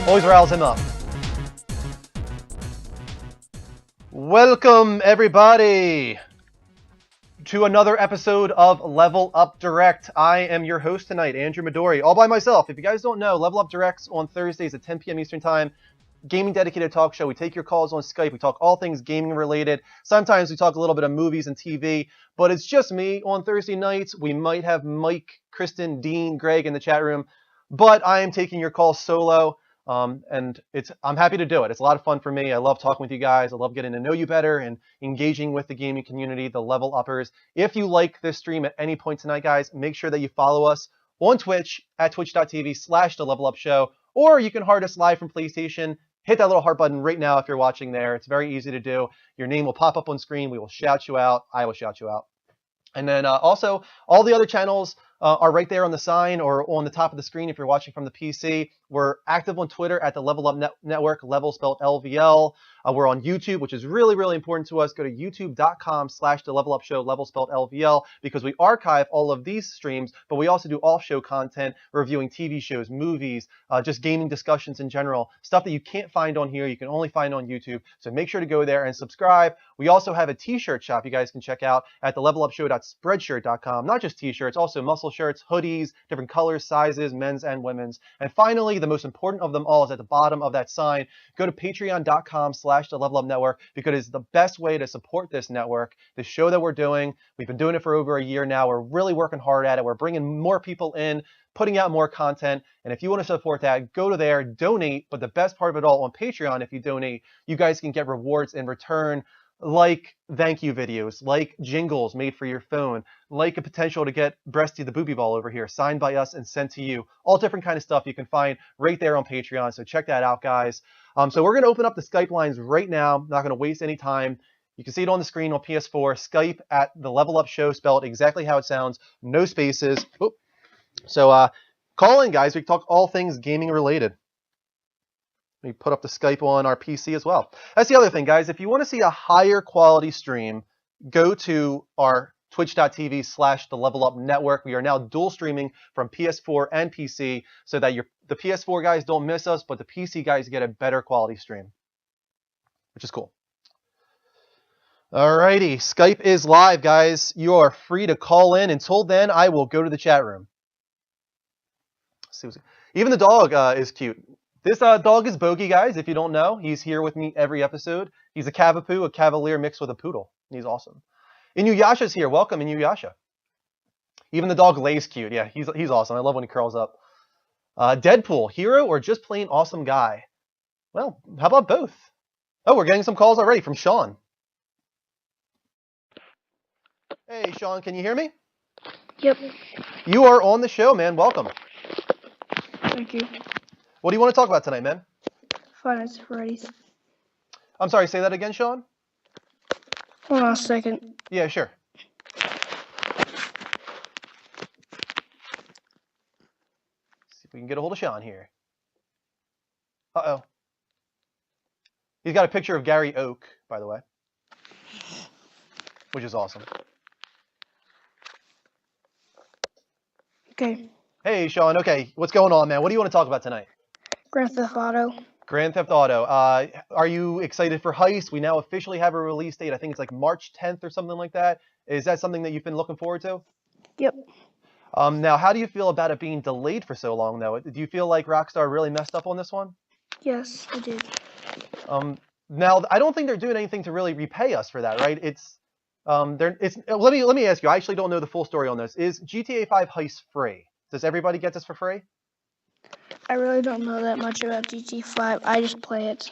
Always riles him up. Welcome, everybody, to another episode of Level Up Direct. I am your host tonight, Andrew Midori, all by myself. If you guys don't know, Level Up Direct's on Thursdays at 10 p.m. Eastern Time. Gaming dedicated talk show. We take your calls on Skype. We talk all things gaming related. Sometimes we talk a little bit of movies and TV, but it's just me on Thursday nights. We might have Mike, Kristen, Dean, Greg in the chat room, but I am taking your calls solo. And I'm happy to do it. It's a lot of fun for me. I love talking with you guys. I love getting to know you better and engaging with the gaming community, the level uppers. If you like this stream at any point tonight, guys, make sure that you follow us on Twitch at twitch.tv/thelevelupshow, or you can heart us live from PlayStation. Hit that little heart button right now if you're watching there. It's very easy to do. Your name will pop up on screen. We will shout you out. I will shout you out. And then also, all the other channels are right there on the sign or on the top of the screen if you're watching from the PC. We're active on Twitter at the Level Up Network, level spelled LVL. We're on YouTube, which is really, really important to us. Go to youtube.com/thelevelupshow, level spelled LVL, because we archive all of these streams, but we also do off-show content, reviewing TV shows, movies, just gaming discussions in general, stuff that you can't find on here, you can only find on YouTube. So make sure to go there and subscribe. We also have a t-shirt shop you guys can check out at thelevelupshow.spreadshirt.com. Not just t-shirts, also muscle shirts, hoodies, different colors, sizes, men's and women's. And finally, the most important of them all is at the bottom of that sign. Go to patreon.com/thelevelupnetwork, because it's the best way to support this network, the show that we're doing. We've been doing it for over a year now. We're really working hard at it. We're bringing more people in, putting out more content. And if you want to support that, go to there, donate. But the best part of it all, on Patreon, if you donate, you guys can get rewards in return, like thank you videos, like jingles made for your phone, like a potential to get Breasty the Booby Ball over here signed by us and sent to you. All different kind of stuff you can find right there on Patreon. So check that out, guys. So we're going to open up the Skype lines right now. Not going to waste any time. You can see it on the screen on PS4. Skype at the Level Up Show, spelled exactly how it sounds. No spaces. Oop. So call in, guys. We can talk all things gaming related. We put up the Skype on our PC as well. That's the other thing, guys. If you want to see a higher quality stream, go to our twitch.tv/thelevelupnetwork. We are now dual streaming from PS4 and PC, so that the PS4 guys don't miss us, but the PC guys get a better quality stream, which is cool. Alrighty, Skype is live, guys. You are free to call in. Until then, I will go to the chat room. Even the dog is cute. This dog is Bogey, guys, if you don't know. He's here with me every episode. He's a Cavapoo, a Cavalier mixed with a Poodle. He's awesome. Inuyasha's here. Welcome, Inuyasha. Even the dog Lay's cute. Yeah, he's awesome. I love when he curls up. Deadpool, hero or just plain awesome guy? Well, how about both? Oh, we're getting some calls already from Sean. Hey, Sean, can you hear me? Yep. You are on the show, man. Welcome. Thank you. What do you want to talk about tonight, man? Five Nights at Freddy's. I'm sorry, say that again, Sean? Hold on a second. Yeah, sure. See if we can get a hold of Sean here. Uh-oh. He's got a picture of Gary Oak, by the way, which is awesome. Okay. Hey, Sean. Okay, what's going on, man? What do you want to talk about tonight? Grand Theft Auto. Grand Theft Auto. Are you excited for Heist? We now officially have a release date. I think it's like March 10th or something like that. Is that something that you've been looking forward to? Yep. Now, how do you feel about it being delayed for so long, though? Do you feel like Rockstar really messed up on this one? Yes, I did. Now, I don't think they're doing anything to really repay us for that, right? Let me ask you. I actually don't know the full story on this. Is GTA 5 Heist free? Does everybody get this for free? I really don't know that much about GTA 5. I just play it.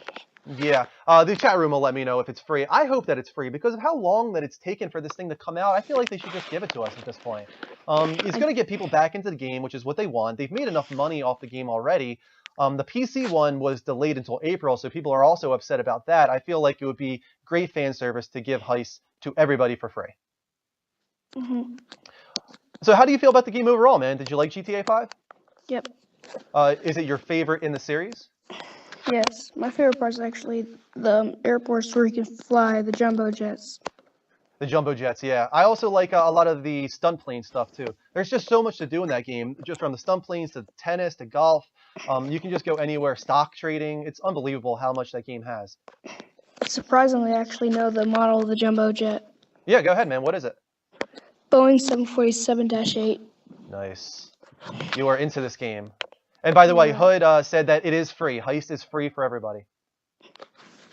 Yeah. The chat room will let me know if it's free. I hope that it's free because of how long that it's taken for this thing to come out. I feel like they should just give it to us at this point. It's going to get people back into the game, which is what they want. They've made enough money off the game already. The PC one was delayed until April, so people are also upset about that. I feel like it would be great fan service to give Heist to everybody for free. Mm-hmm. So how do you feel about the game overall, man? Did you like GTA 5? Yep. Is it your favorite in the series? Yes. My favorite part is actually the airports where you can fly the jumbo jets. The jumbo jets, yeah. I also like a lot of the stunt plane stuff too. There's just so much to do in that game, just from the stunt planes to tennis to golf. You can just go anywhere. Stock trading. It's unbelievable how much that game has. Surprisingly, I actually know the model of the jumbo jet. Yeah, go ahead, man. What is it? Boeing 747-8. Nice. You are into this game. And by the way, Hood said that it is free. Heist is free for everybody.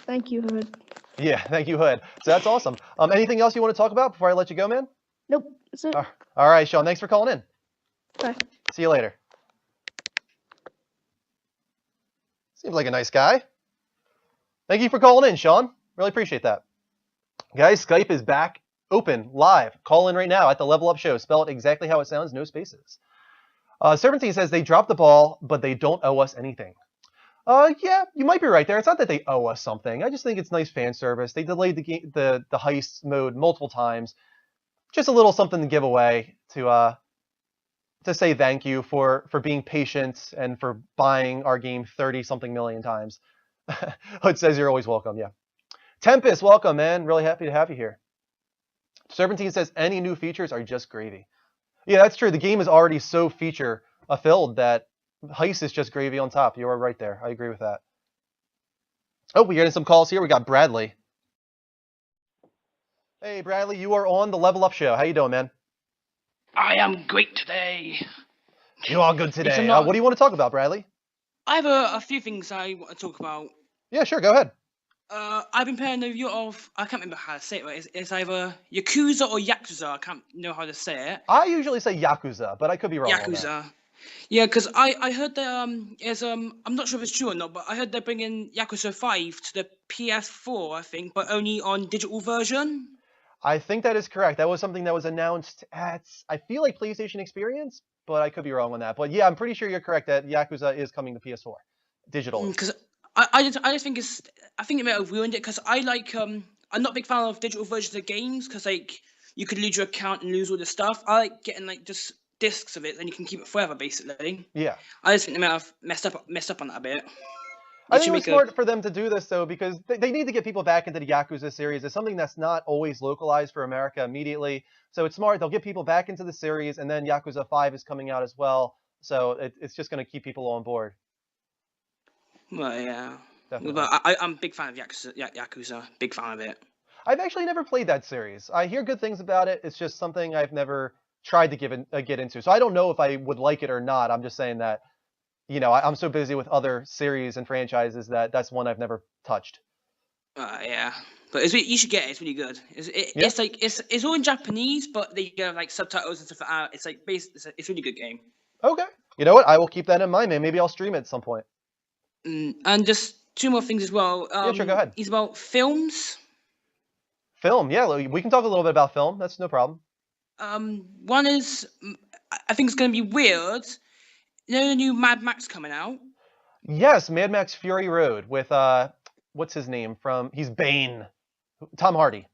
Thank you, Hood. Yeah, thank you, Hood. So that's awesome. Anything else you want to talk about before I let you go, man? Nope, that's it. All right, Sean. Thanks for calling in. Bye. See you later. Seems like a nice guy. Thank you for calling in, Sean. Really appreciate that. Guys, Skype is back open, live. Call in right now at the Level Up Show. Spell it exactly how it sounds, no spaces. Serpentine says they dropped the ball, but they don't owe us anything. Yeah, you might be right there. It's not that they owe us something. I just think it's nice fan service. They delayed the game, the heist mode multiple times. Just a little something to give away to say thank you for being patient and for buying our game 30-something million times. Hood says you're always welcome. Yeah. Tempest, welcome, man. Really happy to have you here. Serpentine says any new features are just gravy. Yeah, that's true. The game is already so feature-filled that Heist is just gravy on top. You are right there. I agree with that. Oh, we're getting some calls here. We got Bradley. Hey, Bradley, you are on the Level Up Show. How you doing, man? I am great today. You are good today. What do you want to talk about, Bradley? I have a few things I want to talk about. Yeah, sure. Go ahead. I've been playing a review of, I can't remember how to say it, but it's either Yakuza or Yakuza. I can't know how to say it. I usually say Yakuza, but I could be wrong. Yakuza. Yeah, because I heard that I'm not sure if it's true or not, but I heard they're bringing Yakuza 5 to the PS4, I think, but only on digital version. I think that is correct. That was something that was announced at, I feel like PlayStation Experience, but I could be wrong on that. But yeah, I'm pretty sure you're correct that Yakuza is coming to PS4, digital. Because I just think I think it might have ruined it because I'm not a big fan of digital versions of games because like you could lose your account and lose all the stuff. I like getting like just discs of it, and you can keep it forever, basically. Yeah. I just think they might have messed up on that a bit. I think it's smart for them to do this, though, because they need to get people back into the Yakuza series. It's something that's not always localized for America immediately. So it's smart. They'll get people back into the series, and then Yakuza 5 is coming out as well. So it's just going to keep people on board. Well, yeah. Definitely. But I'm a big fan of Yakuza. Big fan of it. I've actually never played that series. I hear good things about it. It's just something I've never tried to get into. So I don't know if I would like it or not. I'm just saying that, you know, I'm so busy with other series and franchises that's one I've never touched. Yeah, but you should get it. It's really good. It's like it's all in Japanese, but they have like subtitles and stuff like that. It's like it's a really good game. Okay. You know what? I will keep that in mind, man. Maybe I'll stream it at some point. And just two more things as well. Yeah, sure. Go ahead. It's about films. Film, yeah. We can talk a little bit about film. That's no problem. One is, I think it's going to be weird. You know the new Mad Max coming out? Yes, Mad Max Fury Road with what's his name from? He's Bane. Tom Hardy.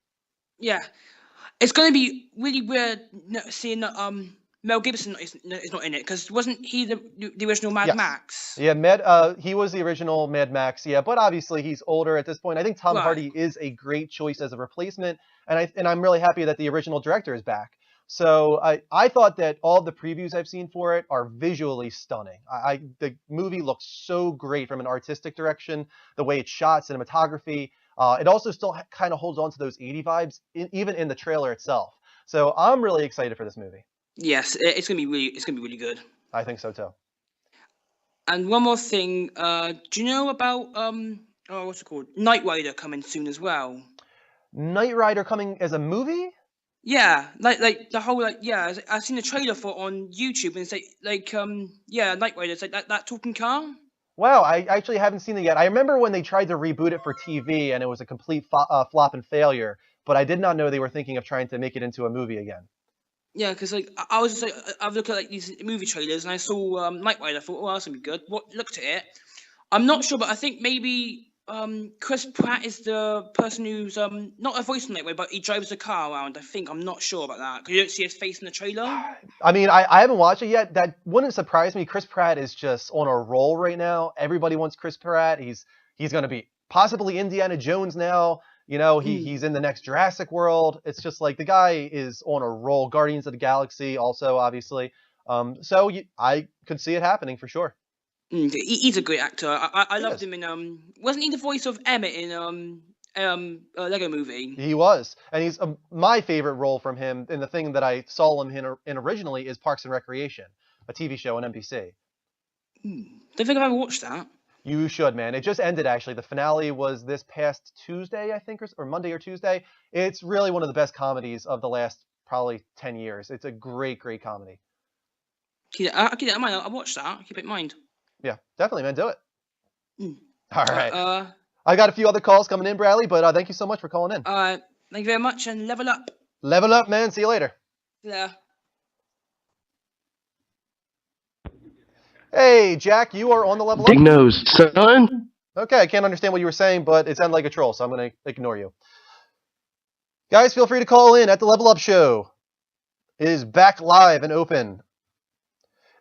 Yeah, it's going to be really weird seeing Mel Gibson is not in it because wasn't he the original Mad Max? Yeah, he was the original Mad Max. Yeah, but obviously he's older at this point. I think Tom Hardy is a great choice as a replacement, and I'm really happy that the original director is back. So I thought that all the previews I've seen for it are visually stunning. The movie looks so great from an artistic direction, the way it's shot, cinematography. It also still kind of holds on to those 80 vibes, even in the trailer itself. So I'm really excited for this movie. Yes, it's gonna be really good. I think so too. And one more thing, do you know about what's it called? Knight Rider coming soon as well. Knight Rider coming as a movie? Yeah, like the whole I've seen the trailer for on YouTube and it's like Knight Rider. It's like that talking car. Wow, I actually haven't seen it yet. I remember when they tried to reboot it for TV and it was a complete flop and failure. But I did not know they were thinking of trying to make it into a movie again. Yeah, because like I was just like I've looked at like these movie trailers and I saw Knight Rider. I thought, oh, that's gonna be good. Looked at it. I'm not sure, but I think maybe Chris Pratt is the person who's not a voice in that way, but he drives the car around. I think I'm not sure about that because you don't see his face in the trailer. I mean, I haven't watched it yet. That wouldn't surprise me. Chris Pratt is just on a roll right now. Everybody wants Chris Pratt. He's going to be possibly Indiana Jones now. You know, he's in the next Jurassic World. It's just like the guy is on a roll. Guardians of the Galaxy also, obviously. So I could see it happening for sure. He's a great actor. I He loved is. him in wasn't he the voice of Emmett in a Lego Movie? He was, and he's my favorite role from him. And the thing that I saw him in originally is Parks and Recreation, a TV show on NBC. Don't think I've ever watched that. You should, man. It just ended actually. The finale was this past Tuesday, I think, or Monday or Tuesday. It's really one of the best comedies of the last probably 10 years. It's a great, great comedy. Keep that in mind. I'll watch that. Keep it in mind. Yeah, definitely, man. Do it. All Alright, right. I got a few other calls coming in, Bradley, but thank you so much for calling in. Thank you very much, and level up. Level up, man. See you later. Yeah. Hey, Jack, you are on the level Big up. nose, son. Okay, I can't understand what you were saying, but it sounded like a troll, so I'm going to ignore you. Guys, feel free to call in at the Level Up Show. It is back live and open.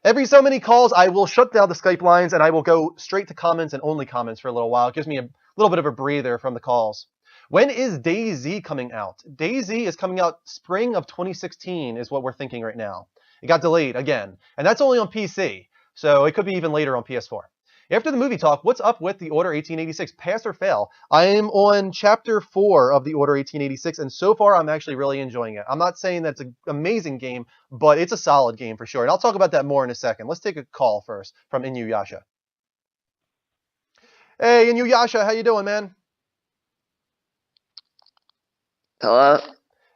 Every so many calls, I will shut down the Skype lines, and I will go straight to comments and only comments for a little while. It gives me a little bit of a breather from the calls. When is DayZ coming out? DayZ is coming out spring of 2016 is what we're thinking right now. It got delayed again, and that's only on PC, so it could be even later on PS4. After the movie talk, what's up with the Order 1886? Pass or fail? I am on Chapter 4 of the Order 1886, and so far I'm actually really enjoying it. I'm not saying that's an amazing game, but it's a solid game for sure. And I'll talk about that more in a second. Let's take a call first from Inuyasha. Hey, Inuyasha, how you doing, man? Hello?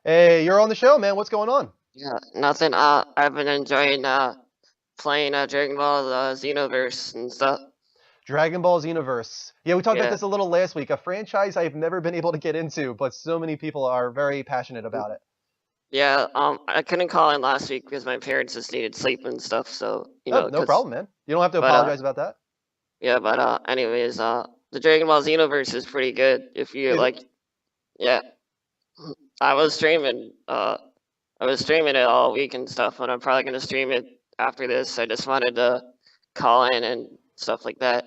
Hey, you're on the show, man. What's going on? Yeah, nothing. I've been enjoying playing Dragon Ball Xenoverse and stuff. Dragon Ball Xenoverse. Yeah, we talked about Yeah. this a little last week. A franchise I've never been able to get into, but so many people are very passionate about it. Yeah, I couldn't call in last week because my parents just needed sleep and stuff, so, you Oh, know. no 'cause- problem, man. You don't have to but, apologize about that. Yeah, but anyways, the Dragon Ball Xenoverse is pretty good if you, Is it? like, yeah. I was streaming it all week and stuff, and I'm probably gonna stream it after this. I just wanted to call in and stuff like that.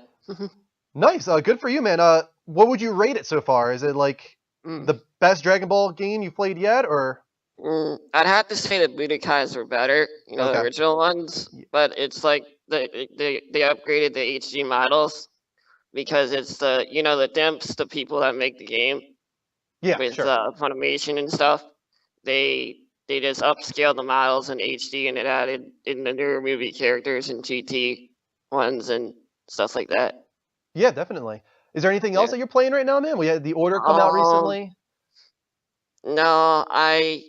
Nice. Good for you, man. What would you rate it so far? Is it like Mm. the best Dragon Ball game you've played yet, or? I'd have to say the Budokais were better, you know, Okay. the original ones. But it's like they upgraded the HD models because it's the Dimps, the people that make the game Yeah, with sure. Funimation and stuff. They just upscaled the models in HD and it added in the newer movie characters and GT ones and stuff like that. Yeah, definitely. Is there anything else Yeah. that you're playing right now, man? We had The Order come out recently. No, I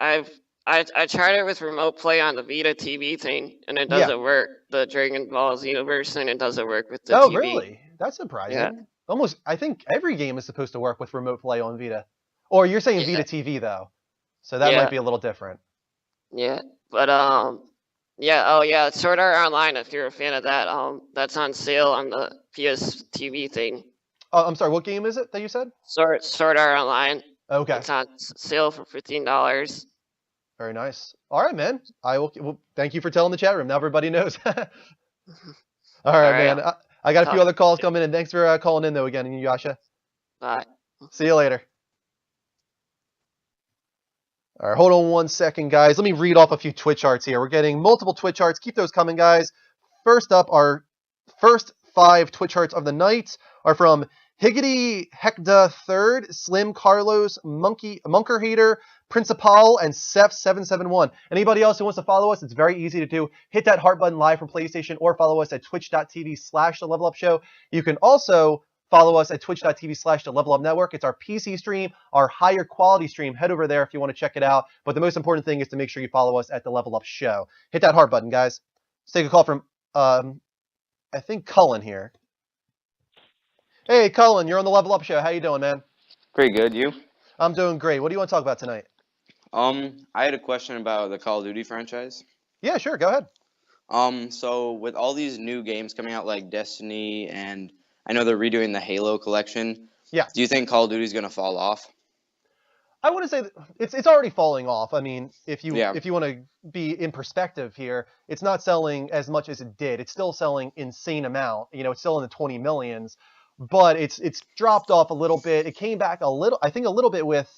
tried it with remote play on the Vita TV thing, and it Yeah. doesn't work. The Dragon Ball Xenoverse, and it doesn't work with the Oh, TV. really? That's surprising. Yeah. Almost, I think every game is supposed to work with remote play on Vita. Or you're saying Yeah. Vita TV though, so that Yeah. might be a little different. Yeah, but yeah. Oh, yeah. Sword Art Online. If you're a fan of that, that's on sale on the PS TV thing. Oh, I'm sorry. What game is it that you said? Sword Art Online. Okay. It's on sale for $15. Very nice. All right, man. I will. Well, thank you for telling the chat room. Now everybody knows. All right, right. man. I got a few Talk- other calls coming in. Thanks for calling in though again, Inuyasha. Bye. See you later. All right, hold on one second, guys. Let me read off a few Twitch arts here. We're getting multiple Twitch arts. Keep those coming, guys. First up, our first 5 Twitch arts of the night are from Higgity Hecda Third, Slim Carlos, Munker Hater, Principal, and Seth771. Anybody else who wants to follow us, it's very easy to do. Hit that heart button live from PlayStation or follow us at twitch.tv/TheLevelUp You can also follow us at twitch.tv/TheLevelUp It's our PC stream, our higher quality stream. Head over there if you want to check it out. But the most important thing is to make sure you follow us at The Level Up Show. Hit that heart button, guys. Let's take a call from, I think Cullen here. Hey, Cullen, you're on The Level Up Show. How you doing, man? Pretty good, you? I'm doing great. What do you want to talk about tonight? I had a question about the Call of Duty franchise. Yeah, sure. Go ahead. So with all these new games coming out like Destiny and I know they're redoing the Halo collection. Yeah. Do you think Call of Duty is going to fall off? I want to say that it's already falling off. I mean, if you Yeah. want to be in perspective here, it's not selling as much as it did. It's still selling insane amount. You know, it's still in the 20 millions. but it's dropped off a little bit. It came back a little, I think, a little bit with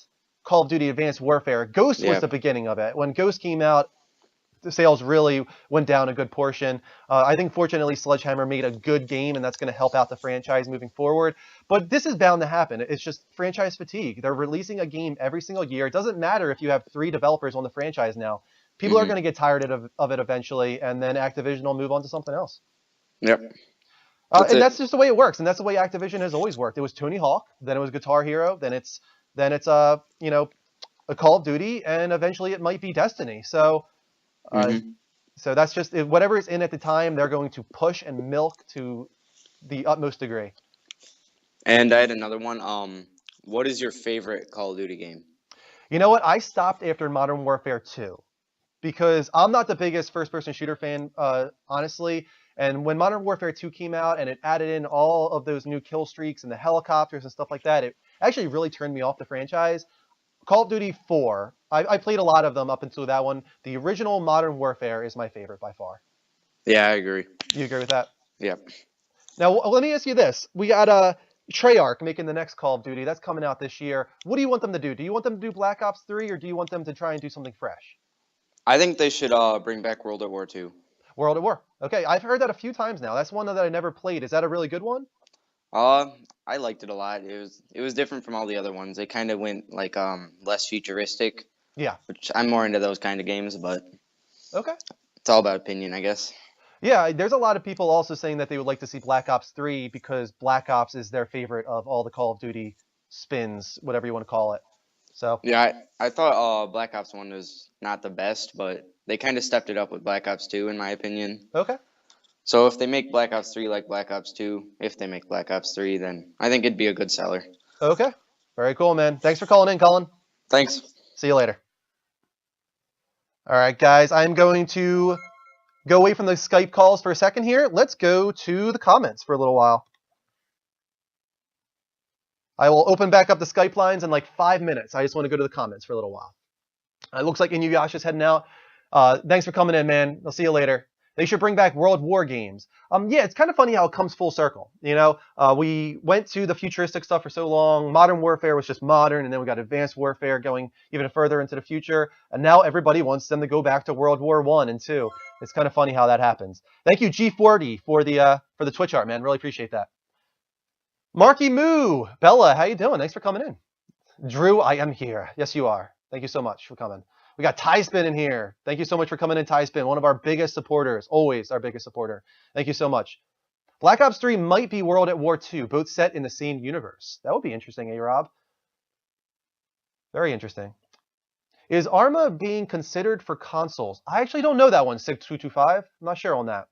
Call of Duty Advanced Warfare. Ghost was Yeah. the beginning of it. When Ghost came out, the sales really went down a good portion. I think fortunately Sledgehammer made a good game, and that's going to help out the franchise moving forward. But this is bound to happen. It's just franchise fatigue. They're releasing a game every single year. It doesn't matter if you have 3 developers on the franchise now. People are Mhm. going to get tired of it eventually, and then Activision will move on to something else. Yep. That's And it. that's just the way it works, and that's the way Activision has always worked. It was Tony Hawk, then it was Guitar Hero, then it's a Call of Duty, and eventually it might be Destiny. So Mhm. so that's just whatever is in at the time. They're going to push and milk to the utmost degree. And I had another one. What is your favorite Call of Duty game? You know what? I stopped after Modern Warfare 2 because I'm not the biggest first-person shooter fan, honestly. And when Modern Warfare 2 came out and it added in all of those new kill streaks and the helicopters and stuff like that, it actually really turned me off the franchise. Call of Duty 4, I played a lot of them up until that one. The original Modern Warfare is my favorite by far. Yeah, I agree. You agree with that? Yep. Now, let me ask you this. We got Treyarch making the next Call of Duty. That's coming out this year. What do you want them to do? Do you want them to do Black Ops 3, or do you want them to try and do something fresh? I think they should bring back World at War 2. World at War. Okay, I've heard that a few times now. That's one that I never played. Is that a really good one? I liked it a lot. It was different from all the other ones. They kind of went like less futuristic. Yeah. Which I'm more into those kind of games, but Okay. it's all about opinion, I guess. Yeah, there's a lot of people also saying that they would like to see Black Ops 3 because Black Ops is their favorite of all the Call of Duty spins, whatever you want to call it. So, Yeah, I thought Black Ops 1 was not the best, but they kind of stepped it up with Black Ops 2, in my opinion. okay. So if they make Black Ops 3 like Black Ops 2, if they make Black Ops 3, then I think it'd be a good seller. Okay. Very cool, man. Thanks for calling in, Colin. Thanks. See you later. All right, guys, I'm going to go away from the Skype calls for a second here. Let's go to the comments for a little while. I will open back up the Skype lines in like 5 minutes. I just want to go to the comments for a little while. It looks like Inuyasha's heading out. Thanks for coming in, man. I'll see you later. They should bring back World War games. Yeah, it's kind of funny how it comes full circle. We went to the futuristic stuff for so long. Modern Warfare was just modern, and then we got Advanced Warfare going even further into the future. And now everybody wants them to go back to World War I and II. It's kind of funny how that happens. Thank you, G40, for the Twitch art, man. Really appreciate that. Marky Moo, Bella, how you doing? Thanks for coming in. Drew, I am here. Yes, you are. Thank you so much for coming. We got Tyspin in here. Thank you so much for coming in, Tyspin. One of our biggest supporters. Always our biggest supporter. Thank you so much. Black Ops 3 might be World at War 2, both set in the same universe. That would be interesting, Rob? Very interesting. Is Arma being considered for consoles? I actually don't know that one, Sig225. I'm not sure on that.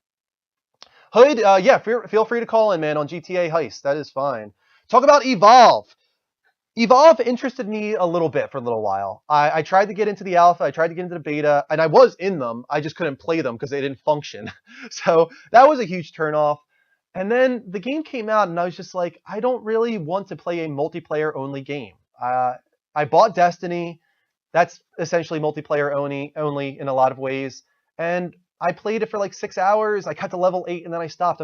Hood, yeah, feel free to call in, man, on GTA Heist. That is fine. Talk about Evolve. Evolve interested me a little bit for a little while. I tried to get into the alpha, I tried to get into the beta, and I was in them. I just couldn't play them because they didn't function. So that was a huge turnoff. And then the game came out, and I was just like, I don't really want to play a multiplayer-only game. I bought Destiny. That's essentially multiplayer only in a lot of ways. And I played it for like 6 hours. I got to level 8, and then I stopped.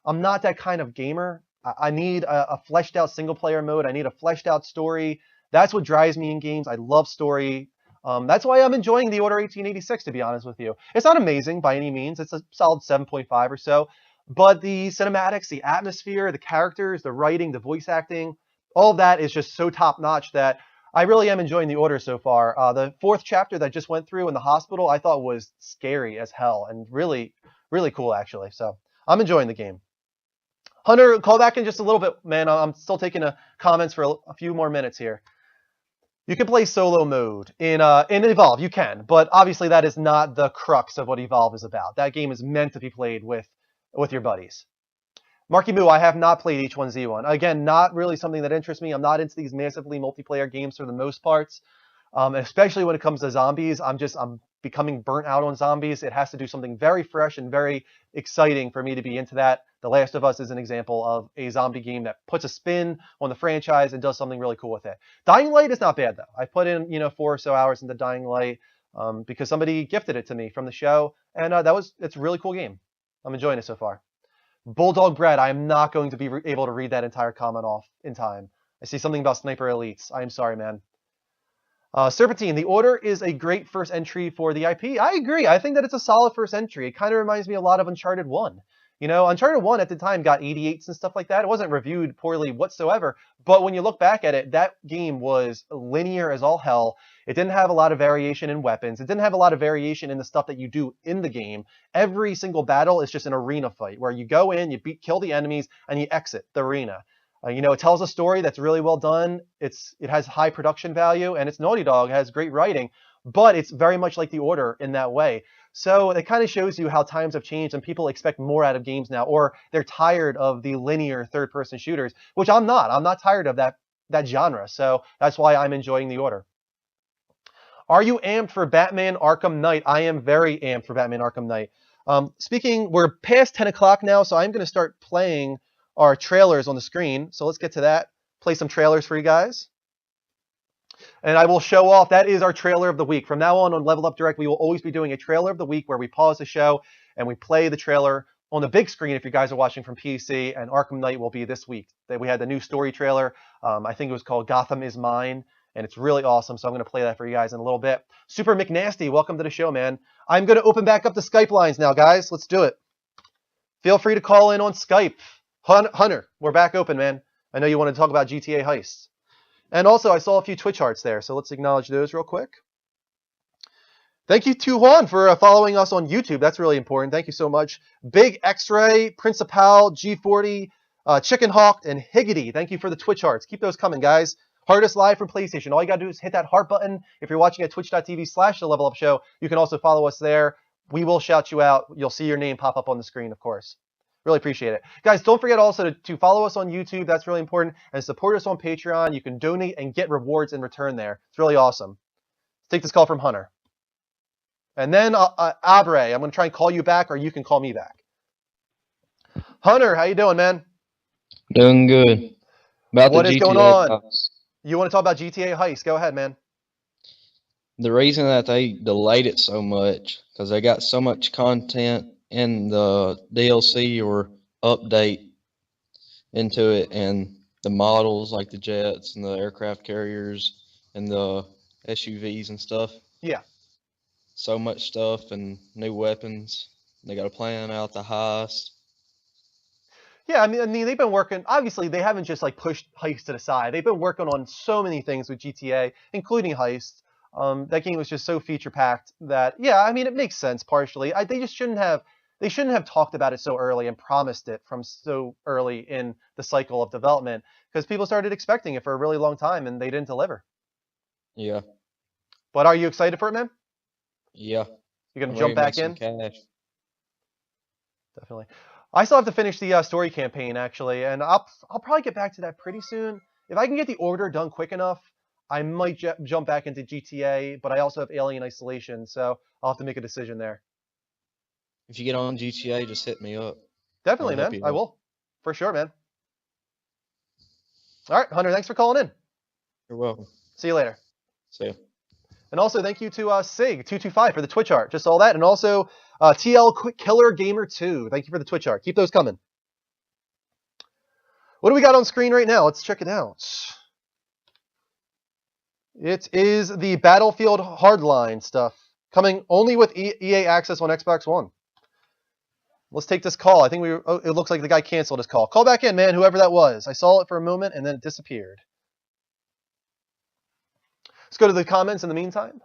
I'm not that kind of gamer. I need a fleshed out single player mode. I need a fleshed out story. That's what drives me in games. I love story. That's why I'm enjoying The Order 1886, to be honest with you. It's not amazing by any means. It's a solid 7.5 or so. But the cinematics, the atmosphere, the characters, the writing, the voice acting, all of that is just so top notch that I really am enjoying The Order so far. The 4th chapter that I just went through in the hospital, I thought was scary as hell and really, really cool, actually. So I'm enjoying the game. Hunter, call back in just a little bit, man. I'm still taking comments for a few more minutes here. You can play solo mode in Evolve. You can, but obviously that is not the crux of what Evolve is about. That game is meant to be played with your buddies. Marky Moo, I have not played H1Z1. Again, not really something that interests me. I'm not into these massively multiplayer games for the most parts, especially when it comes to zombies. I'm becoming burnt out on zombies. It has to do something very fresh and very exciting for me to be into that. The Last of Us is an example of a zombie game that puts a spin on the franchise and does something really cool with it. Dying Light is not bad, though. I put in 4 or so hours into Dying Light because somebody gifted it to me from the show, and it's a really cool game. I'm enjoying it so far. Bulldog Bread, I am not going to be able to read that entire comment off in time. I see something about Sniper Elites. I am sorry, man. Serpentine, the Order is a great first entry for the IP. I agree. I think that it's a solid first entry. It kind of reminds me a lot of Uncharted 1. You know, Uncharted 1 at the time got 88s and stuff like that. It wasn't reviewed poorly whatsoever. But when you look back at it, that game was linear as all hell. It didn't have a lot of variation in weapons. It didn't have a lot of variation in the stuff that you do in the game. Every single battle is just an arena fight where you go in, you kill the enemies, and you exit the arena. You know, it tells a story that's really well done. It has high production value, and it's Naughty Dog. It has great writing, but it's very much like The Order in that way. So it kind of shows you how times have changed and people expect more out of games now, or they're tired of the linear third-person shooters, which I'm not. I'm not tired of that genre. So that's why I'm enjoying The Order. Are you amped for Batman Arkham Knight? I am very amped for Batman Arkham Knight. We're past 10 o'clock now, so I'm going to start playing our trailers on the screen. So let's get to that. Play some trailers for you guys. And I will show off, that is our trailer of the week. From now on Level Up Direct, we will always be doing a trailer of the week where we pause the show and we play the trailer on the big screen if you guys are watching from PC, and Arkham Knight will be this week. We had the new story trailer. I think it was called Gotham Is Mine, and it's really awesome, so I'm going to play that for you guys in a little bit. Super McNasty, welcome to the show, man. I'm going to open back up the Skype lines now, guys. Let's do it. Feel free to call in on Skype. Hunter, we're back open, man. I know you want to talk about GTA Heist. And also, I saw a few Twitch hearts there, so let's acknowledge those real quick. Thank you to Juan for following us on YouTube. That's really important. Thank you so much. Big X-Ray, Principal, G40, Chicken Hawk, and Higgity. Thank you for the Twitch hearts. Keep those coming, guys. Heart live from PlayStation. All you got to do is hit that heart button. If you're watching at twitch.tv/The Level Up Show, you can also follow us there. We will shout you out. You'll see your name pop up on the screen, of course. Really appreciate it. Guys, don't forget also to follow us on YouTube. That's really important. And support us on Patreon. You can donate and get rewards in return there. It's really awesome. Let's take this call from Hunter. And then Abre, I'm going to try and call you back, or you can call me back. Hunter, how you doing, man? Doing good. What is going on? You want to talk about GTA Heist? Go ahead, man. The reason that they delayed it so much, because they got so much content in the DLC or update into it, and the models like the jets and the aircraft carriers and the SUVs and stuff. Yeah. So much stuff and new weapons. They got to plan out the heist. Yeah, I mean, they've been working. Obviously, they haven't just like pushed Heist to the side. They've been working on so many things with GTA, including Heist. That game was just so feature packed that, yeah, I mean, it makes sense partially. They just shouldn't have. They shouldn't have talked about it so early and promised it from so early in the cycle of development, because people started expecting it for a really long time and they didn't deliver. Yeah. But are you excited for it, man? Yeah. You're gonna jump back in? Cash. Definitely. I still have to finish the story campaign, actually, and I'll probably get back to that pretty soon. If I can get the Order done quick enough, I might jump back into GTA, but I also have Alien Isolation, so I'll have to make a decision there. If you get on GTA, just hit me up. Definitely, man. I will. For sure, man. All right, Hunter, thanks for calling in. You're welcome. See you later. See ya. And also, thank you to Sig225 for the Twitch art. Just all that. And also, TL Quick Killer Gamer 2. Thank you for the Twitch art. Keep those coming. What do we got on screen right now? Let's check it out. It is the Battlefield Hardline stuff. Coming only with EA Access on Xbox One. Let's take this call. I think it looks like the guy canceled his call. Call back in, man, whoever that was. I saw it for a moment and then it disappeared. Let's go to the comments in the meantime.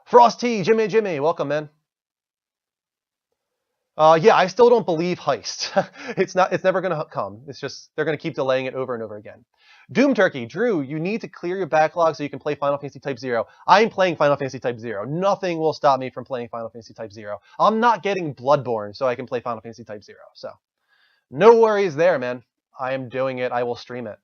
Frost T, Jimmy, welcome, man. Yeah, I still don't believe Heist. It's never going to come. It's just, they're going to keep delaying it over and over again. Doom Turkey, Drew, you need to clear your backlog so you can play Final Fantasy Type 0. I'm playing Final Fantasy Type 0. Nothing will stop me from playing Final Fantasy Type 0. I'm not getting Bloodborne so I can play Final Fantasy Type 0. So, no worries there, man. I am doing it. I will stream it.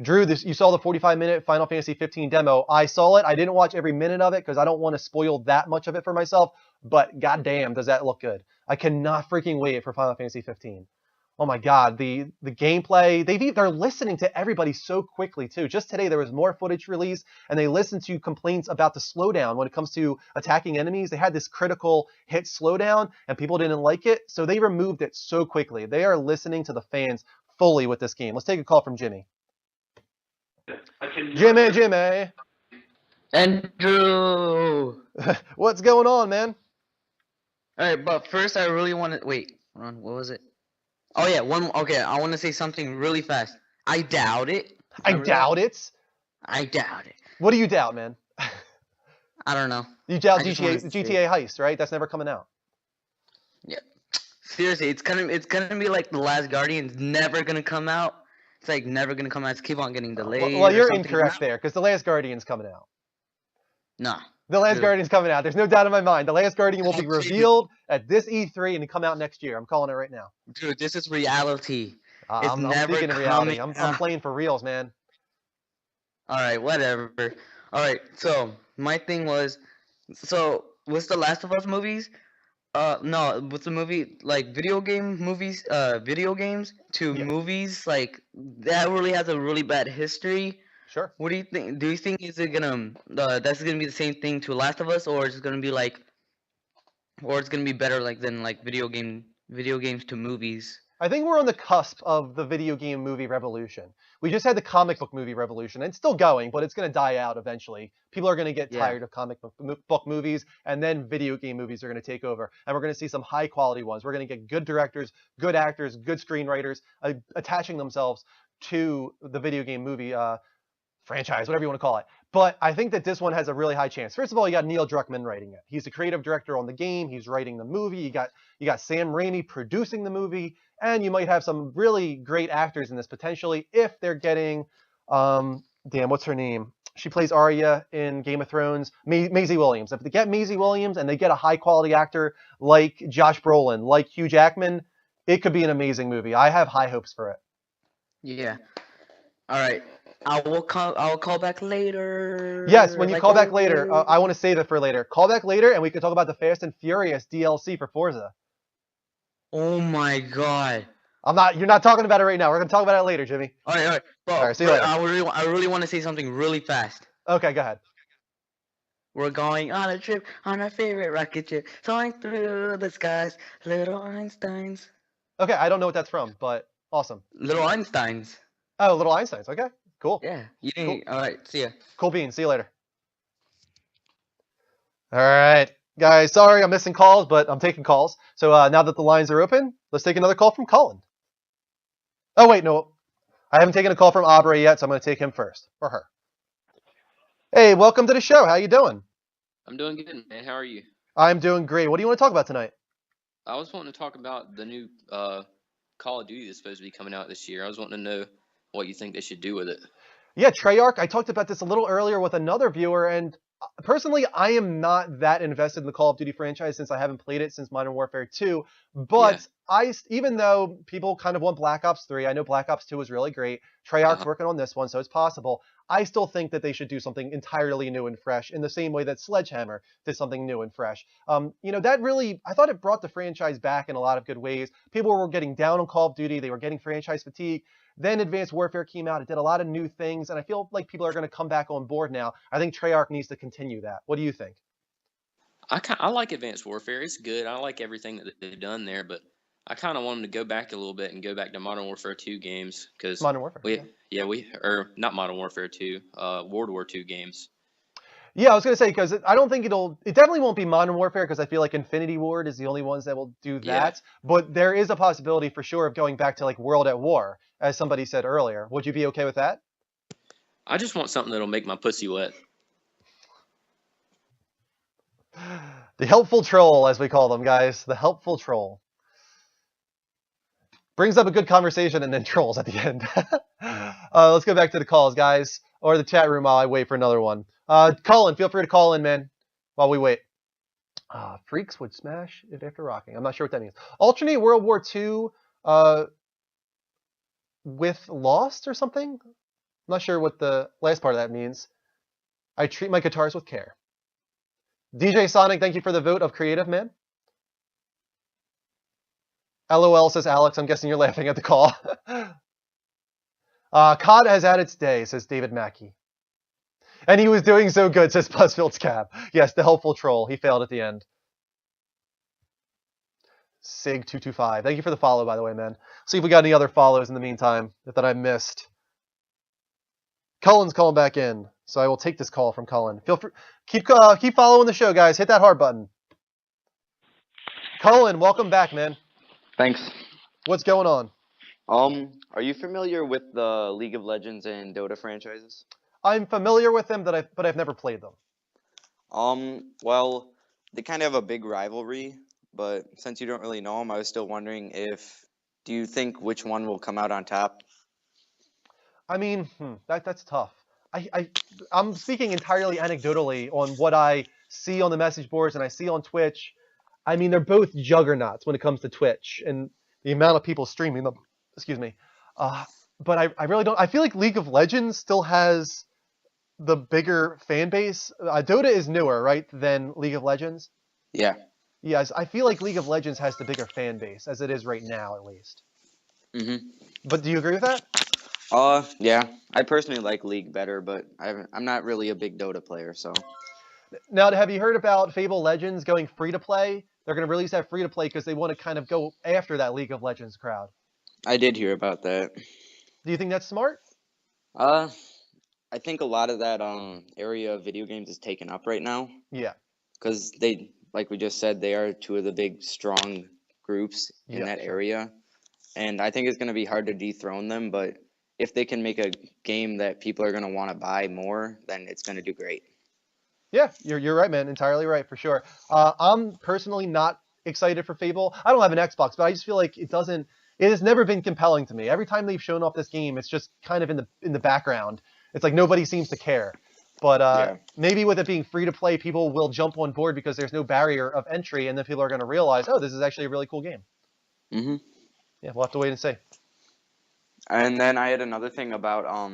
Drew, you saw the 45-minute Final Fantasy 15 demo. I saw it. I didn't watch every minute of it because I don't want to spoil that much of it for myself. But goddamn, does that look good. I cannot freaking wait for Final Fantasy 15. Oh my God, the gameplay. They're listening to everybody so quickly too. Just today there was more footage released, and they listened to complaints about the slowdown when it comes to attacking enemies. They had this critical hit slowdown, and people didn't like it, so they removed it so quickly. They are listening to the fans fully with this game. Let's take a call from Jimmy. Jimmy. Andrew. What's going on, man? All right, but first I really want to wait. Ron, what was it? Oh yeah, okay, I want to say something really fast. I doubt it. I doubt it. I doubt it. What do you doubt, man? I don't know. You doubt I just wanted to GTA Heist, right? That's never coming out. Yeah. Seriously, it's gonna be like The Last Guardian. It's never gonna come out. It's like never gonna come out. It's keep on getting delayed. Well, you're or something. incorrect there, because The Last Guardian's coming out. Nah. The Last Dude. Guardian's coming out. There's no doubt in my mind. The Last Guardian will be revealed at this E3 and come out next year. I'm calling it right now. Dude, this is reality. I'm speaking of reality. I'm playing for reals, man. All right, whatever. All right, so my thing was, so with the Last of Us movies, no, with the movie like video games to Yeah. movies, like that really has a really bad history. Sure. What do you think? Do you think is it gonna that's gonna be the same thing to Last of Us, or is it gonna be like, or it's gonna be better like than like video games to movies? I think we're on the cusp of the video game movie revolution. We just had the comic book movie revolution. It's still going, but it's going to die out eventually. People are going to get Yeah. tired of comic book movies, and then video game movies are going to take over. And we're going to see some high quality ones. We're going to get good directors, good actors, good screenwriters attaching themselves to the video game movie franchise, whatever you want to call it. But I think that this one has a really high chance. First of all, you got Neil Druckmann writing it. He's the creative director on the game. He's writing the movie. You got Sam Raimi producing the movie, and you might have some really great actors in this potentially if they're getting, what's her name? She plays Arya in Game of Thrones, Maisie Williams. If they get Maisie Williams and they get a high quality actor like Josh Brolin, like Hugh Jackman, it could be an amazing movie. I have high hopes for it. Yeah. All right. I will call back later. Yes, when you Like call back later, always. I want to save it for later. Call back later, and we can talk about the Fast and Furious DLC for Forza. Oh my god. You're not talking about it right now. We're gonna talk about it later, Jimmy. All right. Well, All right, see you later. I really want to say something really fast. Okay, go ahead. We're going on a trip on our favorite rocket ship, soaring through the skies, little Einsteins. Okay, I don't know what that's from, but awesome. Little Einsteins. Oh, Little Einsteins. Okay, cool. Yeah. You didn't. All right. See ya. Cool beans. See you later. All right, guys. Sorry, I'm missing calls, but I'm taking calls. So now that the lines are open, let's take another call from Colin. Oh wait, no, I haven't taken a call from Aubrey yet, so I'm going to take him first, or her. Hey, welcome to the show. How you doing? I'm doing good, man. How are you? I'm doing great. What do you want to talk about tonight? I was wanting to talk about the new Call of Duty that's supposed to be coming out this year. I was wanting to know what you think they should do with it. Yeah, Treyarch, I talked about this a little earlier with another viewer, and personally, I am not that invested in the Call of Duty franchise since I haven't played it since Modern Warfare 2, but even though people kind of want Black Ops 3, I know Black Ops 2 was really great, Treyarch's working on this one, so it's possible. I still think that they should do something entirely new and fresh in the same way that Sledgehammer did something new and fresh. That really, I thought it brought the franchise back in a lot of good ways. People were getting down on Call of Duty, they were getting franchise fatigue. Then Advanced Warfare came out. It did a lot of new things, and I feel like people are going to come back on board now. I think Treyarch needs to continue that. What do you think? I like Advanced Warfare. It's good. I like everything that they've done there, but I kind of want them to go back a little bit and go back to Modern Warfare 2 games because Modern Warfare. not Modern Warfare 2, World War 2 games. Yeah, I was going to say, because I don't think it definitely won't be Modern Warfare, because I feel like Infinity Ward is the only ones that will do that. Yeah. But there is a possibility for sure of going back to like World at War, as somebody said earlier. Would you be okay with that? I just want something that'll make my pussy wet. The helpful troll, as we call them, guys. The helpful troll. Brings up a good conversation and then trolls at the end. Let's go back to the calls, guys. Or the chat room while I wait for another one. Colin, feel free to call in, man, while we wait. Freaks would smash it after rocking. I'm not sure what that means. Alternate World War II with Lost or something? I'm not sure what the last part of that means. I treat my guitars with care. DJ Sonic, thank you for the vote of creative, man. LOL, says Alex. I'm guessing you're laughing at the call. COD has had its day, says David Mackey. And he was doing so good, says Buzzfield's Cap. Yes, the helpful troll. He failed at the end. Sig225. Thank you for the follow, by the way, man. See if we got any other follows in the meantime that I missed. Cullen's calling back in, so I will take this call from Cullen. Feel free, keep following the show, guys. Hit that heart button. Cullen, welcome back, man. Thanks. What's going on? Are you familiar with the League of Legends and Dota franchises? I'm familiar with them, but I've never played them. Well, they kind of have a big rivalry, but since you don't really know them, I was still wondering do you think which one will come out on top? I mean, that's tough. I'm speaking entirely anecdotally on what I see on the message boards and I see on Twitch. I mean, they're both juggernauts when it comes to Twitch and the amount of people streaming them. Excuse me. But I really don't. I feel like League of Legends still has the bigger fan base. Dota is newer, right, than League of Legends? Yeah. Yes, I feel like League of Legends has the bigger fan base, as it is right now, at least. Mm-hmm. But do you agree with that? Yeah. I personally like League better, but I'm not really a big Dota player, so. Now, have you heard about Fable Legends going free-to-play? They're going to release that free-to-play because they want to kind of go after that League of Legends crowd. I did hear about that. Do you think that's smart? I think a lot of that area of video games is taken up right now. Yeah. Because they, like we just said, they are two of the big, strong groups in that area. And I think it's going to be hard to dethrone them, but if they can make a game that people are going to want to buy more, then it's going to do great. Yeah, you're right, man. Entirely right, for sure. I'm personally not excited for Fable. I don't have an Xbox, but I just feel like it has never been compelling to me. Every time they've shown off this game, it's just kind of in the background. It's like nobody seems to care. But maybe with it being free to play, people will jump on board because there's no barrier of entry, and then people are going to realize, oh, this is actually a really cool game. Mm-hmm. Yeah, we'll have to wait and see. And then I had another thing about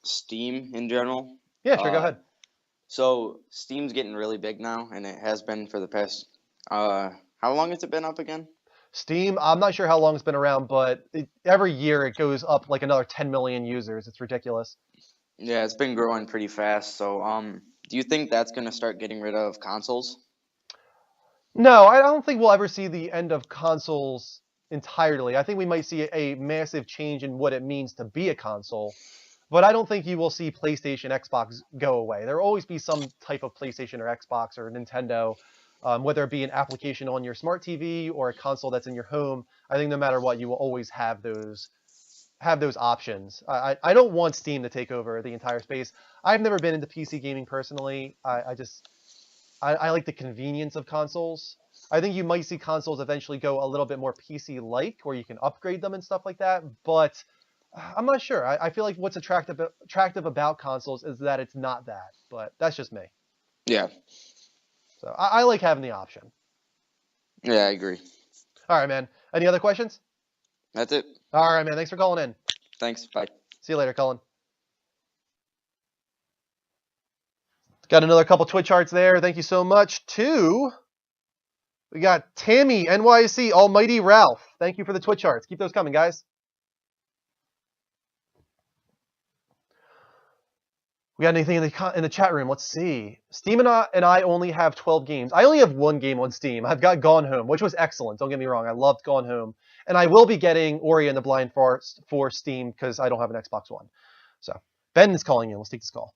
Steam in general. Yeah, sure, go ahead. So Steam's getting really big now, and it has been for the past. How long has it been up again? Steam, I'm not sure how long it's been around, but every year it goes up like another 10 million users. It's ridiculous. Yeah, it's been growing pretty fast. So, do you think that's going to start getting rid of consoles? No, I don't think we'll ever see the end of consoles entirely. I think we might see a massive change in what it means to be a console. But I don't think you will see PlayStation, Xbox go away. There will always be some type of PlayStation or Xbox or Nintendo, whether it be an application on your smart TV or a console that's in your home. I think no matter what, you will always have those options. I don't want Steam to take over the entire space. I've never been into PC gaming personally. I like the convenience of consoles. I think you might see consoles eventually go a little bit more PC-like, where you can upgrade them and stuff like that, but I'm not sure. I feel like what's attractive about consoles is that it's not that, but that's just me. Yeah. So I like having the option. Yeah, I agree. All right, man. Any other questions? That's it. All right, man. Thanks for calling in. Thanks. Bye. See you later, Cullen. Got another couple Twitch charts there. Thank you so much. We got Tammy, NYC, Almighty Ralph. Thank you for the Twitch charts. Keep those coming, guys. We got anything in the chat room? Let's see. Steam and I only have 12 games. I only have one game on Steam. I've got Gone Home, which was excellent. Don't get me wrong. I loved Gone Home. And I will be getting Ori and the Blind Forest for Steam because I don't have an Xbox One. So Ben is calling in. Let's take this call.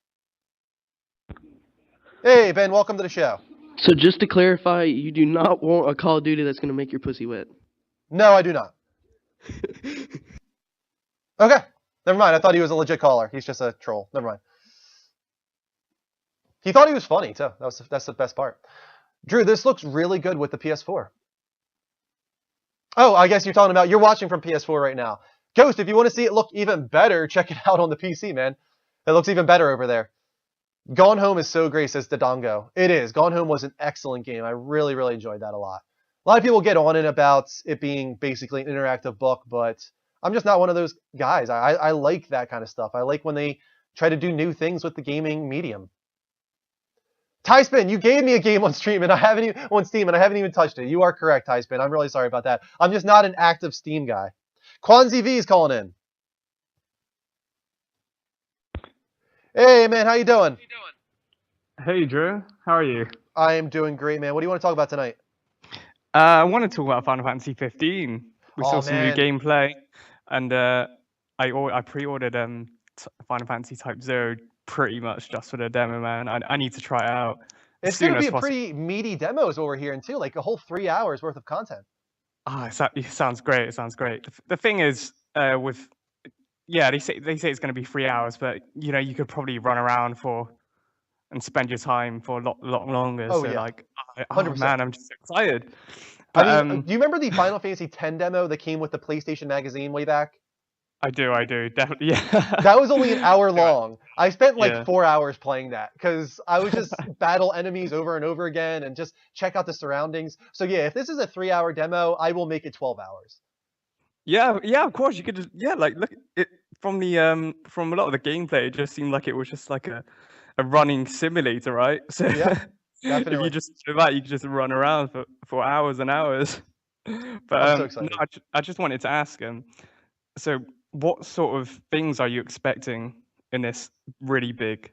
Hey, Ben. Welcome to the show. So just to clarify, you do not want a Call of Duty that's going to make your pussy wet? No, I do not. Okay. Never mind. I thought he was a legit caller. He's just a troll. Never mind. He thought he was funny, too. That's the best part. Drew, this looks really good with the PS4. Oh, I guess you're watching from PS4 right now. Ghost, if you want to see it look even better, check it out on the PC, man. It looks even better over there. Gone Home is so great, says Dodongo. It is. Gone Home was an excellent game. I really, really enjoyed that a lot. A lot of people get on it about it being basically an interactive book, but I'm just not one of those guys. I like that kind of stuff. I like when they try to do new things with the gaming medium. Tyspin, you gave me a game on Steam and I haven't even touched it. You are correct, Tyspin. I'm really sorry about that. I'm just not an active Steam guy. Kwanzi V is calling in. Hey man, how you doing? Hey Drew, how are you? I am doing great, man. What do you want to talk about tonight? I want to talk about Final Fantasy 15. We saw some new man. gameplay, and I pre-ordered Final Fantasy Type 0 pretty much just for the demo, man. I need to try it out. It's going to be a pretty meaty demo is what we're hearing too, like a whole 3 hours worth of content. It sounds great. It sounds great. The thing is, they say it's going to be 3 hours, but you know you could probably run around and spend your time for a lot longer. Oh, so yeah. like, 100%. Man, I'm just excited. But, I mean, do you remember the Final Fantasy X demo that came with the PlayStation Magazine way back? I do, definitely. Yeah. That was only an hour long. I spent like Yeah. 4 hours playing that because I would just battle enemies over and over again and just check out the surroundings. So yeah, if this is a 3 hour demo, I will make it 12 hours. Yeah, of course you could just look it from the from a lot of the gameplay. It just seemed like it was just like a running simulator, right? So Yeah, if definitely. you just do that, you could just run around for hours and hours. But I'm so no, excited. I just wanted to ask so what sort of things are you expecting in this really big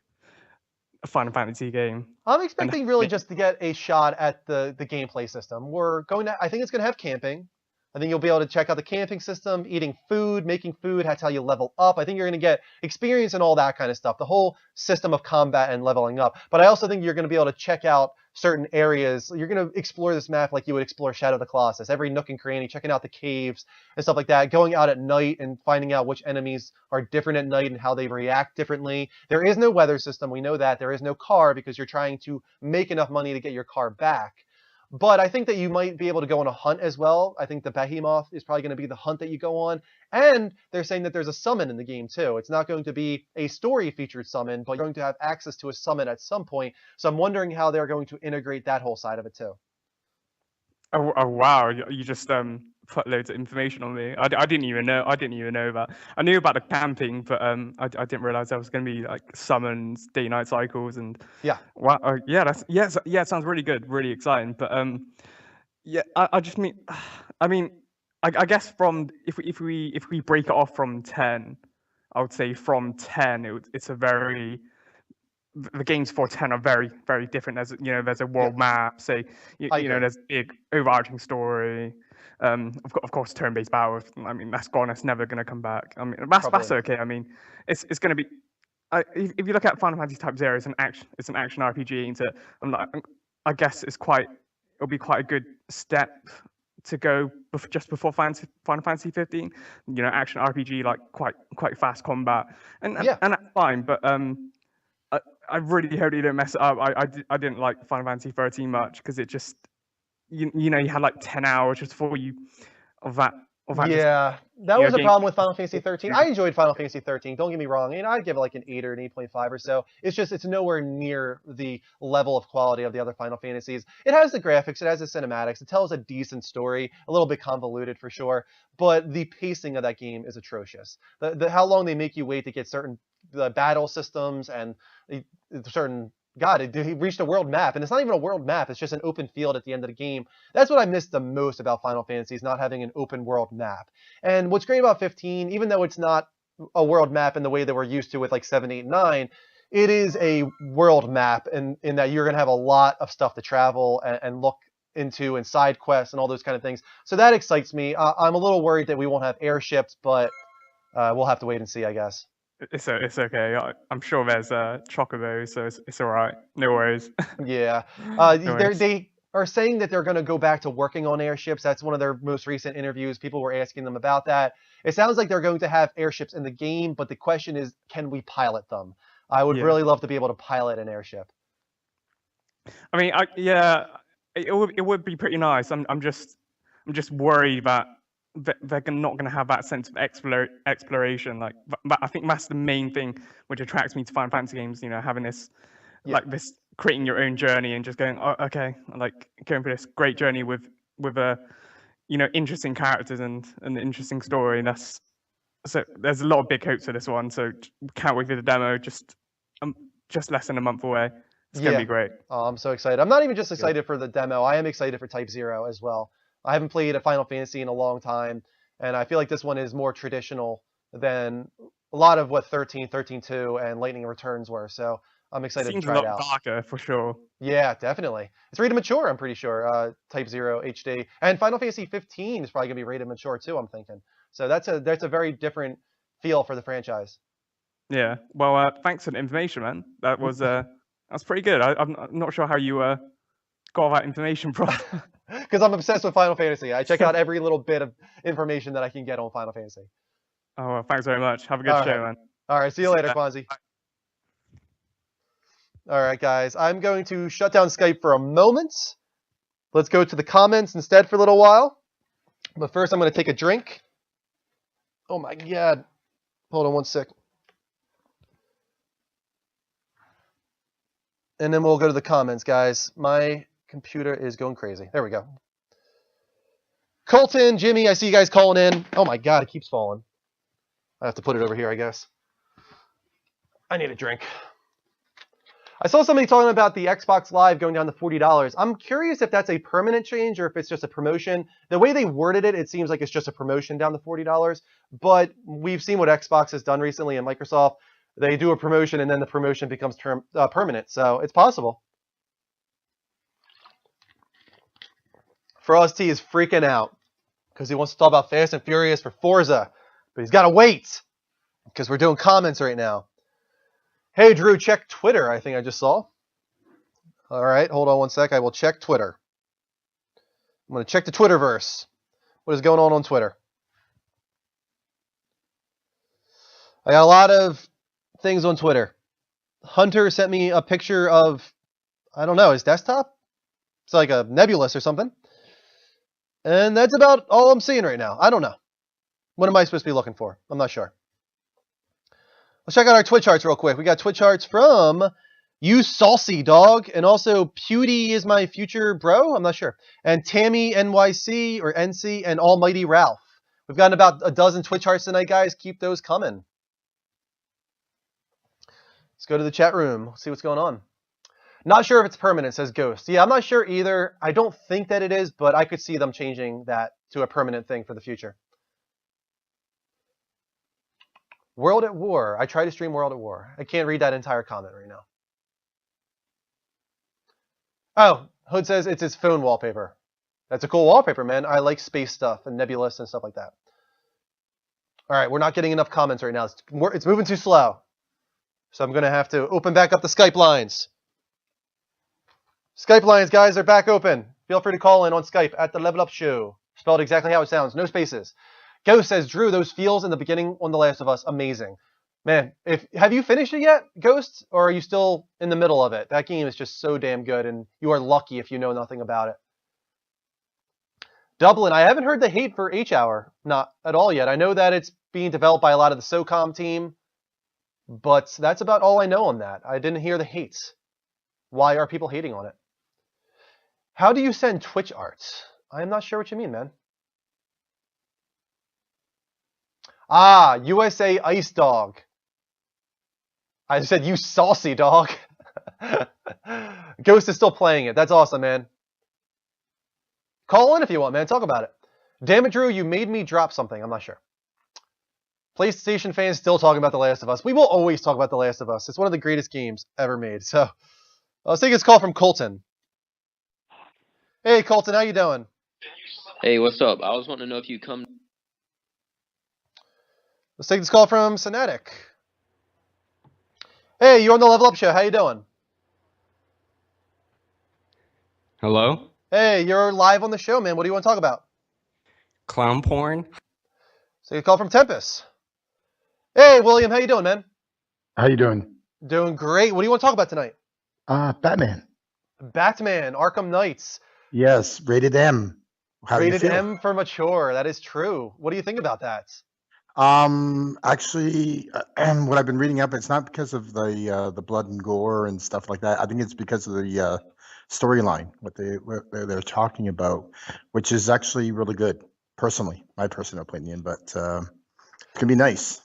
Final Fantasy game? I'm expecting really just to get a shot at the gameplay system. I think it's going to have camping. I think you'll be able to check out the camping system, eating food, making food, that's how you level up. I think you're going to get experience and all that kind of stuff, the whole system of combat and leveling up. But I also think you're going to be able to check out certain areas. You're going to explore this map like you would explore Shadow of the Colossus, every nook and cranny, checking out the caves and stuff like that, going out at night and finding out which enemies are different at night and how they react differently. There is no weather system. We know that. There is no car because you're trying to make enough money to get your car back. But I think that you might be able to go on a hunt as well. I think the Behemoth is probably going to be the hunt that you go on. And they're saying that there's a summon in the game too. It's not going to be a story-featured summon, but you're going to have access to a summon at some point. So I'm wondering how they're going to integrate that whole side of it too. Oh wow! You just put loads of information on me. I didn't even know. I didn't even know that. I knew about the camping, but I didn't realize there was going to be like summons, day-night cycles, and Yeah. wow. It sounds really good, really exciting. But I just mean, I guess from if we break it off from 10, I would say from 10 it's a very the games for 10 are very, very different. There's a world map, so there's a big overarching story. Of course, turn-based battle. I mean, that's gone. It's never going to come back. I mean, that's okay. I mean, it's going to be. If you look at Final Fantasy Type 0, it's an action RPG. I guess it'll be quite a good step to go just before Final Fantasy 15. Action RPG, like quite fast combat, and that's fine. But I really hope you don't mess it up. I didn't like Final Fantasy 13 much because it just you had like 10 hours just for you of that. Yeah, that was a problem with Final Fantasy 13. I enjoyed Final Fantasy 13. Don't get me wrong. I'd give it like an 8 or an 8.5 or so. It's nowhere near the level of quality of the other Final Fantasies. It has the graphics, it has the cinematics, it tells a decent story, a little bit convoluted for sure, but the pacing of that game is atrocious. How long they make you wait to get certain battle systems and certain. God, he reached a world map, and it's not even a world map. It's just an open field at the end of the game. That's what I missed the most about Final Fantasy, is not having an open world map. And what's great about 15, even though it's not a world map in the way that we're used to with like 7, 8, 9, it is a world map in that you're going to have a lot of stuff to travel and look into and side quests and all those kind of things. So that excites me. I'm a little worried that we won't have airships, but we'll have to wait and see, I guess. It's okay. I'm sure there's Chocobo, so it's all right. No worries. Yeah. They are saying that they're going to go back to working on airships. That's one of their most recent interviews. People were asking them about that. It sounds like they're going to have airships in the game, but the question is, can we pilot them? I would really love to be able to pilot an airship. I mean, it would be pretty nice. I'm just worried that they're not going to have that sense of exploration. Like, but I think that's the main thing which attracts me to Final Fantasy games. Having this, like this, creating your own journey and just going, oh, okay, like going for this great journey with a, interesting characters and an interesting story. And so there's a lot of big hopes for this one. So can't wait for the demo. Just less than a month away. It's gonna be great. Oh, I'm so excited. I'm not even just excited for the demo. I am excited for Type 0 as well. I haven't played a Final Fantasy in a long time, and I feel like this one is more traditional than a lot of what 13, 13.2, and Lightning Returns were. So I'm excited to Seems a try it lot out. darker for sure. Yeah, definitely. It's rated mature, I'm pretty sure. Type 0 HD. And Final Fantasy 15 is probably going to be rated mature too, I'm thinking. So that's a very different feel for the franchise. Yeah. Well, thanks for the information, man. That was that's pretty good. I'm not sure how you got that information from. Because I'm obsessed with Final Fantasy. I check out every little bit of information that I can get on Final Fantasy. Oh, well, thanks very much. Have a good All show, right. man. All right, see you later, Quanzi. All right, guys. I'm going to shut down Skype for a moment. Let's go to the comments instead for a little while. But first, I'm going to take a drink. Oh, my God. Hold on one sec. And then we'll go to the comments, guys. My computer is going crazy. There we go. Colton, Jimmy, I see you guys calling in. Oh, my God. It keeps falling. I have to put it over here, I guess. I need a drink. I saw somebody talking about the Xbox Live going down to $40. I'm curious if that's a permanent change or if it's just a promotion. The way they worded it, it seems like it's just a promotion down to $40. But we've seen what Xbox has done recently and Microsoft. They do a promotion and then the promotion becomes permanent. So it's possible. Frosty is freaking out because he wants to talk about Fast and Furious for Forza. But he's got to wait because we're doing comments right now. Hey, Drew, check Twitter, I think I just saw. All right, hold on one sec. I will check Twitter. I'm going to check the Twitterverse. What is going on Twitter? I got a lot of things on Twitter. Hunter sent me a picture of, I don't know, his desktop? It's like a Nebulous or something. And that's about all I'm seeing right now. I don't know. What am I supposed to be looking for? I'm not sure. Let's check out our Twitch charts real quick. We got Twitch charts from You Saucy Dog, and also Pewdie is my future bro. I'm not sure. And Tammy NYC or NC and Almighty Ralph. We've gotten about a dozen Twitch charts tonight, guys. Keep those coming. Let's go to the chat room. See what's going on. Not sure if it's permanent, says Ghost. Yeah, I'm not sure either. I don't think that it is, but I could see them changing that to a permanent thing for the future. World at War. I try to stream World at War. I can't read that entire comment right now. Oh, Hood says it's his phone wallpaper. That's a cool wallpaper, man. I like space stuff and Nebulous and stuff like that. All right, we're not getting enough comments right now. It's moving too slow. So I'm going to have to open back up the Skype lines. Skype lines, guys, are back open. Feel free to call in on Skype at the Level Up Show. Spelled exactly how it sounds. No spaces. Ghost says, Drew, those feels in the beginning on The Last of Us, amazing. Man, have you finished it yet, Ghost? Or are you still in the middle of it? That game is just so damn good, and you are lucky if you know nothing about it. Dublin, I haven't heard the hate for H-Hour. Not at all yet. I know that it's being developed by a lot of the SOCOM team, but that's about all I know on that. I didn't hear the hates. Why are people hating on it? How do you send Twitch arts? I'm not sure what you mean, man. Ah, USA Ice Dog. I said, you saucy dog. Ghost is still playing it. That's awesome, man. Call in if you want, man. Talk about it. Damn it, Drew, you made me drop something. I'm not sure. PlayStation fans still talking about The Last of Us. We will always talk about The Last of Us. It's one of the greatest games ever made. So, let's take this call from Colton. Hey, Colton, how you doing? Hey, what's up? I was wanting to know if you come. Let's take this call from Synatic. Hey, you're on the Level Up Show. How you doing? Hello? Hey, you're live on the show, man. What do you want to talk about? Clown porn? Let's take a call from Tempest. Hey, William, how you doing, man? How you doing? Doing great. What do you want to talk about tonight? Batman. Batman, Arkham Knights. Yes, rated M. How do you Rated feel? M for mature. That is true. What do you think about that? Actually, and what I've been reading up, it's not because of the blood and gore and stuff like that. I think it's because of the storyline, what they're talking about, which is actually really good. Personally, my personal opinion, but it's gonna be nice.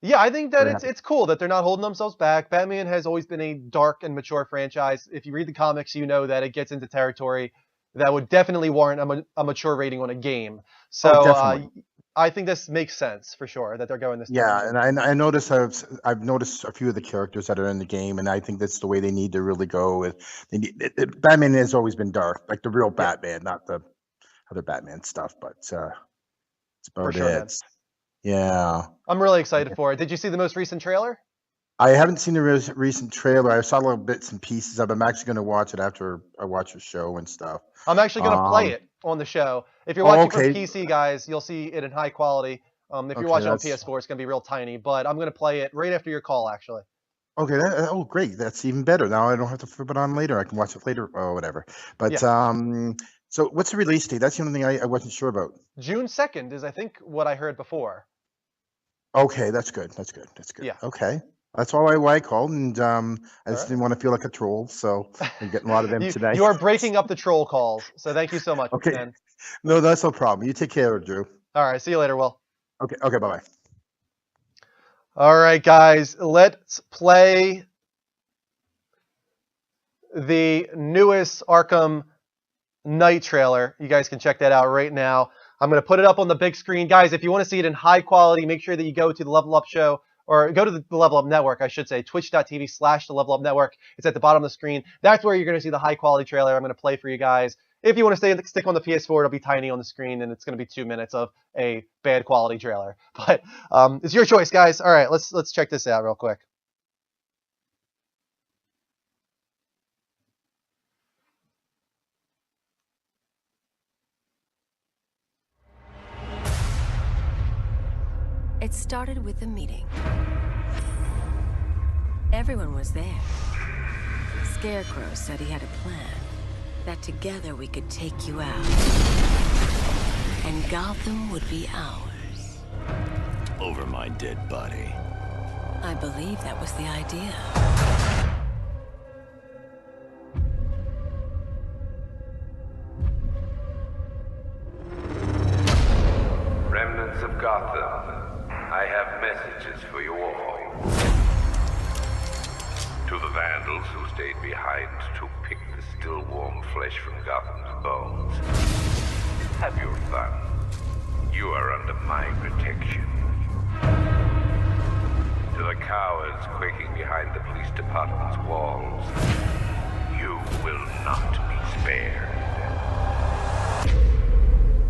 Yeah, I think that Very it's cool that they're not holding themselves back. Batman has always been a dark and mature franchise. If you read the comics, you know that it gets into territory that would definitely warrant a mature rating on a game. So Oh, definitely. I think this makes sense for sure that they're going this Yeah, direction. and I notice I've noticed a few of the characters that are in the game, and I think that's the way they need to really go. With Batman has always been dark, like the real Batman, not the other Batman stuff. But it's about sure, man. it. Yeah. I'm really excited for it. Did you see the most recent trailer? I haven't seen the recent trailer. I saw little bits and pieces of it. I'm actually going to watch it after I watch the show and stuff. I'm actually going to play it on the show. If you're Oh, watching okay. from PC, guys, you'll see it in high quality. If you're Okay, watching on that's- PS4, it's going to be real tiny. But I'm going to play it right after your call, actually. Okay. Oh, great. That's even better. Now I don't have to flip it on later. I can watch it later or whatever. But so what's the release date? That's the only thing I wasn't sure about. June 2nd is, I think, what I heard before. Okay, that's good. That's good. That's good. Yeah. Okay. That's why I called, and I just didn't want to feel like a troll, so I'm getting a lot of them today. You are breaking up the troll calls, so thank you so much, Okay. man. No, that's no problem. You take care, Drew. All right, see you later, Will. Okay. Okay. Bye bye. All right, guys, let's play the newest Arkham Knight trailer. You guys can check that out right now. I'm going to put it up on the big screen. Guys, if you want to see it in high quality, make sure that you go to the Level Up Show, or go to the Level Up Network, I should say, twitch.tv/the Level Up Network. It's at the bottom of the screen. That's where you're going to see the high quality trailer I'm going to play for you guys. If you want to stick on the PS4, it'll be tiny on the screen, and it's going to be 2 minutes of a bad quality trailer. But it's your choice, guys. All right, let's check this out real quick. It started with a meeting. Everyone was there. Scarecrow said he had a plan, that together we could take you out. And Gotham would be ours. Over my dead body. I believe that was the idea. Remnants of Gotham, I have messages for you all. To the vandals who stayed behind to pick the still warm flesh from Gotham's bones, have your fun. You are under my protection. To the cowards quaking behind the police department's walls, you will not be spared.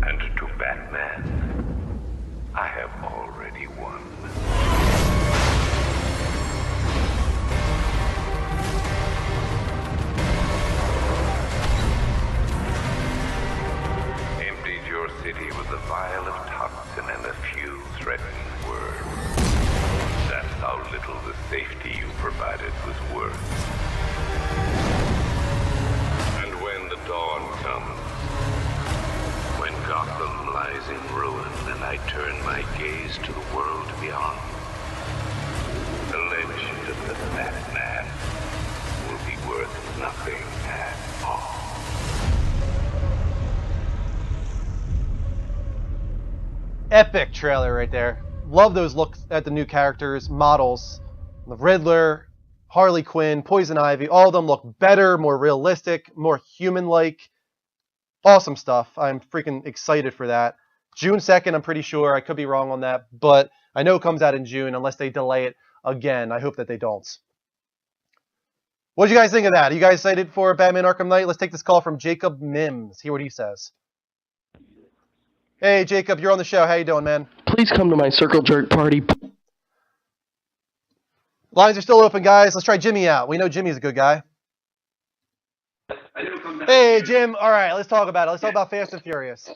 And to Batman, I have already won. Emptied your city with a vial of toxin and a few threatening words. That's how little the safety you provided was worth. And when the dawn comes, when Gotham lies in ruin and I turn my gaze to the world beyond, the legend of the Batman will be worth nothing at all. Epic trailer right there. Love those looks at the new characters, models. The Riddler, Harley Quinn, Poison Ivy, all of them look better, more realistic, more human-like. Awesome stuff. I'm freaking excited for that. June 2nd, I'm pretty sure. I could be wrong on that, but I know it comes out in June unless they delay it again. I hope that they don't. What do you guys think of that? Are you guys excited for Batman Arkham Knight? Let's take this call from Jacob Mims. Hear what he says. Hey, Jacob, you're on the show. How you doing, man? Please come to my circle jerk party. Lines are still open, guys. Let's try Jimmy out. We know Jimmy's a good guy. Hey, Jim. All right, let's talk about it. Let's talk about Fast and Furious.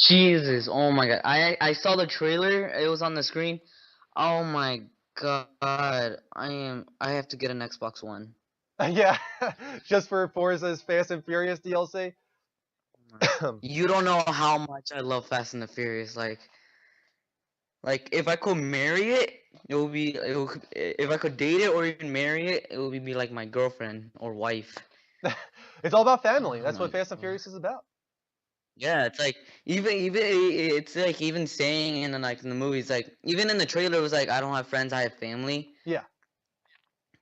Jesus, oh my god. I saw the trailer, it was on the screen. Oh my god. I have to get an Xbox One. Yeah, just for Forza's Fast and Furious DLC. You don't know how much I love Fast and the Furious. Like if I could marry it, if I could date it or even marry it, it would be like my girlfriend or wife. It's all about family. That's what Fast and Furious is about. Yeah, it's like it's like even saying in like in the movies, like even in the trailer it was like I don't have friends, I have family. Yeah.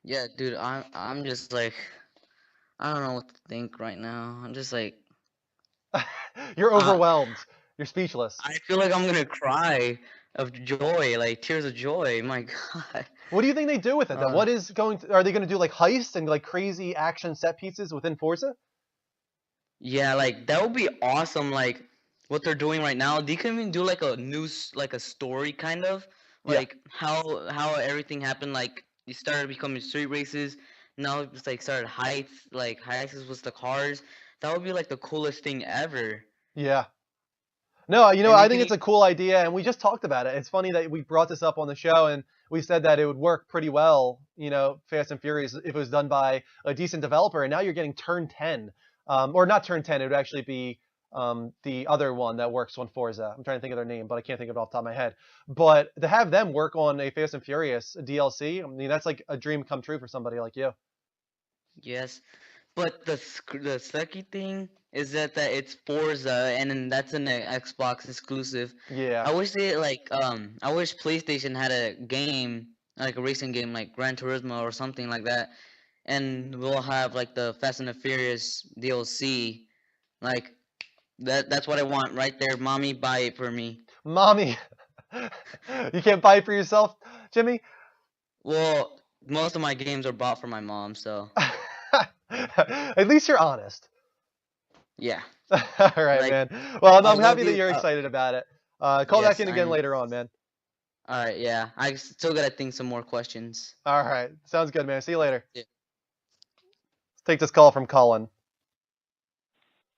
Yeah, dude, I'm just like I don't know what to think right now. I'm just like You're uh, overwhelmed. You're speechless. I feel like I'm gonna cry of joy, like tears of joy. My God. What do you think they do with it then? Uh, What is going to, are they going to do like heists and like crazy action set pieces within Forza? Yeah, like that would be awesome. Like what they're doing right now, they can even do like a news, like a story kind of, Yeah. like how everything happened. Like you started becoming street races, now it's like started heights, like heists with the cars. That would be like the coolest thing ever. Yeah. No, you know, And they I can think it's a cool idea, and we just talked about it. It's funny that we brought this up on the show, and we said that it would work pretty well, you know, Fast and Furious, if it was done by a decent developer, and now you're getting Turn 10. Or not Turn 10, it would actually be the other one that works on Forza. I'm trying to think of their name, but I can't think of it off the top of my head. But to have them work on a Fast and Furious DLC, I mean, that's like a dream come true for somebody like you. Yes, but the sucky thing is that it's Forza, and then that's an Xbox exclusive. Yeah. I wish they I wish PlayStation had a game like a racing game like Gran Turismo or something like that, and we'll have like the Fast and the Furious DLC. Like that's what I want right there. Mommy, buy it for me. Mommy, you can't buy it for yourself, Jimmy? Well, most of my games are bought for my mom, so At least you're honest. yeah. All right, Like man. Well, I'm I love happy that you. you're excited about it. Call back Yes, in I again am. later on, man. All right, yeah. I still gotta think some more questions. All right. Sounds good, man. See you later. Yeah. Let's take this call from Cullen.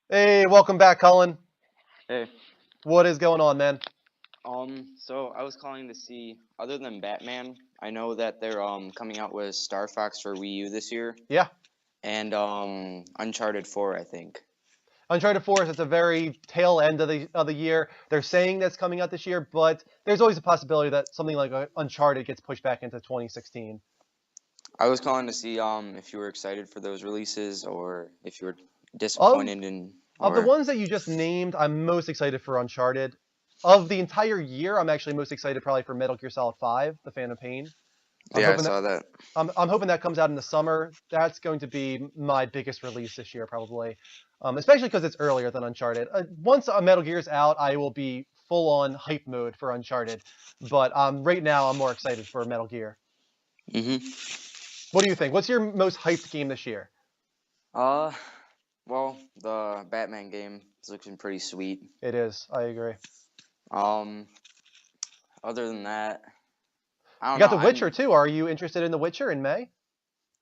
Hey, welcome back, Cullen. Hey. What is going on, man? So I was calling to see, other than Batman, I know that they're coming out with Star Fox for Wii U this year, Yeah. and Uncharted 4, I think. Uncharted 4 is at the very tail end of the year. They're saying that's coming out this year, but there's always a possibility that something like Uncharted gets pushed back into 2016. I was calling to see if you were excited for those releases or if you were disappointed in. Of the or- ones that you just named, I'm most excited for Uncharted. Of the entire year, I'm actually most excited probably for Metal Gear Solid 5, The Phantom Pain. Yeah, I saw that. I'm hoping that comes out in the summer. That's going to be my biggest release this year, probably. Especially because it's earlier than Uncharted. Once Metal Gear's out, I will be full-on hype mode for Uncharted. But right now, I'm more excited for Metal Gear. Mm-hmm. What do you think? What's your most hyped game this year? Well, the Batman game is looking pretty sweet. It is. I agree. Other than that, I You don't got know. The Witcher, too. Are you interested in The Witcher in May?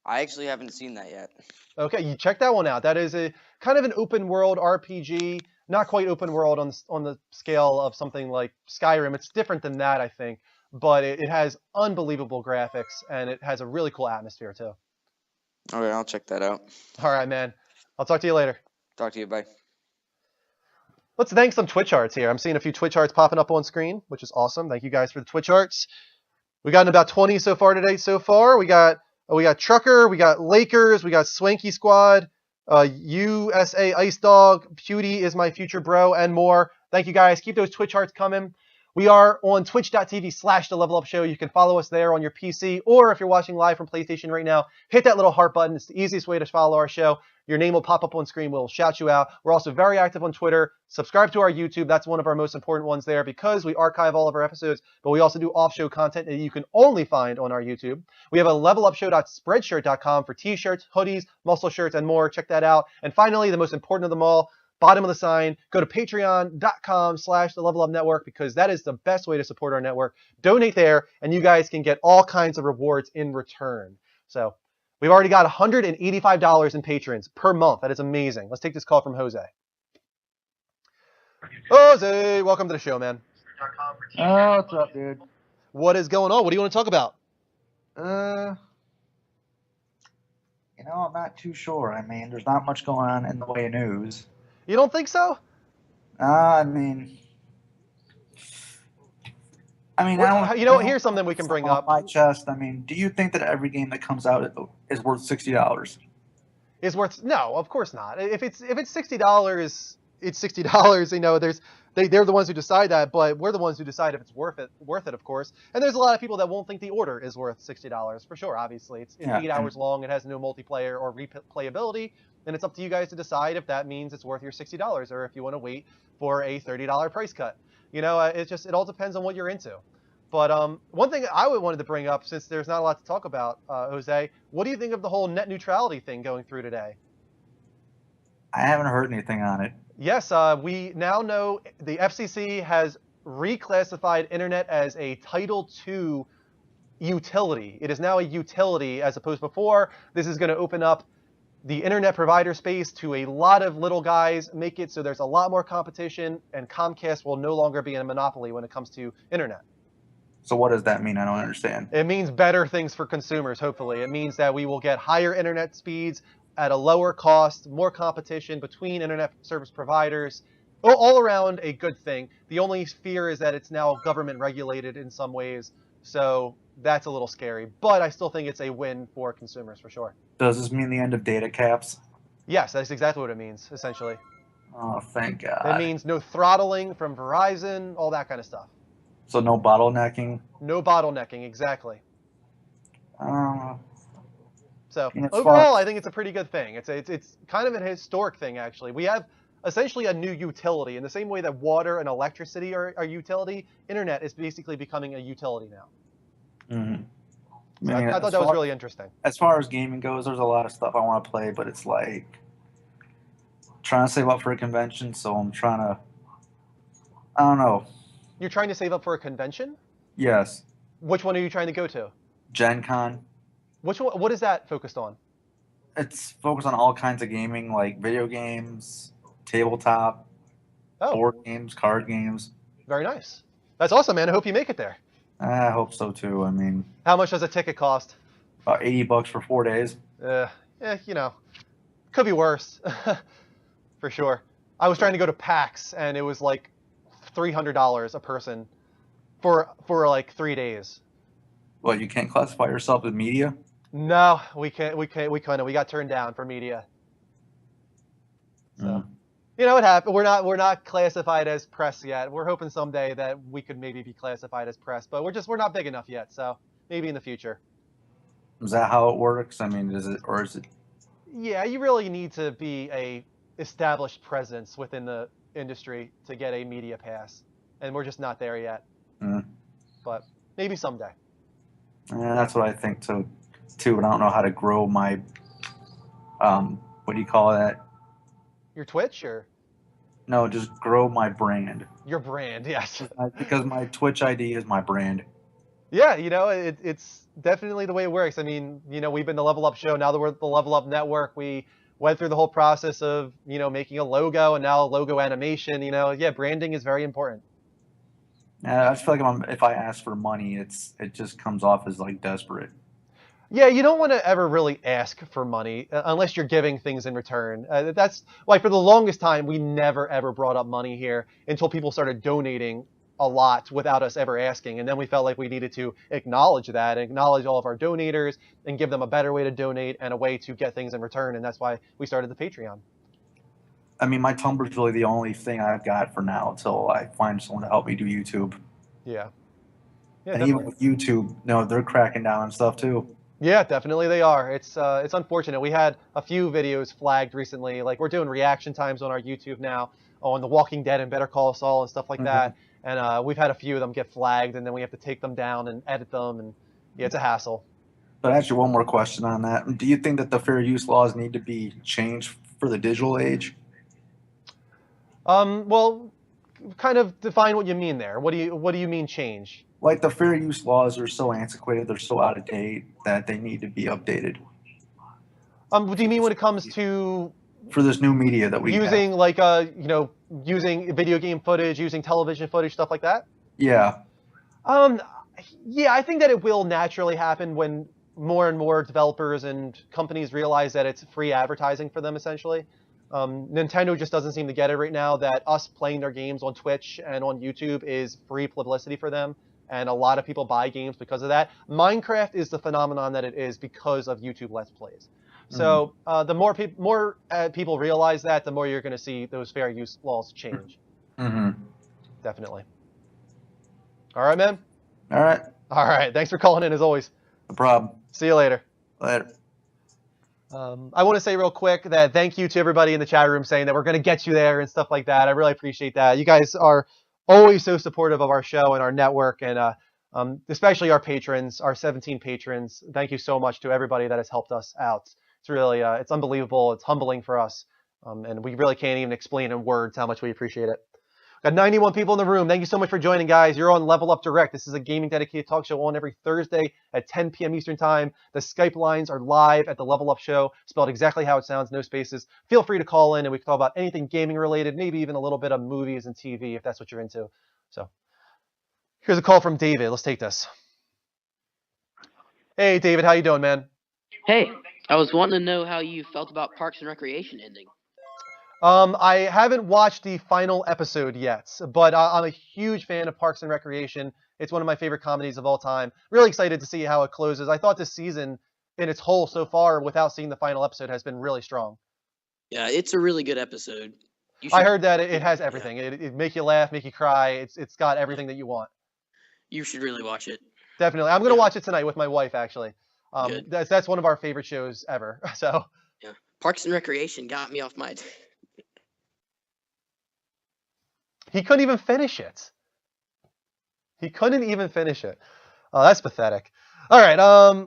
I actually haven't seen that yet. Okay, you check that one out. That is a kind of an open world RPG, not quite open world on the scale of something like Skyrim. It's different than that, I think, but it has unbelievable graphics and it has a really cool atmosphere too. Okay, I'll check that out. All right, man. I'll talk to you later. Talk to you. Bye. Let's thank some Twitch arts here. I'm seeing a few Twitch arts popping up on screen, which is awesome. Thank you guys for the Twitch arts. We gotten about 20 so far today. We got Trucker, we got Lakers, we got Swanky Squad, USA Ice Dog, Pewdie is my future bro, and more. Thank you guys. Keep those Twitch hearts coming. We are on twitch.tv/The Level Up Show. You can follow us there on your PC, or if you're watching live from PlayStation right now, hit that little heart button. It's the easiest way to follow our show. Your name will pop up on screen. We'll shout you out. We're also very active on Twitter. Subscribe to our YouTube. That's one of our most important ones there because we archive all of our episodes, but we also do off-show content that you can only find on our YouTube. We have a levelupshow.spreadshirt.com for t-shirts, hoodies, muscle shirts, and more. Check that out. And finally, the most important of them all, bottom of the sign, go to patreon.com/The Level Up Network because that is the best way to support our network. Donate there, and you guys can get all kinds of rewards in return. So we've already got $185 in patrons per month. That is amazing. Let's take this call from Jose. Jose, welcome to the show, man. Oh, what's up, dude? What is going on? What do you want to talk about? I'm not too sure. I mean, there's not much going on in the way of news. You don't think so? I mean, here's something we can bring up. My chest. I mean, do you think that every game that comes out is worth $60? Is worth no, of course not. If it's $60, it's $60. You know, they're the ones who decide that, but we're the ones who decide if it's worth it, of course. And there's a lot of people that won't think the order is worth $60 for sure. Obviously, it's Yeah, 8 hours long. It has no multiplayer or replayability, and it's up to you guys to decide if that means it's worth your $60 or if you want to wait for a $30 price cut. You know, it all depends on what you're into. But one thing I wanted to bring up, since there's not a lot to talk about, Jose, what do you think of the whole net neutrality thing going through today? I haven't heard anything on it. Yes, we now know the FCC has reclassified internet as a Title II utility. It is now a utility as opposed to before. This is going to open up the internet provider space to a lot of little guys, make it so there's a lot more competition, and Comcast will no longer be in a monopoly when it comes to internet. So what does that mean? I don't understand. It means better things for consumers, hopefully. It means that we will get higher internet speeds at a lower cost, more competition between internet service providers. All around a good thing. The only fear is that it's now government regulated in some ways, so that's a little scary. But I still think it's a win for consumers for sure. Does this mean the end of data caps? Yes, that's exactly what it means, essentially. Oh, thank God. It means no throttling from Verizon, all that kind of stuff. So no bottlenecking? No bottlenecking, exactly. So Yeah, it's overall, fine. I think it's a pretty good thing. It's kind of an historic thing, actually. We have essentially a new utility. In the same way that water and electricity are a utility, internet is basically becoming a utility now. Mm-hmm. So I thought that was really interesting. As far as gaming goes, there's a lot of stuff I want to play, but it's like trying to save up for a convention, so I'm trying to, I don't know. You're trying to save up for a convention? Yes. Which one are you trying to go to? Gen Con. Which one? What is that focused on? It's focused on all kinds of gaming, like video games, tabletop, board games, card games. Very nice. That's awesome, man. I hope you make it there. I hope so too. I mean, How much does a ticket cost? about $80 for 4 days. You know, could be worse, for sure. I was trying to go to PAX, and it was like $300 a person for like 3 days. Well, you can't classify yourself as media? No, we can't. We couldn't. We got turned down for media. So, you know, it happened. We're not classified as press yet. We're hoping someday that we could maybe be classified as press, but we're not big enough yet. So maybe in the future. Is that how it works? I mean, is it? Yeah, you really need to be a established presence within the industry to get a media pass, and we're just not there yet. But maybe someday. That's what I think too. But I don't know how to grow my, what do you call that? Your Twitch or No, just grow my brand. your brand? Yes. Because my Twitch ID is my brand. Yeah, you know, it's definitely the way it works. I mean, you know, we've been the Level Up Show. Now that we're the Level Up Network, we went through the whole process of, you know, making a logo and now logo animation. You know, yeah, branding is very important. I just feel like if I ask for money, it just comes off as like desperate. Yeah, you don't want to ever really ask for money unless you're giving things in return. That's why for the longest time, we never, ever brought up money here until people started donating a lot without us ever asking. And then we felt like we needed to acknowledge that, acknowledge all of our donators and give them a better way to donate and a way to get things in return. And that's why we started the Patreon. I mean, my Tumblr's really the only thing I've got for now until I find someone to help me do YouTube. Yeah. And even with YouTube, no, they're cracking down on stuff too. Yeah, definitely they are. It's unfortunate. We had a few videos flagged recently. Like we're doing reaction times on our YouTube now on The Walking Dead and Better Call Saul and stuff like that. And we've had a few of them get flagged, and then we have to take them down and edit them, and yeah, it's a hassle. But actually, one more question on that: do you think that the fair use laws need to be changed for the digital age? Well, kind of define what you mean there. What do you mean change? Like the fair use laws are so antiquated, they're so out of date that they need to be updated. What do you mean when it comes to for this new media that we using have? like using video game footage, using television footage, stuff like that? Yeah. Yeah, I think that it will naturally happen when more and more developers and companies realize that it's free advertising for them, essentially. Nintendo just doesn't seem to get it right now that us playing their games on Twitch and on YouTube is free publicity for them. And a lot of people buy games because of that. Minecraft is the phenomenon that it is because of YouTube Let's Plays. So the more people realize that, the more you're going to see those fair use laws change. Mm-hmm. Definitely. All right, man. All right. All right. Thanks for calling in as always. No problem. See you later. Later. I want to say real quick that thank you to everybody in the chat room saying that we're going to get you there and stuff like that. I really appreciate that. You guys are always so supportive of our show and our network, and especially our patrons, our 17 patrons. Thank you so much to everybody that has helped us out. It's really, it's unbelievable. It's humbling for us, and we really can't even explain in words how much we appreciate it. Got 91 people in the room. Thank you so much for joining, guys. You're on Level Up Direct. This is a gaming dedicated talk show on every Thursday at 10 p.m. Eastern Time. The Skype lines are live at the Level Up Show, spelled exactly how it sounds, no spaces. Feel free to call in, and we can talk about anything gaming related, maybe even a little bit of movies and TV if that's what you're into. So here's a call from David. Let's take this. Hey, David. How you doing, man? Hey, I was wanting to know how you felt about Parks and Recreation ending. I haven't watched the final episode yet, but I'm a huge fan of Parks and Recreation. It's one of my favorite comedies of all time. Really excited to see how it closes. I thought this season in its whole so far, without seeing the final episode, has been really strong. Yeah, it's a really good episode. I heard that it has everything. It make you laugh, make you cry. It's got everything that you want. You should really watch it. Definitely. I'm going to watch it tonight with my wife, actually. That's one of our favorite shows ever. So Yeah, Parks and Recreation got me off my... He couldn't even finish it. He couldn't even finish it. Oh, that's pathetic. All right,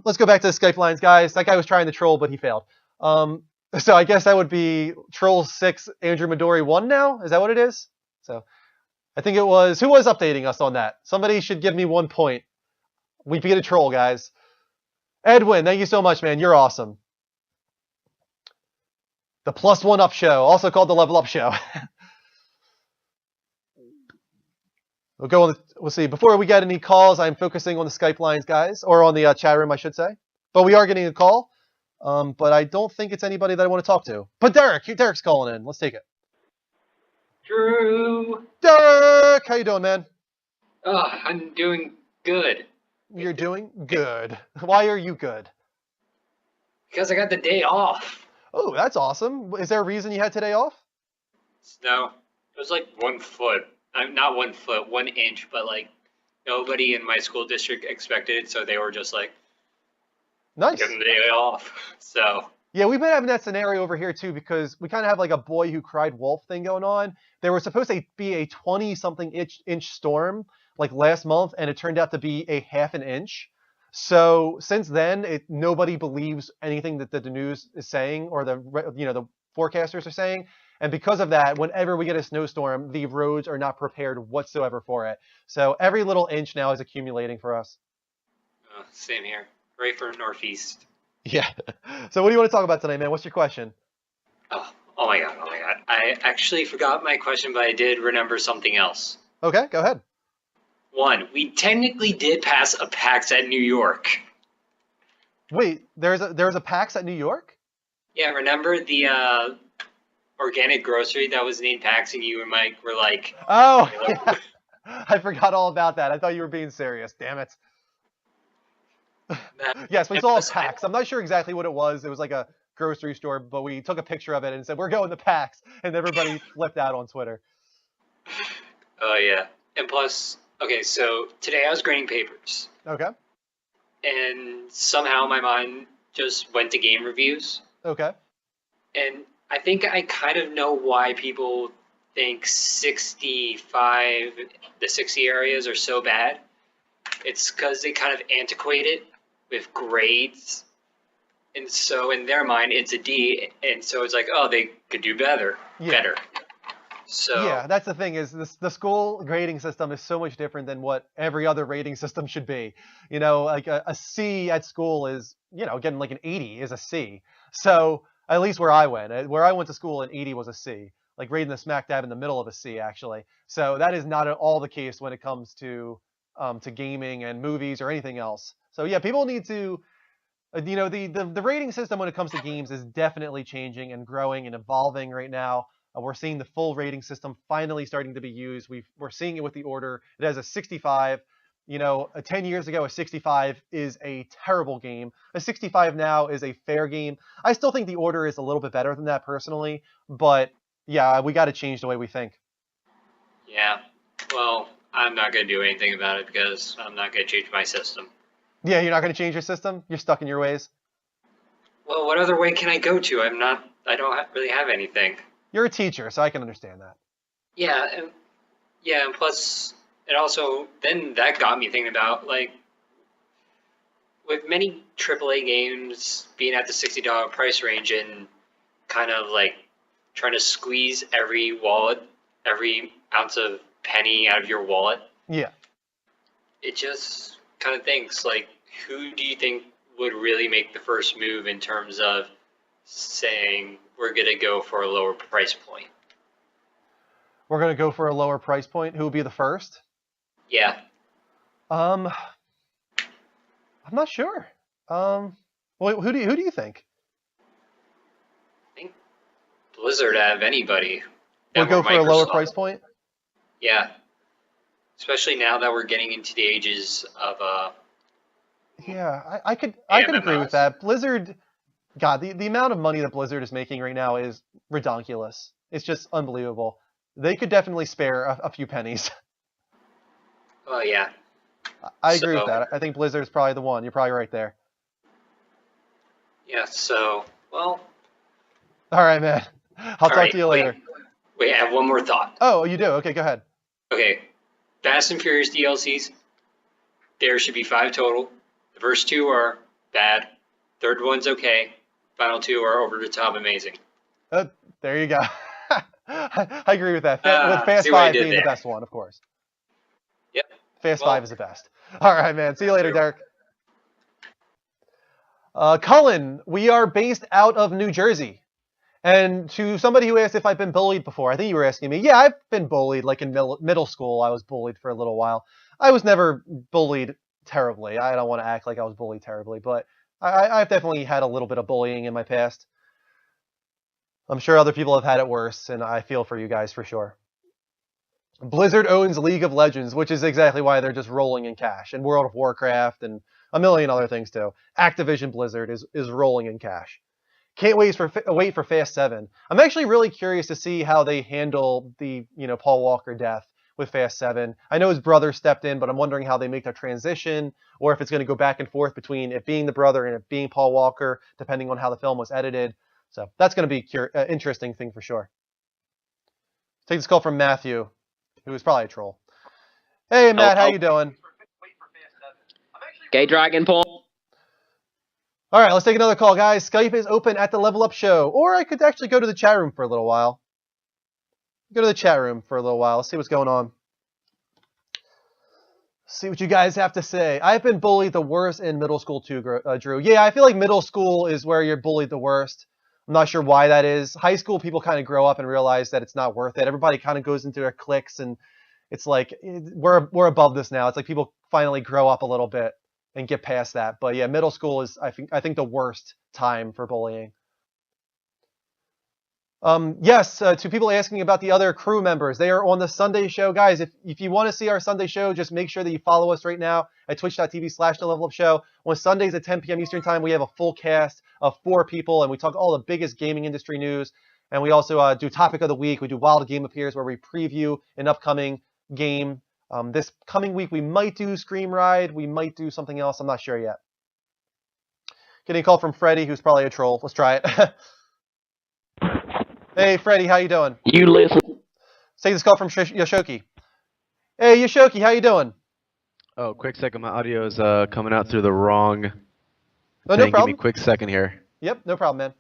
let's go back to the Skype lines, guys. That guy was trying to troll, but he failed. So I guess that would be Troll 6, Andrew Midori 1 now? Is that what it is? So I think it was... Who was updating us on that? Somebody should give me 1 point. We beat a troll, guys. Edwin, thank you so much, man. You're awesome. The Plus One Up Show, also called the Level Up Show. We'll see. Before we get any calls, I'm focusing on the Skype lines, guys, or on the chat room, I should say. But we are getting a call. But I don't think it's anybody that I want to talk to. But Derek's calling in. Let's take it. Drew. Derek, how you doing, man? I'm doing good. You're doing good. Why are you good? Because I got the day off. Oh, that's awesome. Is there a reason you had today off? No, it was like 1 foot. Not 1 foot, 1 inch, but like nobody in my school district expected it, so they were just like, nice. Give them the day off. So yeah, we've been having that scenario over here too, because we kind of have like a boy who cried wolf thing going on. There was supposed to be a 20-something inch storm like last month, and it turned out to be a ½ an inch. So since then, nobody believes anything that the news is saying or the forecasters are saying. And because of that, whenever we get a snowstorm, the roads are not prepared whatsoever for it. So every little inch now is accumulating for us. same here. Right for Northeast. Yeah. So what do you want to talk about tonight, man? What's your question? Oh my god. I actually forgot my question, but I did remember something else. Okay, go ahead. 1, we technically did pass a PAX at New York. Wait, there's a PAX at New York? Yeah, remember the organic grocery that was named PAX, and you and Mike were like, oh, yeah. I forgot all about that. I thought you were being serious. Damn it. Yes, we saw a PAX. I'm not sure exactly what it was. It was like a grocery store, but we took a picture of it and said, we're going to PAX, and everybody flipped out on Twitter. Oh, yeah. And plus, okay, so today I was grading papers. Okay. And somehow my mind just went to game reviews. Okay. And I think I kind of know why people think 65, the 60 areas are so bad. It's because they kind of antiquate it with grades. And so in their mind, it's a D. And so it's like, oh, they could do better. So yeah, that's the thing is the school grading system is so much different than what every other rating system should be. You know, like a C at school is, getting like an 80 is a C. So at least where I went to school, an 80 was a C. Like rating the smack dab in the middle of a C, actually. So that is not at all the case when it comes to gaming and movies or anything else. So yeah, people need to, the rating system when it comes to games is definitely changing and growing and evolving right now. We're seeing the full rating system finally starting to be used. We're seeing it with The Order. It has a 65. You know, 10 years ago, a 65 is a terrible game. A 65 now is a fair game. I still think the order is a little bit better than that personally, but yeah, we got to change the way we think. Yeah. Well, I'm not going to do anything about it because I'm not going to change my system. Yeah, you're not going to change your system? You're stuck in your ways? Well, what other way can I go to? I don't really have anything. You're a teacher, so I can understand that. Yeah, and plus, it also, then that got me thinking about, like, with many AAA games being at the $60 price range and kind of, like, trying to squeeze every ounce of penny out of your wallet. Yeah. It just kind of thinks, like, who do you think would really make the first move in terms of saying we're going to go for a lower price point? We're going to go for a lower price point. Who would be the first? Yeah. I'm not sure. Well, who do you think? I think Blizzard out of anybody. We'll go for a lower price point? Yeah. Especially now that we're getting into the ages of Yeah, I could agree with that. Blizzard, God, the amount of money that Blizzard is making right now is redonkulous. It's just unbelievable. They could definitely spare a few pennies. Oh yeah. I agree with that. I think Blizzard is probably the one. You're probably right there. Yeah, so, well. All right, man. I'll talk to you later. Wait, I have one more thought. Oh, you do? Okay, go ahead. Okay. Fast and Furious DLCs. There should be 5 total. The first 2 are bad. Third one's okay. Final 2 are over the top amazing. There you go. I agree with that. With Fast 5 being the best one, of course. Yep. Fast 5 is the best. All right, man. See you later, Derek. Cullen, we are based out of New Jersey. And to somebody who asked if I've been bullied before, I think you were asking me. Yeah, I've been bullied. Like in middle school, I was bullied for a little while. I was never bullied terribly. I don't want to act like I was bullied terribly, but I've definitely had a little bit of bullying in my past. I'm sure other people have had it worse, and I feel for you guys for sure. Blizzard owns League of Legends, which is exactly why they're just rolling in cash, and World of Warcraft, and a million other things too. Activision Blizzard is rolling in cash. Can't wait for Fast 7. I'm actually really curious to see how they handle the Paul Walker death with Fast 7. I know his brother stepped in, but I'm wondering how they make that transition, or if it's going to go back and forth between it being the brother and it being Paul Walker, depending on how the film was edited. So that's going to be an interesting thing for sure. Take this call from Matthew, who is probably a troll. Hey, Matt, how you doing? Gay Dragon Paul. All right, let's take another call, guys. Skype is open at the Level Up Show, or I could actually go to the chat room for a little while. Go to the chat room for a little while. Let's see what's going on. See what you guys have to say. I've been bullied the worst in middle school too, Drew. Yeah, I feel like middle school is where you're bullied the worst. I'm not sure why that is. High school, people kind of grow up and realize that it's not worth it. Everybody kind of goes into their cliques, and it's like we're above this now. It's like people finally grow up a little bit and get past that. But yeah, middle school is I think the worst time for bullying. Yes, to people asking about the other crew members, they are on the Sunday show. Guys, if you want to see our Sunday show, just make sure that you follow us right now at twitch.tv/TheLevelUpShow. On Sundays at 10 p.m. Eastern Time, we have a full cast of 4 people, and we talk all the biggest gaming industry news. And we also do Topic of the Week. We do Wild Game Appears, where we preview an upcoming game. This coming week, we might do Scream Ride. We might do something else. I'm not sure yet. Getting a call from Freddie, who's probably a troll. Let's try it. Hey, Freddie, how you doing? You listen. Take this call from Yoshoki. Hey, Yoshoki, how you doing? Oh, quick second. My audio is coming out through the wrong no thing. problem. Give me a quick second here. Yep, no problem, man.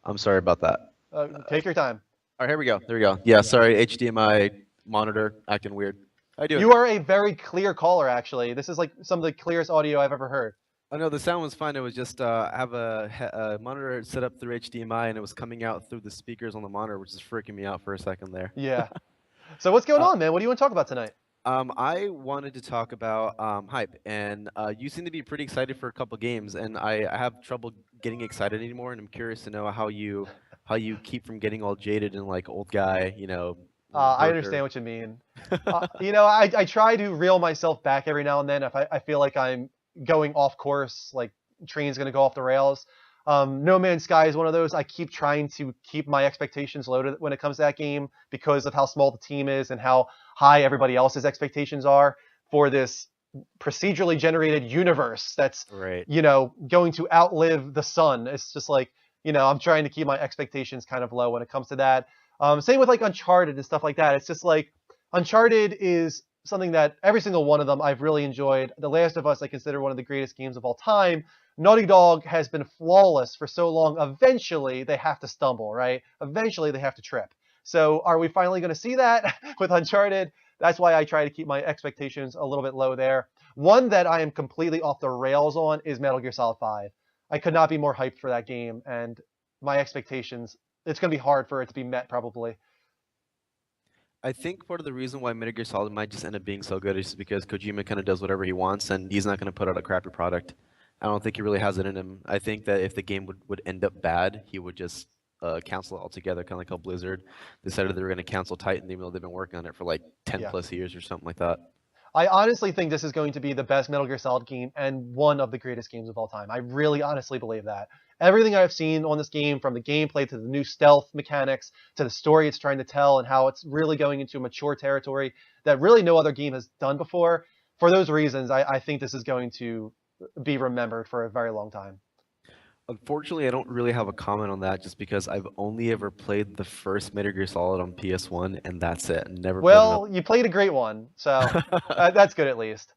I'm sorry about that. Take your time. All right, here we go. There we go. Yeah, sorry. HDMI monitor acting weird. How you doing? You are a very clear caller, actually. This is like some of the clearest audio I've ever heard. I know the sound was fine. It was just I have a monitor set up through HDMI, and it was coming out through the speakers on the monitor, which is freaking me out for a second there. Yeah. So what's going on, man? What do you want to talk about tonight? I wanted to talk about hype, and you seem to be pretty excited for a couple games, and I have trouble getting excited anymore, and I'm curious to know how you keep from getting all jaded and like old guy, I understand what you mean. I try to reel myself back every now and then if I feel like I'm going off course, like train's gonna go off the rails. No Man's Sky is one of those. I keep trying to keep my expectations low when it comes to that game because of how small the team is and how high everybody else's expectations are for this procedurally generated universe that's Right. going to outlive the sun. It's just like I'm trying to keep my expectations kind of low when it comes to that. Same with like Uncharted and stuff like that. It's just like Uncharted is something that every single one of them I've really enjoyed. The Last of Us I consider one of the greatest games of all time. Naughty Dog has been flawless for so long. Eventually they have to stumble, right? Eventually they have to trip. So are we finally going to see that with Uncharted? That's why I try to keep my expectations a little bit low there. One that I am completely off the rails on is Metal Gear Solid 5. I could not be more hyped for that game, and my expectations, it's going to be hard for it to be met probably. I think part of the reason why Metal Gear Solid might just end up being so good is because Kojima kind of does whatever he wants, and he's not going to put out a crappy product. I don't think he really has it in him. I think that if the game would end up bad, he would just cancel it altogether, kind of like how Blizzard decided they were going to cancel Titan, even though they've been working on it for like 10 plus years or something like that. I honestly think this is going to be the best Metal Gear Solid game and one of the greatest games of all time. I really honestly believe that. Everything I've seen on this game, from the gameplay to the new stealth mechanics to the story it's trying to tell and how it's really going into a mature territory that really no other game has done before, for those reasons, I think this is going to be remembered for a very long time. Unfortunately, I don't really have a comment on that just because I've only ever played the first Metal Gear Solid on PS1, and that's it. Never played Well, you played a great one, so that's good at least.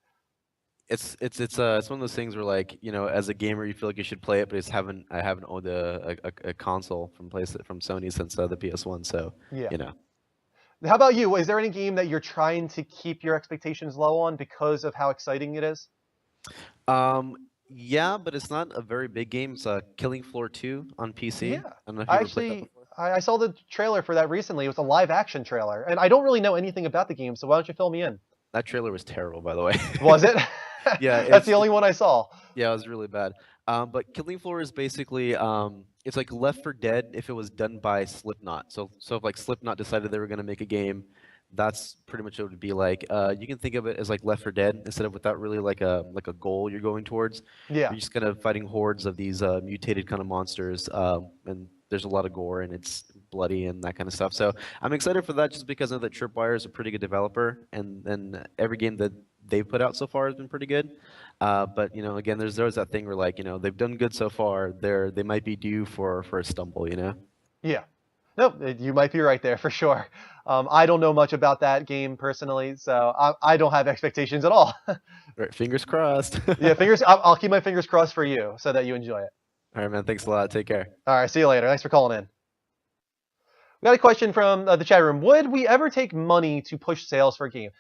It's one of those things where, like, as a gamer you feel like you should play it, but I haven't owned a console from Sony since the PS1, so Yeah. How about you? Is there any game that you're trying to keep your expectations low on because of how exciting it is? Yeah, but it's not a very big game. It's Killing Floor 2 on PC. Yeah. I don't know if you ever played that Actually, before. I saw the trailer for that recently. It was a live action trailer, and I don't really know anything about the game, so why don't you fill me in? That trailer was terrible, by the way. Was it? Yeah, That's the only one I saw. Yeah, it was really bad. But Killing Floor is basically it's like Left 4 Dead if it was done by Slipknot. So if like Slipknot decided they were gonna make a game, that's pretty much what it would be like. You can think of it as like Left 4 Dead instead of without really like a goal you're going towards. Yeah. You're just kind of fighting hordes of these mutated kind of monsters, and there's a lot of gore and it's bloody and that kind of stuff. So I'm excited for that just because I know that Tripwire is a pretty good developer, and every game that they've put out so far has been pretty good. But again, there's that thing where like they've done good so far. They might be due for a stumble. Yeah. No, you might be right there for sure. I don't know much about that game personally, so I don't have expectations at all. Right, fingers crossed. Yeah, I'll keep my fingers crossed for you so that you enjoy it. All right, man. Thanks a lot. Take care. All right, see you later. Thanks for calling in. We got a question from the chat room. Would we ever take money to push sales for a game?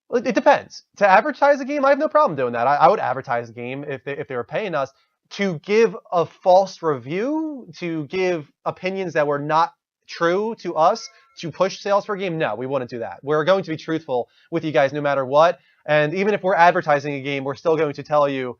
Well, it depends. To advertise a game, I have no problem doing that. I would advertise a game if they were paying us. To give a false review, to give opinions that were not true to us, to push sales for a game, no, we wouldn't do that. We're going to be truthful with you guys no matter what. And even if we're advertising a game, we're still going to tell you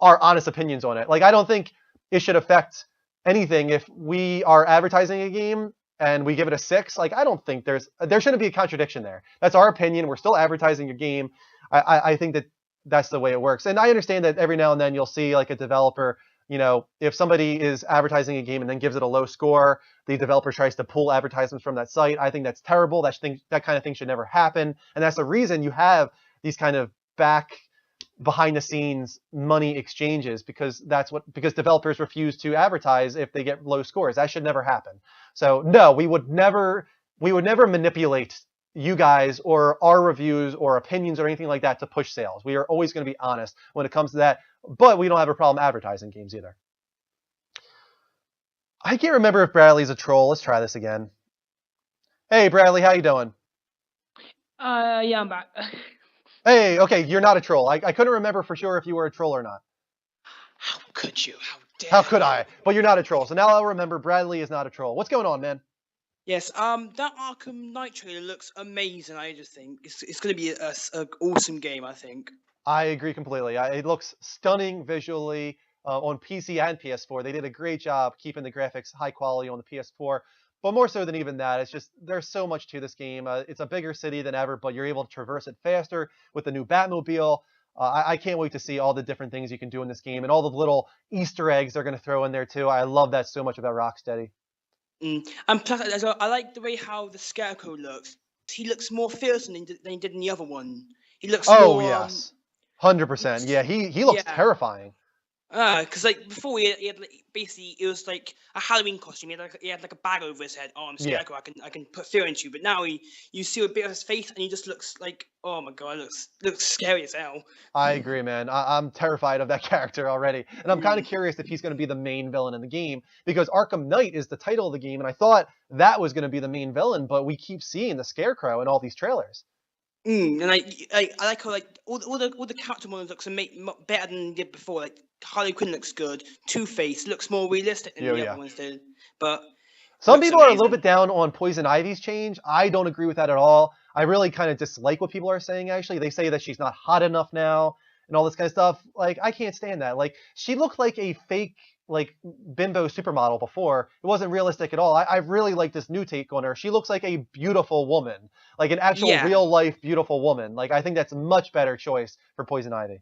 our honest opinions on it. Like, I don't think it should affect anything if we are advertising a game and we give it a 6. Like, I don't think there shouldn't be a contradiction there. That's our opinion. We're still advertising a game. I think that's the way it works. And I understand that every now and then you'll see like a developer, if somebody is advertising a game and then gives it a low score, the developer tries to pull advertisements from that site. I think that's terrible. That kind of thing should never happen. And that's the reason you have these kind of behind the scenes money exchanges, because developers refuse to advertise if they get low scores. That should never happen. So no, we would never manipulate you guys or our reviews or opinions or anything like that to push sales. We are always going to be honest when it comes to that, but we don't have a problem advertising games either. I can't remember if Bradley's a troll. Let's try this again. Hey, Bradley, how you doing? Yeah, I'm back. Hey, okay, you're not a troll. I couldn't remember for sure if you were a troll or not. How could you? How could I? But you're not a troll. So now I'll remember Bradley is not a troll. What's going on, man? Yes, that Arkham Knight trailer looks amazing. I just think it's going to be an awesome game, I think. I agree completely. It looks stunning visually on PC and PS4. They did a great job keeping the graphics high quality on the PS4. But more so than even that, it's just there's so much to this game. It's a bigger city than ever, but you're able to traverse it faster with the new Batmobile. I can't wait to see all the different things you can do in this game and all the little Easter eggs they're going to throw in there too. I love that so much about Rocksteady. And plus, as well, I like the way how the Scarecrow looks. He looks more fearsome than he did in the other one. He looks Oh more. yes, 100%. Yeah, he looks Yeah. terrifying. Because like before he had like, basically it was like a Halloween costume. He had like a bag over his head. Oh, I'm Yeah. Scarecrow. I can put fear into you. But now you see a bit of his face and he just looks like, oh my god, looks scary as hell. I agree, man. I'm terrified of that character already. And I'm kind of curious if he's going to be the main villain in the game, because Arkham Knight is the title of the game, and I thought that was going to be the main villain, but we keep seeing the Scarecrow in all these trailers. And I like how like all the character models looks better than they did before. Like Harley Quinn looks good. Two-Face looks more realistic than the Yeah. other ones did. But Some looks people are a little amazing. bit down on Poison Ivy's change. I don't agree with that at all. I really kind of dislike what people are saying, actually. They say that she's not hot enough now and all this kind of stuff. Like, I can't stand that. Like, she looked like a fake, like, bimbo supermodel before. It wasn't realistic at all. I really like this new take on her. She looks like a beautiful woman. Like, an actual Yeah. real-life beautiful woman. Like, I think that's a much better choice for Poison Ivy.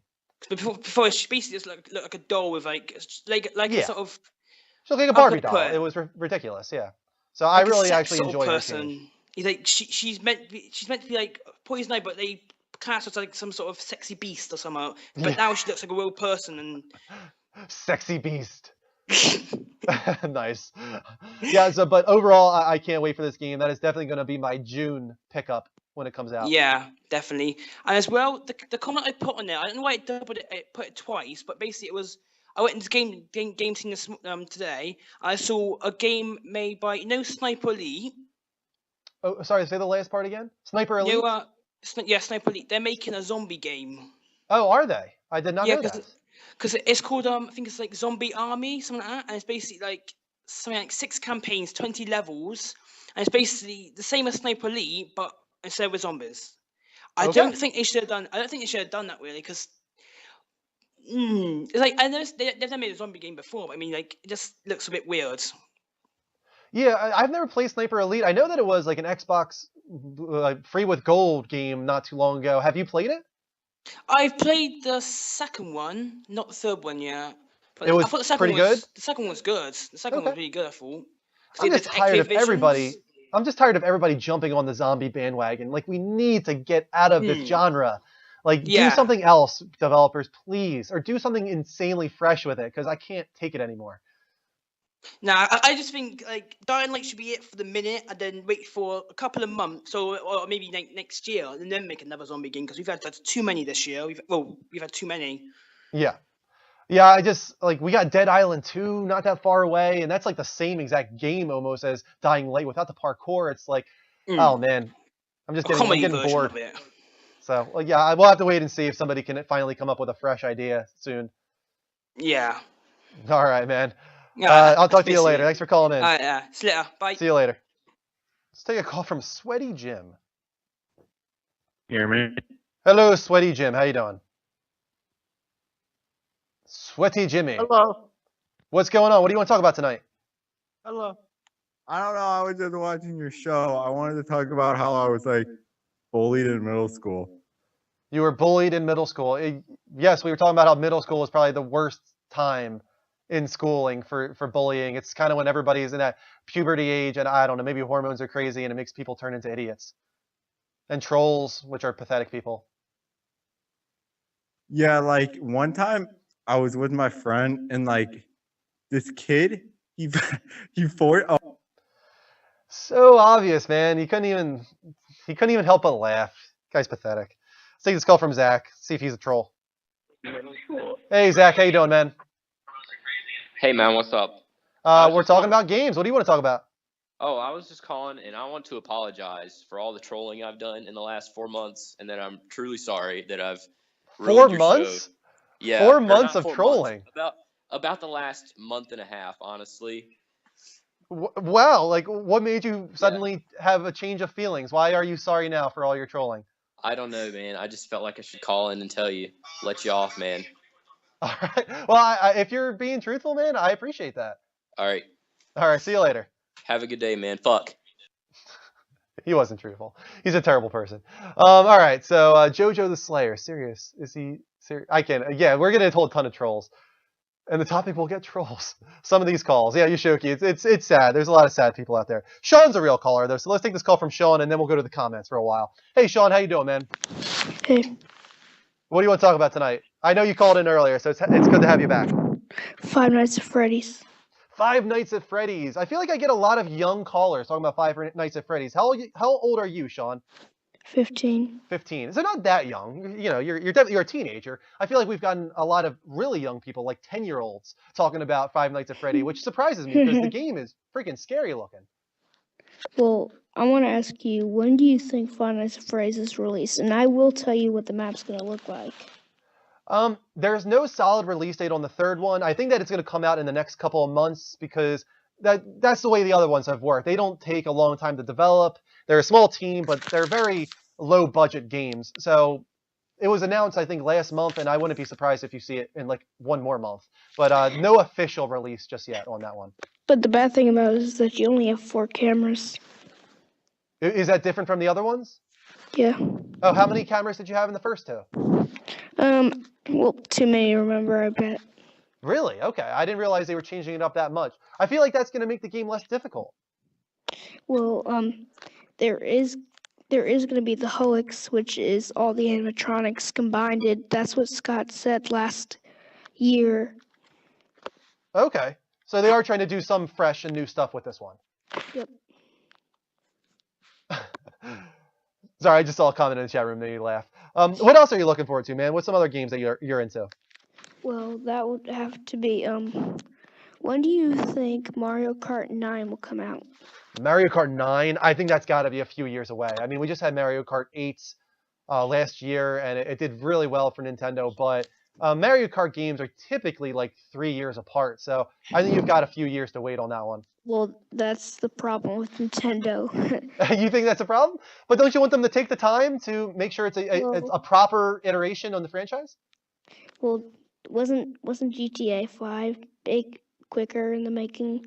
Before she basically just looked like a doll with like Yeah. a sort of She looked like a how Barbie can I doll. put it? It was ridiculous, yeah. So I like a really sex actually sort of enjoyed her person. change. He's like she's meant to be like Poison Ivy, but they cast her as like some sort of sexy beast or something. But Yeah. now she looks like a real person, and Sexy beast. Nice. Yeah, so but overall, I can't wait for this game. That is definitely going to be my June pickup when it comes out. yeah, definitely. And as well, the comment I put on there, I don't know why I put it twice, but basically it was I went into game scene today. I saw a game made by Sniper Elite. Oh, sorry, say the last part again. Sniper Elite? Sniper Elite. They're making a zombie game. Oh, are they? I did not know that. Because it's called I think it's like Zombie Army, something like that, and it's basically like something like 6 campaigns, 20 levels, and it's basically the same as Sniper Elite, but instead with zombies. I Okay. don't think they should have done. I don't think they should have done that really, because it's like I know they've never made a zombie game before, but I mean like it just looks a bit weird. Yeah, I've never played Sniper Elite. I know that it was like an Xbox free with gold game not too long ago. Have you played it? I've played the second one, not the third one yet. But It was I thought the second pretty one was, good? The second one was good. The second one was Okay. really good, I thought. 'Cause I'm they just did tired of Activisions. everybody. I'm just tired of everybody jumping on the zombie bandwagon. Like, we need to get out of this genre. Like, Yeah. do something else, developers, please, or do something insanely fresh with it, because I can't take it anymore. Nah, I just think like Dying Light should be it for the minute, and then wait for a couple of months, or maybe next year, and then make another zombie game, because we've had too many this year. We've had too many. Yeah. Yeah, I just, like, we got Dead Island 2 not that far away, and that's like the same exact game almost as Dying Light without the parkour. It's like, oh man, I'm just A getting, I'm comedy getting version bored. of it. So, well, yeah, we'll have to wait and see if somebody can finally come up with a fresh idea soon. Yeah. All right, man. Yeah, I'll talk to you basically later. it. Thanks for calling in. Yeah. See you later. Bye. See you later. Let's take a call from Sweaty Jim. Hear me? Hello, Sweaty Jim. How you doing? Sweaty Jimmy. Hello. What's going on? What do you want to talk about tonight? Hello. I don't know. I was just watching your show. I wanted to talk about how I was like bullied in middle school. You were bullied in middle school. Yes, we were talking about how middle school is probably the worst time in schooling for bullying. It's kind of when everybody's in that puberty age, and I don't know, maybe hormones are crazy and it makes people turn into idiots. And trolls, which are pathetic people. Yeah, like one time I was with my friend and like this kid, he oh, So obvious, man. He couldn't even help but laugh. Guy's pathetic. Let's take this call from Zach. See if he's a troll. Hey Zach, how you doing, man? Hey man, what's up? We're talking about games. What do you want to talk about? Oh, I was just calling and I want to apologize for all the trolling I've done in the last 4 months, and that I'm truly sorry that I've ruined 4 your months? show. Yeah, 4 or months not of 4 months, trolling. About the last month and a half, honestly. Wow, like what made you suddenly have a change of feelings? Why are you sorry now for all your trolling? I don't know, man. I just felt like I should call in and tell you, let you off, man. All right. Well, if you're being truthful, man, I appreciate that. All right. All right. See you later. Have a good day, man. Fuck. He wasn't truthful. He's a terrible person. All right, so Jojo the Slayer. Serious? Is he serious? I can't. Yeah, we're getting a whole ton of trolls. And the topic will get trolls. Some of these calls. Yeah, Yushoki, it's sad. There's a lot of sad people out there. Sean's a real caller, though, so let's take this call from Sean, and then we'll go to the comments for a while. Hey, Sean, how you doing, man? Hey, What do you want to talk about tonight? I know you called in earlier, so it's good to have you back. Five Nights at Freddy's. Five Nights at Freddy's. I feel like I get a lot of young callers talking about Five Nights at Freddy's. How old are you, Sean? 15. 15. So not that young. You know, you're definitely a teenager. I feel like we've gotten a lot of really young people, like 10-year-olds, talking about Five Nights at Freddy, which surprises me because the game is freaking scary looking. Well, I want to ask you, when do you think Five Nights at Freddy's is released? And I will tell you what the map's going to look like. There's no solid release date on the third one. I think that it's going to come out in the next couple of months because that's the way the other ones have worked. They don't take a long time to develop. They're a small team, but they're very low budget games. So it was announced, I think, last month, and I wouldn't be surprised if you see it in like one more month. But no official release just yet on that one. But the bad thing about it is that you only have 4 cameras. Is that different from the other ones? Yeah. Oh, how many cameras did you have in the first 2? Well, too many to remember, I bet. Really? Okay. I didn't realize they were changing it up that much. I feel like that's going to make the game less difficult. Well, there is going to be the Helix, which is all the animatronics combined. That's what Scott said last year. Okay. So they are trying to do some fresh and new stuff with this one. Yep. Sorry, I just saw a comment in the chat room that made me laugh. What else are you looking forward to, man? What's some other games that you're into? Well, that would have to be, when do you think Mario Kart 9 will come out? Mario Kart 9, I think that's got to be a few years away. I mean, we just had Mario Kart 8 last year, and it did really well for Nintendo, but Mario Kart games are typically like 3 years apart, so I think you've got a few years to wait on that one. Well, that's the problem with Nintendo. You think that's a problem? But don't you want them to take the time to make sure it's a proper iteration on the franchise? Well, wasn't GTA 5 quicker in the making?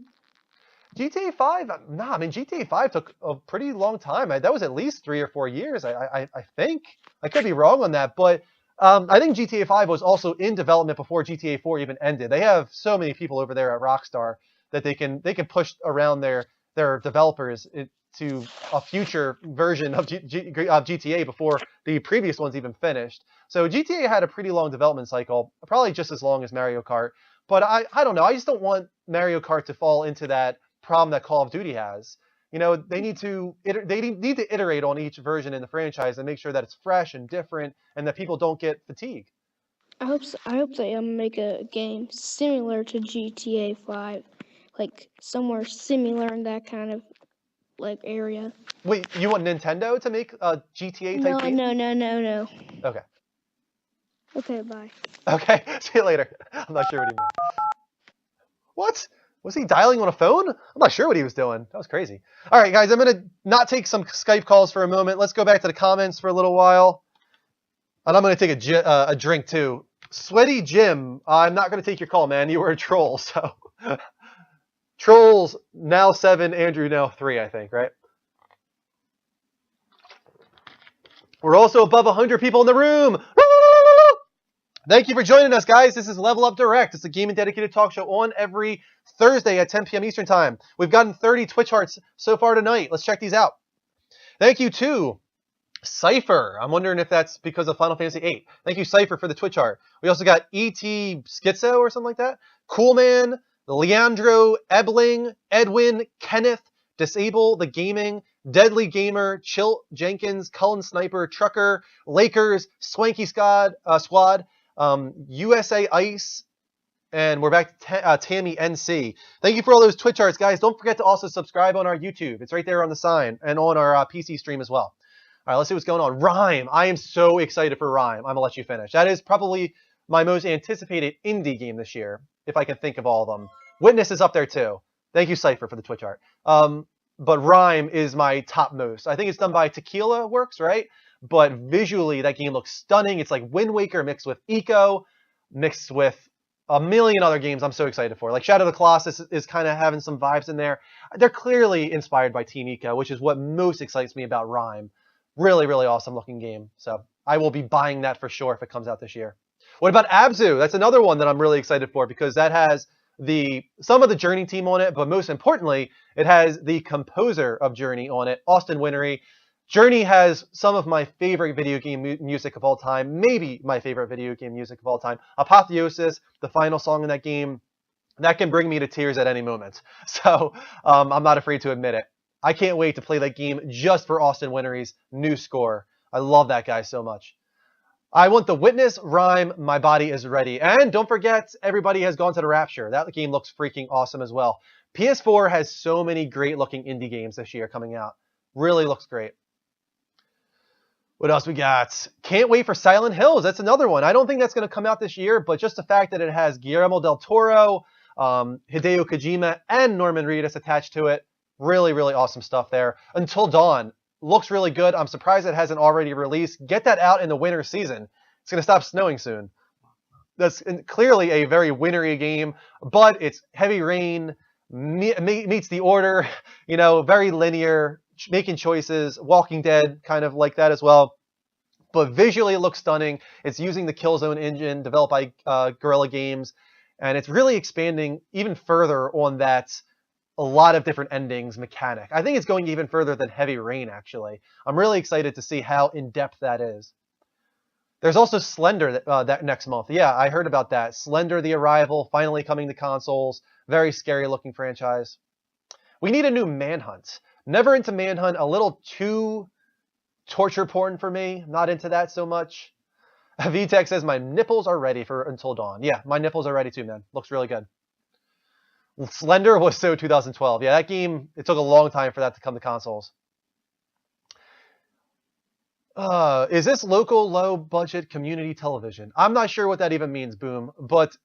GTA 5? Nah, I mean, GTA 5 took a pretty long time. That was at least 3 or 4 years, I think. I could be wrong on that, but I think GTA 5 was also in development before GTA 4 even ended. They have so many people over there at Rockstar that they can push around their developers to a future version of GTA before the previous one's even finished. So GTA had a pretty long development cycle, probably just as long as Mario Kart. But I don't know. I just don't want Mario Kart to fall into that problem that Call of Duty has. You know, they need to iterate on each version in the franchise and make sure that it's fresh and different and that people don't get fatigued. I hope they make a game similar to GTA 5, like somewhere similar in that kind of like area. Wait, you want Nintendo to make a GTA type game? No. Okay. Okay, bye. Okay, see you later. I'm not sure what he meant. What? Was he dialing on a phone? I'm not sure what he was doing. That was crazy. All right, guys, I'm going to not take some Skype calls for a moment. Let's go back to the comments for a little while. And I'm going to take a drink, too. Sweaty Jim, I'm not going to take your call, man. You were a troll, so... Trolls, now 7, Andrew, now 3, I think, right? We're also above 100 people in the room. Thank you for joining us, guys. This is Level Up Direct. It's a gaming dedicated talk show on every Thursday at 10 p.m. Eastern Time. We've gotten 30 Twitch hearts so far tonight. Let's check these out. Thank you to Cypher. I'm wondering if that's because of Final Fantasy VIII. Thank you, Cypher, for the Twitch heart. We also got E.T. Schizo or something like that. Coolman, Leandro, Ebling, Edwin, Kenneth, Disable the Gaming, Deadly Gamer, Chill Jenkins, Cullen Sniper, Trucker, Lakers, Swanky Squad, USA Ice, and we're back to Tammy NC. Thank you for all those Twitch arts, guys. Don't forget to also subscribe on our YouTube. It's right there on the sign and on our PC stream as well. All right, let's see what's going on. Rime. I am so excited for Rime. I'm going to let you finish. That is probably my most anticipated indie game this year, if I can think of all of them. Witness is up there too. Thank you, Cypher, for the Twitch art. But Rime is my top most. I think it's done by Tequila Works, right? But visually, that game looks stunning. It's like Wind Waker mixed with Eco, mixed with a million other games I'm so excited for. Like Shadow of the Colossus is kind of having some vibes in there. They're clearly inspired by Team Ico, which is what most excites me about Rime. Really, really awesome looking game. So I will be buying that for sure if it comes out this year. What about Abzu? That's another one that I'm really excited for because that has some of the Journey team on it, but most importantly, it has the composer of Journey on it, Austin Wintory. Journey has some of my favorite video game music of all time, maybe my favorite video game music of all time. Apotheosis, the final song in that game, that can bring me to tears at any moment. So I'm not afraid to admit it. I can't wait to play that game just for Austin Wintory's new score. I love that guy so much. I want The Witness, Rime, My Body is Ready. And don't forget, Everybody Has Gone to the Rapture. That game looks freaking awesome as well. PS4 has so many great looking indie games this year coming out. Really looks great. What else we got? Can't wait for Silent Hills. That's another one. I don't think that's going to come out this year, but just the fact that it has Guillermo del Toro, Hideo Kojima, and Norman Reedus attached to it. Really, really awesome stuff there. Until Dawn. Looks really good. I'm surprised it hasn't already released. Get that out in the winter season. It's going to stop snowing soon. That's clearly a very wintry game, but it's heavy rain, meets the order, very linear, making choices, Walking Dead kind of like that as well. But visually it looks stunning. It's using the Killzone engine developed by Guerrilla Games, and it's really expanding even further on that a lot of different endings mechanic. I think it's going even further than Heavy Rain, actually. I'm really excited to see how in-depth that is. There's also Slender that next month. Yeah, I heard about that. Slender, The Arrival, finally coming to consoles. Very scary looking franchise. We need a new Manhunt. Never into Manhunt, a little too torture porn for me. Not into that so much. VTech says, my nipples are ready for Until Dawn. Yeah, my nipples are ready too, man. Looks really good. Slender was so 2012. Yeah, that game, it took a long time for that to come to consoles. Is this local low-budget community television? I'm not sure what that even means, Boom. But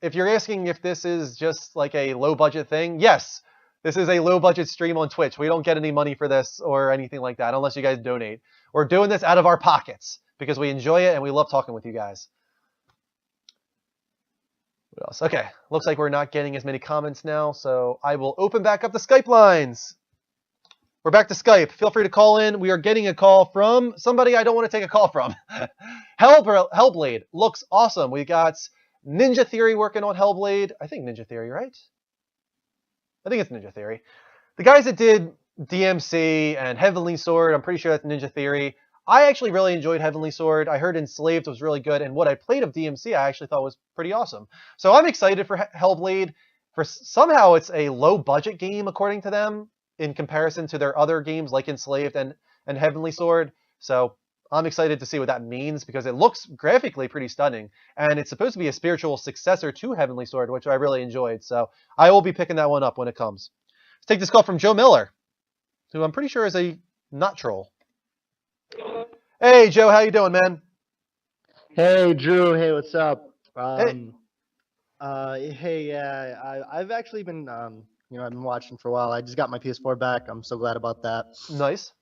if you're asking if this is just like a low-budget thing, yes. This is a low-budget stream on Twitch. We don't get any money for this or anything like that unless you guys donate. We're doing this out of our pockets because we enjoy it and we love talking with you guys. What else? Okay, looks like we're not getting as many comments now, so I will open back up the Skype lines. We're back to Skype. Feel free to call in. We are getting a call from somebody I don't want to take a call from. Hellblade looks awesome. We got Ninja Theory working on Hellblade. I think Ninja Theory, right? I think it's Ninja Theory. The guys that did DMC and Heavenly Sword, I'm pretty sure that's Ninja Theory. I actually really enjoyed Heavenly Sword. I heard Enslaved was really good, and what I played of DMC I actually thought was pretty awesome. So I'm excited for Hellblade. Somehow it's a low-budget game, according to them, in comparison to their other games like Enslaved and Heavenly Sword. So I'm excited to see what that means, because it looks graphically pretty stunning, and it's supposed to be a spiritual successor to Heavenly Sword, which I really enjoyed. So I will be picking that one up when it comes. Let's take this call from Joe Miller, who I'm pretty sure is a not troll. Hey, Joe, how you doing, man? Hey, Drew. Hey, what's up? Hey. I've actually been, I've been watching for a while. I just got my PS4 back. I'm so glad about that. Nice.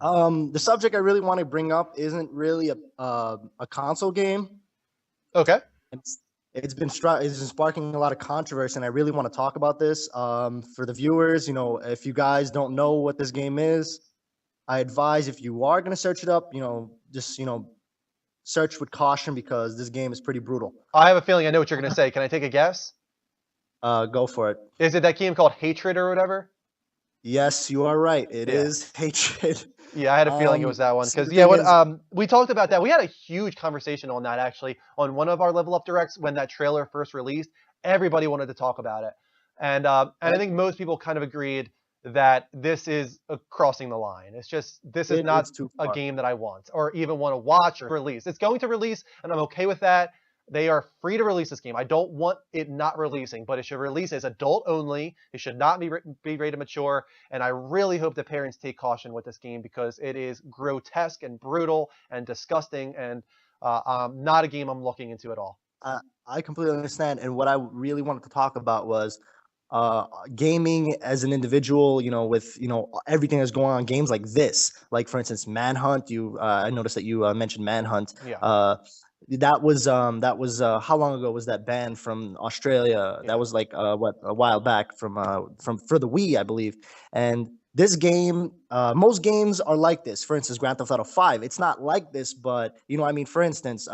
The subject I really want to bring up isn't really a console game. Okay. It's been sparking a lot of controversy, and I really want to talk about this. For the viewers, if you guys don't know what this game is, I advise, if you are going to search it up, just, search with caution, because this game is pretty brutal. I have a feeling I know what you're going to say. Can I take a guess? Go for it. Is it that game called Hatred or whatever? Yes, you are right. It is Hatred. Yeah, I had a feeling it was that one. Because, we talked about that. We had a huge conversation on that, actually, on one of our Level Up Directs when that trailer first released. Everybody wanted to talk about it. And I think most people kind of agreed that this is crossing the line. It's just, this is not a game that I want or even want to watch or release. It's going to release, and I'm okay with that. They are free to release this game. I don't want it not releasing, but it should release as adult only. It should not be rated mature, and I really hope that parents take caution with this game, because it is grotesque and brutal and disgusting, and not a game I'm looking into at all. I completely understand, and what I really wanted to talk about was gaming as an individual, with everything that's going on, games like this, like for instance Manhunt. I noticed that you mentioned Manhunt. Yeah. that was how long ago was that banned from Australia? That was like what, a while back from for the Wii, I believe. And this game, most games are like this. For instance, Grand Theft Auto 5, it's not like this, but you know, I mean, for instance,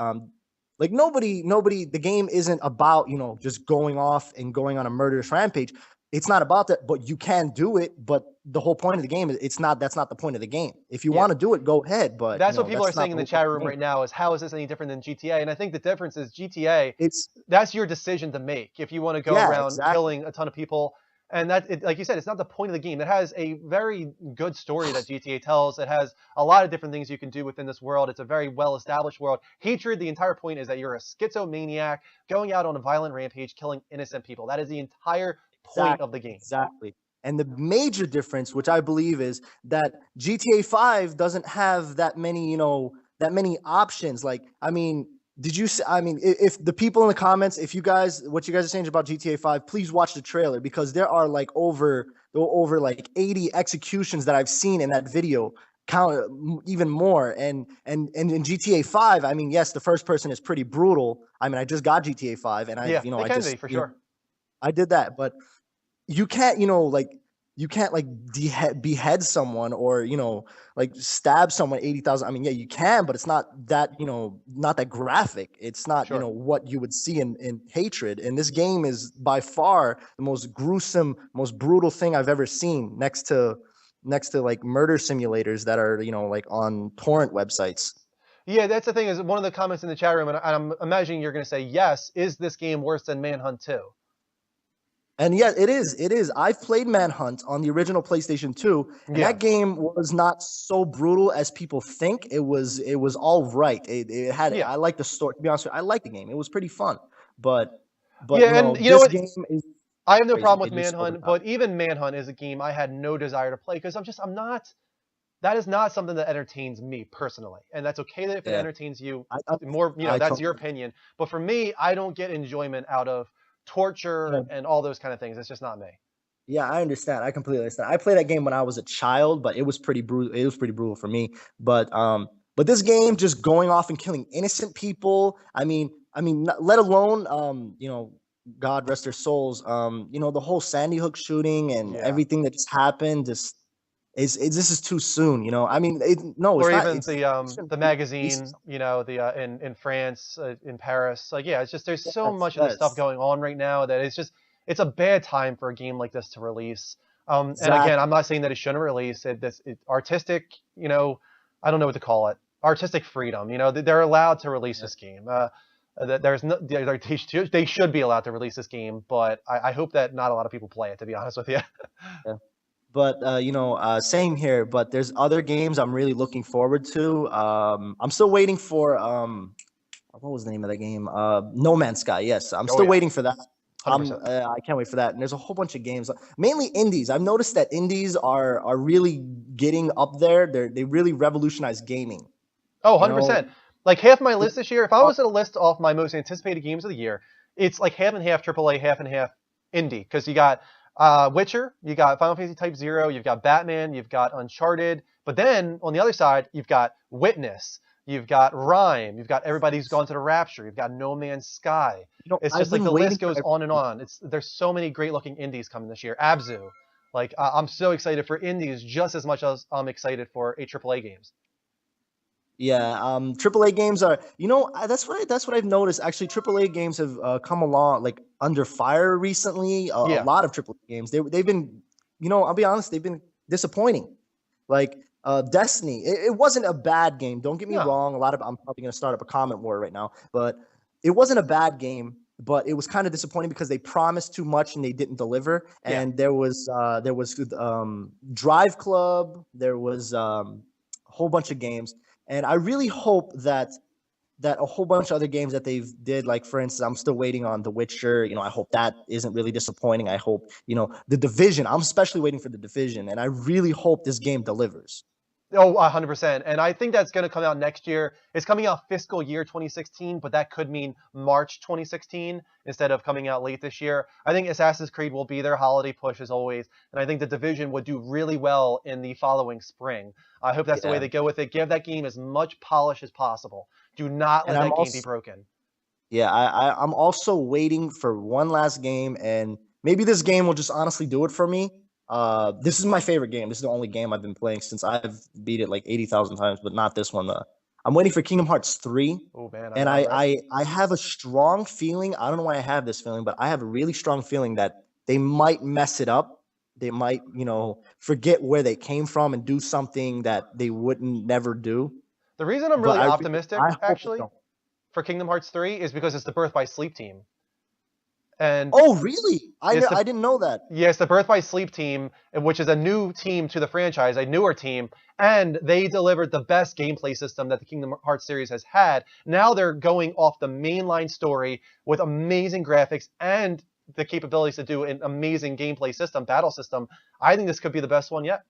like nobody, the game isn't about, you know, just going off and going on a murderous rampage. It's not about that, but you can do it. But the whole point of the game is that's not the point of the game. If you want to do it, go ahead. But That's you know, what people are that's not saying in the whole chat point of room the right game. now is how is this any different than GTA? And I think the difference is GTA, It's that's your decision to make. If you want to go Yeah, around exactly. killing a ton of people, and like you said, it's not the point of the game. It has a very good story that GTA tells. It has a lot of different things you can do within this world. It's a very well-established world. Hatred, the entire point is that you're a schizomaniac going out on a violent rampage, killing innocent people. That is the entire point of the game. Exactly. And the major difference, which I believe, is that GTA 5 doesn't have that many, you know, that many options. Like, I mean, I mean, if the people in the comments, if you guys, what you guys are saying about GTA 5, please watch the trailer, because there are like over like 80 executions that I've seen in that video, count even more. And in GTA 5, I mean, yes, the first person is pretty brutal. I mean, I just got GTA 5 and Yeah, you know, they I can just, be, for you know, sure. I did that, but you can't, you know, like you can't like behead someone or, you know, like stab someone 80,000. I mean, yeah, you can, but it's not that, you know, not that graphic. It's not, you know, what you would see in Hatred. And this game is by far the most gruesome, most brutal thing I've ever seen, next to like murder simulators that are, you know, like on torrent websites. Yeah, that's the thing, is one of the comments in the chat room, and I'm imagining you're going to say, yes, is this game worse than Manhunt 2? And yeah, it is. It is. I've played Manhunt on the original PlayStation 2, and Yeah. that game was not so brutal as people think. It was all right. It had. I like the story. To be honest with you, I like the game. It was pretty fun. But yeah, you know, and you know this what? game is. I have no crazy. problem with It is over Manhunt, the top. but even Manhunt is a game I had no desire to play because that is not something that entertains me personally. And that's okay that if it Yeah. entertains you more, you know, I that's totally- your opinion. But for me, I don't get enjoyment out of torture and all those kind of things. It's just not me. Yeah, I understand. I completely understand. I played that game when I was a child, but it was pretty brutal. It was pretty brutal for me. But this game, just going off and killing innocent people. I mean, let alone you know, God rest their souls. You know, the whole Sandy Hook shooting and everything that just happened. Just this is too soon. You know, I mean, no, it's Or not. even It's the magazine, you know, the in France, in Paris. Like, yeah, it's just there's so Yes, much of this stuff yes. going on right now that it's a bad time for a game like this to release. And again, Exactly. I'm not saying that it shouldn't release. It's artistic, you know, I don't know what to call it. Artistic freedom. You know, they're allowed to release this game. There's no, they should be allowed to release this game, but I hope that not a lot of people play it, to be honest with you. Yeah. But you know, same here. But there's other games I'm really looking forward to. I'm still waiting for what was the name of that game? No Man's Sky. Yes, I'm still yeah. waiting for that. 100%. I can't wait for that. And there's a whole bunch of games, mainly indies. I've noticed that indies are really getting up there. They really revolutionized gaming. Oh, You know? 100%. Like half my list this year, if I was to list off my most anticipated games of the year, it's like half and half AAA, half and half indie. Because you got Witcher, you got Final Fantasy Type 0, you've got Batman, you've got Uncharted. But then on the other side, you've got Witness, you've got Rime, you've got Everybody Who's Gone to the Rapture, you've got No Man's Sky. You know, It's I've just like been the waiting list goes for on and on. There's so many great looking indies coming this year. Abzu. Like I'm so excited for indies just as much as I'm excited for AAA games. Yeah, AAA games are, you know, that's what I've noticed. Actually, AAA games have come along like under fire recently. A lot of AAA games, they've been, you know, I'll be honest, they've been disappointing. Like Destiny, it wasn't a bad game. Don't get me wrong. I'm probably gonna start up a comment war right now, but it wasn't a bad game. But it was kind of disappointing because they promised too much and they didn't deliver. And there was Drive Club, there was a whole bunch of games. And I really hope that a whole bunch of other games that they've did, like for instance, I'm still waiting on The Witcher. You know, I hope that isn't really disappointing. I hope, you know, The Division. I'm especially waiting for The Division, and I really hope this game delivers. Oh, 100%. And I think that's going to come out next year. It's coming out fiscal year 2016, but that could mean March 2016 instead of coming out late this year. I think Assassin's Creed will be their holiday push as always. And I think The Division would do really well in the following spring. I hope that's the way they go with it. Give that game as much polish as possible. Do not let And I'm that game be also broken. Yeah, I'm also waiting for one last game, and maybe this game will just honestly do it for me. This is my favorite game. This is the only game I've been playing since I've beat it like 80,000 times, but not this one. I'm waiting for Kingdom Hearts 3, Oh man, I and know, I, right? I have a strong feeling. I don't know why I have this feeling, but I have a really strong feeling that they might mess it up. They might, forget where they came from and do something that they wouldn't never do. The reason I'm But really I optimistic, hope they actually, don't. for Kingdom Hearts 3 is because it's the Birth by Sleep team. And Oh, really? I it's the didn't know that. Yes, the Birth by Sleep team, which is a new team to the franchise, a newer team, and they delivered the best gameplay system that the Kingdom Hearts series has had. Now they're going off the mainline story with amazing graphics and the capabilities to do an amazing gameplay system, battle system. I think this could be the best one yet.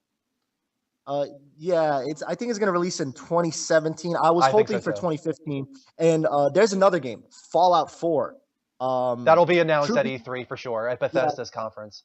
Yeah, I think it's gonna release in 2017. I was I think hoping so for too. 2015. And there's another game, Fallout 4. That'll be announced at Truly, E3 for sure, at yeah, Bethesda's conference.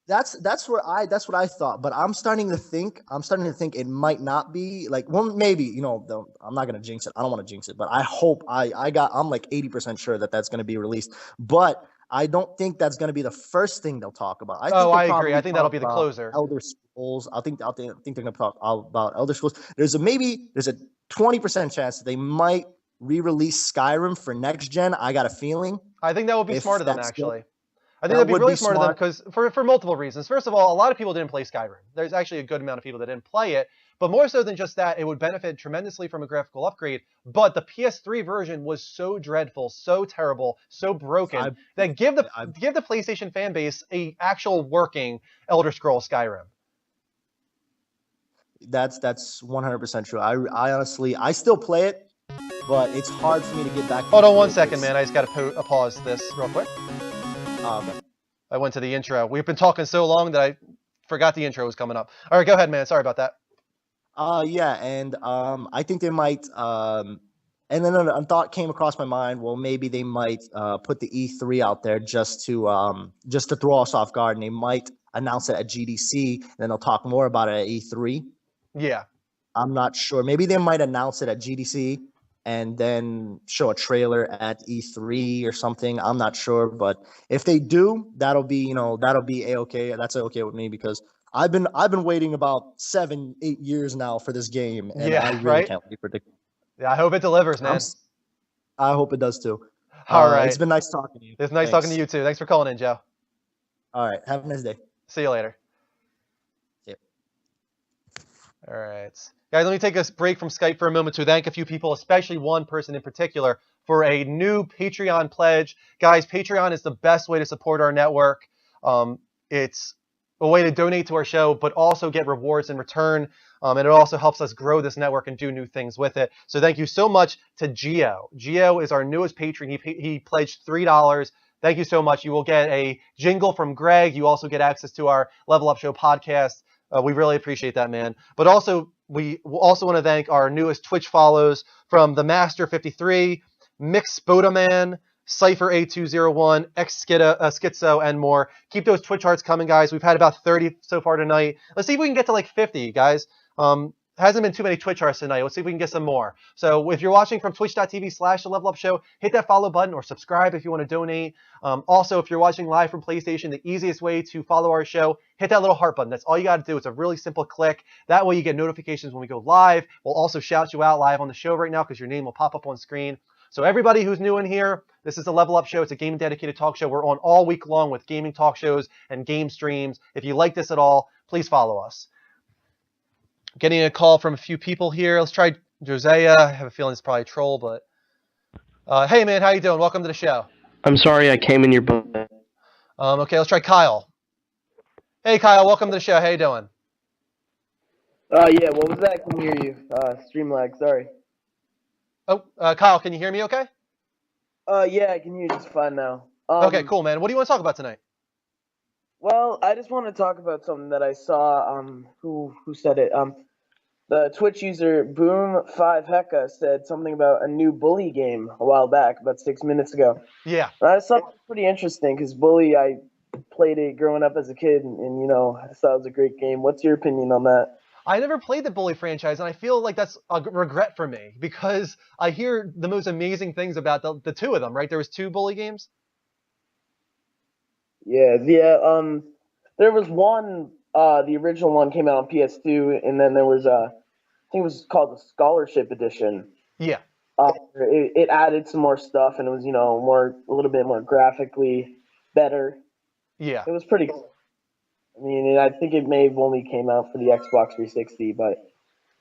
that's what I thought. But I'm starting to think it might not be like, well, maybe, though I'm not gonna jinx it. I don't want to jinx it, but I hope I'm like 80% sure that that's gonna be released. But I don't think that's gonna be the first thing they'll talk about. I think Oh, they'll I agree. I probably think that'll talk be the about closer. Elder Scrolls. I think they're gonna talk about Elder Scrolls. There's a 20% chance that they might re-release Skyrim for next gen. I got a feeling. I think that would be If smart of them, that's actually. I think that that'd be would really be smart of them smart. because for multiple reasons. First of all, a lot of people didn't play Skyrim. There's actually a good amount of people that didn't play it. But more so than just that, it would benefit tremendously from a graphical upgrade. But the PS3 version was so dreadful, so terrible, so broken that give the PlayStation fan base a actual working Elder Scrolls Skyrim. That's 100% true. I honestly still play it, but it's hard for me to get back. Hold on 1 second, man. I just got to pause this real quick. Okay. I went to the intro. We've been talking so long that I forgot the intro was coming up. All right, go ahead, man. Sorry about that. Yeah, and I think they might. And then a thought came across my mind. Well, maybe they might put the E3 out there just to throw us off guard, and they might announce it at GDC. And then they'll talk more about it at E3. Yeah. I'm not sure. Maybe they might announce it at GDC and then show a trailer at E3 or something. I'm not sure, but if they do, that'll be a-okay. That's a-okay with me because I've been waiting about 7-8 years now for this game, and Yeah, I really right? can't wait for it. Yeah, I hope it delivers, man. I hope it does too. All right. It's been nice talking to you. It's nice talking to you too. Thanks for calling in, Joe. All right. Have a nice day. See you later. Yeah. All right. Guys, let me take a break from Skype for a moment to thank a few people, especially one person in particular, for a new Patreon pledge. Guys, Patreon is the best way to support our network. It's a way to donate to our show, but also get rewards in return. And it also helps us grow this network and do new things with it. So thank you so much to Gio. Gio is our newest patron. He pledged $3. Thank you so much. You will get a jingle from Greg. You also get access to our Level Up Show podcast. We really appreciate that, man. But also, we also want to thank our newest Twitch follows from the Master 53, Mix Spodaman, Cypher A201, X Schizo, and more. Keep those Twitch hearts coming, guys. We've had about 30 so far tonight. Let's see if we can get to like 50, guys. Hasn't been too many Twitch hearts tonight. Let's see if we can get some more. So if you're watching from twitch.tv/The Level Up Show, hit that follow button or subscribe if you want to donate. Also, if you're watching live from PlayStation, the easiest way to follow our show, hit that little heart button. That's all you got to do. It's a really simple click. That way you get notifications when we go live. We'll also shout you out live on the show right now because your name will pop up on screen. So everybody who's new in here, this is the Level Up Show. It's a game-dedicated talk show. We're on all week long with gaming talk shows and game streams. If you like this at all, please follow us. Getting a call from a few people here. Let's try Josiah. I have a feeling it's probably a troll, but hey man, how you doing? Welcome to the show. I'm sorry I came in your butt. Okay, let's try Kyle. Hey Kyle, welcome to the show. How you doing? Yeah, what was that? I couldn't hear you. Stream lag, sorry. Oh, Kyle, can you hear me okay? Yeah, I can hear you just fine now. Okay, cool, man. What do you want to talk about tonight? Well, I just want to talk about something that I saw. Who said it? The Twitch user Boom5Hecka said something about a new Bully game a while back, about 6 minutes ago. Yeah. And I thought it was pretty interesting because Bully, I played it growing up as a kid, and I thought it was a great game. What's your opinion on that? I never played the Bully franchise, and I feel like that's a regret for me because I hear the most amazing things about the two of them. Right? There was 2 Bully games. Yeah, there was one. The original one came out on PS2, and then there was I think it was called the Scholarship Edition. Yeah. It added some more stuff, and it was a little bit more graphically better. Yeah. It was pretty cool. I mean, I think it may have only came out for the Xbox 360, but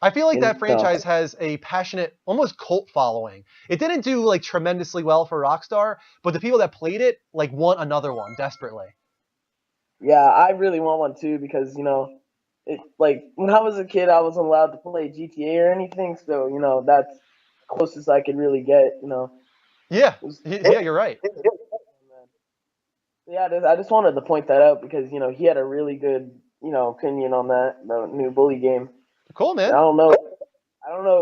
I feel like that no. franchise has a passionate, almost cult following. It didn't do like tremendously well for Rockstar, but the people that played it like want another one desperately. Yeah, I really want one too because like when I was a kid, I wasn't allowed to play GTA or anything, so that's the closest I could really get. Yeah, yeah, you're right. Yeah, I just wanted to point that out because he had a really good opinion on the new Bully game. Cool, man. I don't know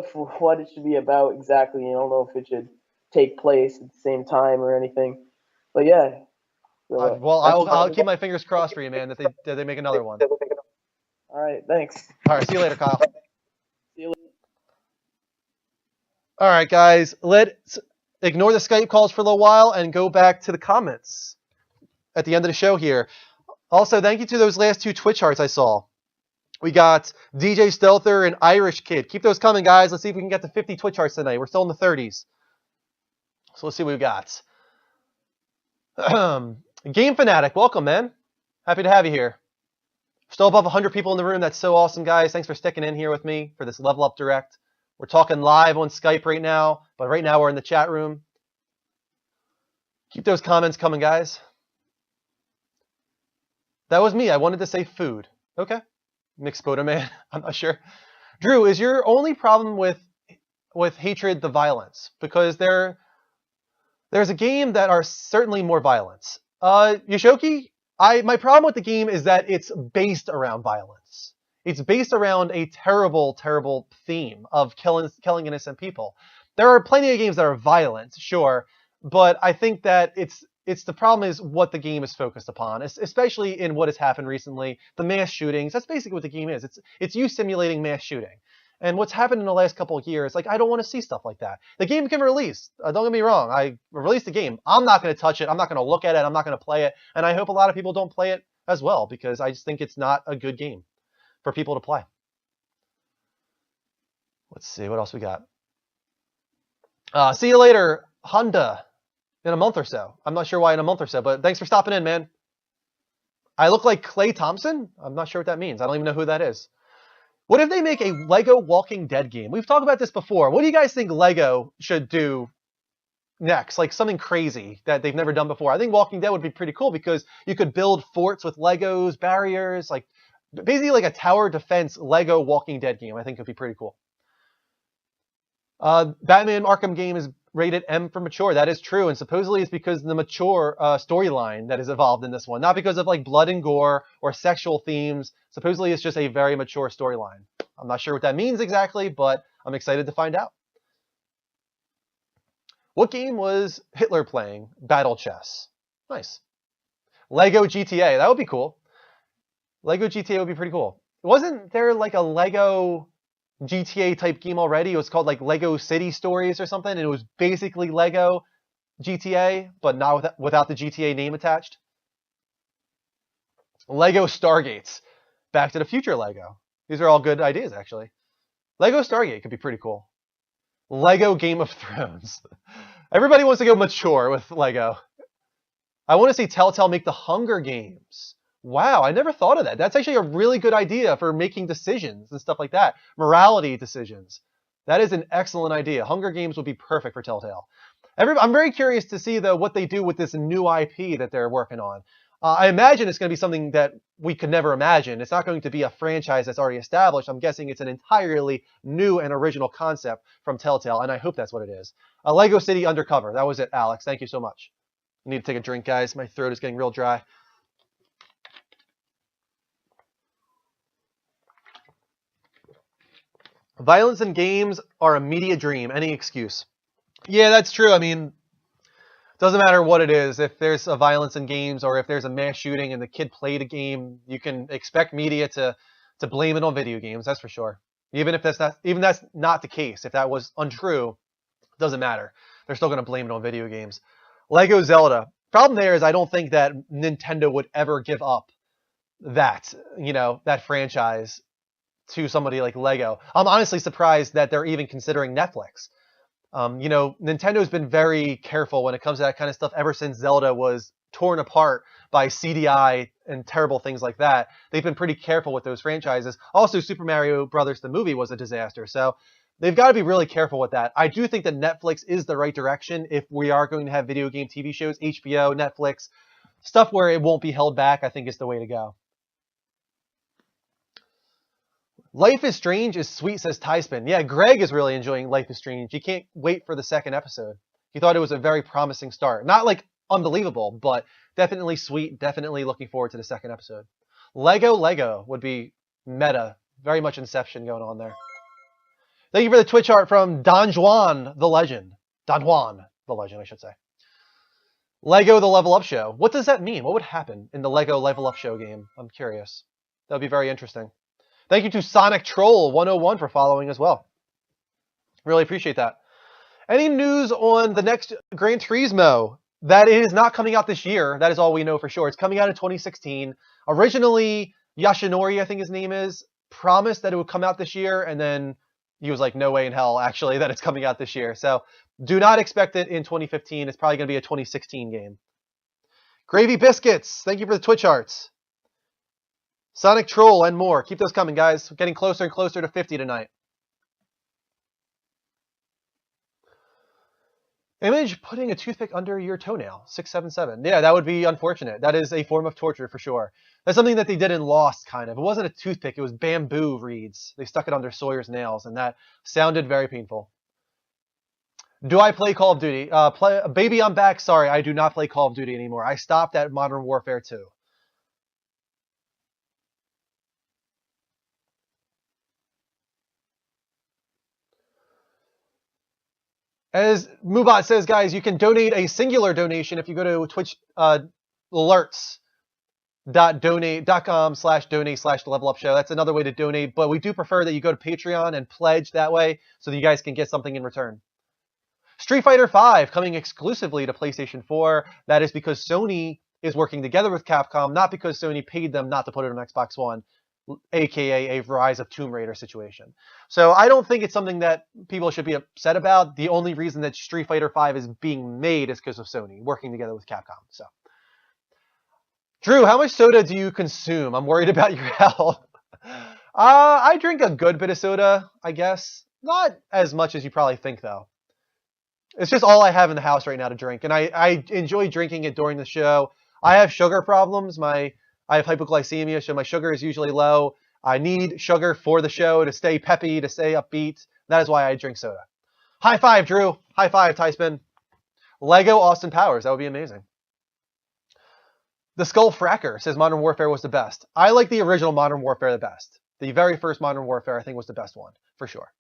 if what it should be about exactly. I don't know if it should take place at the same time or anything. But yeah. So, well, I'll keep my fingers crossed for you, man, that they make another one. All right, thanks. All right, see you later, Kyle. See you later. All right, guys, let's ignore the Skype calls for a little while and go back to the comments at the end of the show here. Also, thank you to those last 2 Twitch hearts I saw. We got DJ Stealther and Irish Kid. Keep those coming, guys. Let's see if we can get to 50 Twitch hearts tonight. We're still in the 30s. So let's see what we got. Game Fanatic, welcome, man. Happy to have you here. Still above 100 people in the room. That's so awesome, guys. Thanks for sticking in here with me for this Level Up Direct. We're talking live on Skype right now, but right now we're in the chat room. Keep those comments coming, guys. That was me. I wanted to say food. Okay. Mixpoda Man. I'm not sure. Drew, is your only problem with Hatred the violence? Because there's a game that are certainly more violence. Yoshoki, my problem with the game is that it's based around violence. It's based around a terrible, terrible theme of killing innocent people. There are plenty of games that are violent, sure, but I think that it's the problem is what the game is focused upon, especially in what has happened recently, the mass shootings. That's basically what the game is. It's you simulating mass shooting. And what's happened in the last couple of years, like, I don't want to see stuff like that. The game can release. Don't get me wrong. I released the game. I'm not going to touch it. I'm not going to look at it. I'm not going to play it. And I hope a lot of people don't play it as well, because I just think it's not a good game for people to play. Let's see. What else we got? See you later, Honda, in a month or so. I'm not sure why in a month or so, but thanks for stopping in, man. I look like Clay Thompson? I'm not sure what that means. I don't even know who that is. What if they make a Lego Walking Dead game? We've talked about this before. What do you guys think Lego should do next? Like something crazy that they've never done before. I think Walking Dead would be pretty cool because you could build forts with Legos, barriers, like basically like a tower defense Lego Walking Dead game. I think would be pretty cool. Batman Arkham game is rated M for mature. That is true, and supposedly it's because of the mature storyline that is involved in this one, not because of like blood and gore or sexual themes. Supposedly it's just a very mature storyline. I'm not sure what that means exactly, but I'm excited to find out. What game was Hitler playing? Battle Chess. Nice. Lego GTA. That would be cool. Lego GTA would be pretty cool. Wasn't there like a Lego GTA type game already? It was called like Lego City Stories or something, and it was basically Lego GTA, but not without the GTA name attached. Lego Stargates. Back to the Future Lego. These are all good ideas, actually. Lego Stargate could be pretty cool. Lego Game of Thrones. Everybody wants to go mature with Lego. I want to see Telltale make the Hunger Games. Wow, I never thought of that. That's actually a really good idea for making decisions and stuff like that. Morality decisions. That is an excellent idea. Hunger Games would be perfect for Telltale. I'm very curious to see, though, what they do with this new IP that they're working on. I imagine it's going to be something that we could never imagine. It's not going to be a franchise that's already established. I'm guessing it's an entirely new and original concept from Telltale, and I hope that's what it is. Lego City Undercover. That was it, Alex. Thank you so much. I need to take a drink, guys. My throat is getting real dry. Violence in games are a media dream. Any excuse. Yeah, that's true. I mean, doesn't matter what it is. If there's a violence in games or if there's a mass shooting and the kid played a game, you can expect media to to blame it on video games. That's for sure. Even if that's not the case, if that was untrue, it doesn't matter. They're still going to blame it on video games. Lego Zelda. Problem there is I don't think that Nintendo would ever give up that franchise to somebody like Lego. I'm honestly surprised that they're even considering Netflix. Nintendo's been very careful when it comes to that kind of stuff ever since Zelda was torn apart by CDI and terrible things like that. They've been pretty careful with those franchises. Also, Super Mario Brothers the movie was a disaster, so they've got to be really careful with that. I do think that Netflix is the right direction if we are going to have video game TV shows, HBO, Netflix, stuff where it won't be held back, I think is the way to go. Life is Strange is sweet, says Tyspin. Yeah, Greg is really enjoying Life is Strange. He can't wait for the second episode. He thought it was a very promising start. Not like unbelievable, but definitely sweet. Definitely looking forward to the second episode. Lego would be meta. Very much Inception going on there. Thank you for the Twitch art from Don Juan the Legend. Don Juan the Legend, I should say. Lego the Level Up Show. What does that mean? What would happen in the Lego Level Up Show game? I'm curious. That would be very interesting. Thank you to Sonic Troll 101 for following as well. Really appreciate that. Any news on the next Gran Turismo? That is not coming out this year. That is all we know for sure. It's coming out in 2016. Originally, Yoshinori, I think his name is, promised that it would come out this year, and then he was like, no way in hell, actually, that it's coming out this year. So do not expect it in 2015. It's probably going to be a 2016 game. Gravy Biscuits, thank you for the Twitch arts. Sonic Troll and more. Keep those coming, guys. We're getting closer and closer to 50 tonight. Image putting a toothpick under your toenail. 677. Yeah, that would be unfortunate. That is a form of torture for sure. That's something that they did in Lost, kind of. It wasn't a toothpick. It was bamboo reeds. They stuck it under Sawyer's nails, and that sounded very painful. Do I play Call of Duty? Baby, I'm back. Sorry, I do not play Call of Duty anymore. I stopped at Modern Warfare 2. As Mubot says, guys, you can donate a singular donation if you go to Twitch alerts.com/donate/levelupshow. That's another way to donate, but we do prefer that you go to Patreon and pledge that way so that you guys can get something in return. Street Fighter V coming exclusively to PlayStation 4. That is because Sony is working together with Capcom, not because Sony paid them not to put it on Xbox One, aka a Rise of Tomb Raider situation. So I don't think it's something that people should be upset about. The only reason that Street Fighter V is being made is because of Sony working together with Capcom. So, Drew, how much soda do you consume? I'm worried about your health. I drink a good bit of soda, I guess. Not as much as you probably think, though. It's just all I have in the house right now to drink, and I enjoy drinking it during the show. I have sugar problems. I have hypoglycemia, so my sugar is usually low. I need sugar for the show to stay peppy, to stay upbeat. That is why I drink soda. High five, Drew. High five, Tyspin. Lego Austin Powers. That would be amazing. The Skull Fracker says Modern Warfare was the best. I like the original Modern Warfare the best. The very first Modern Warfare, I think, was the best one, for sure.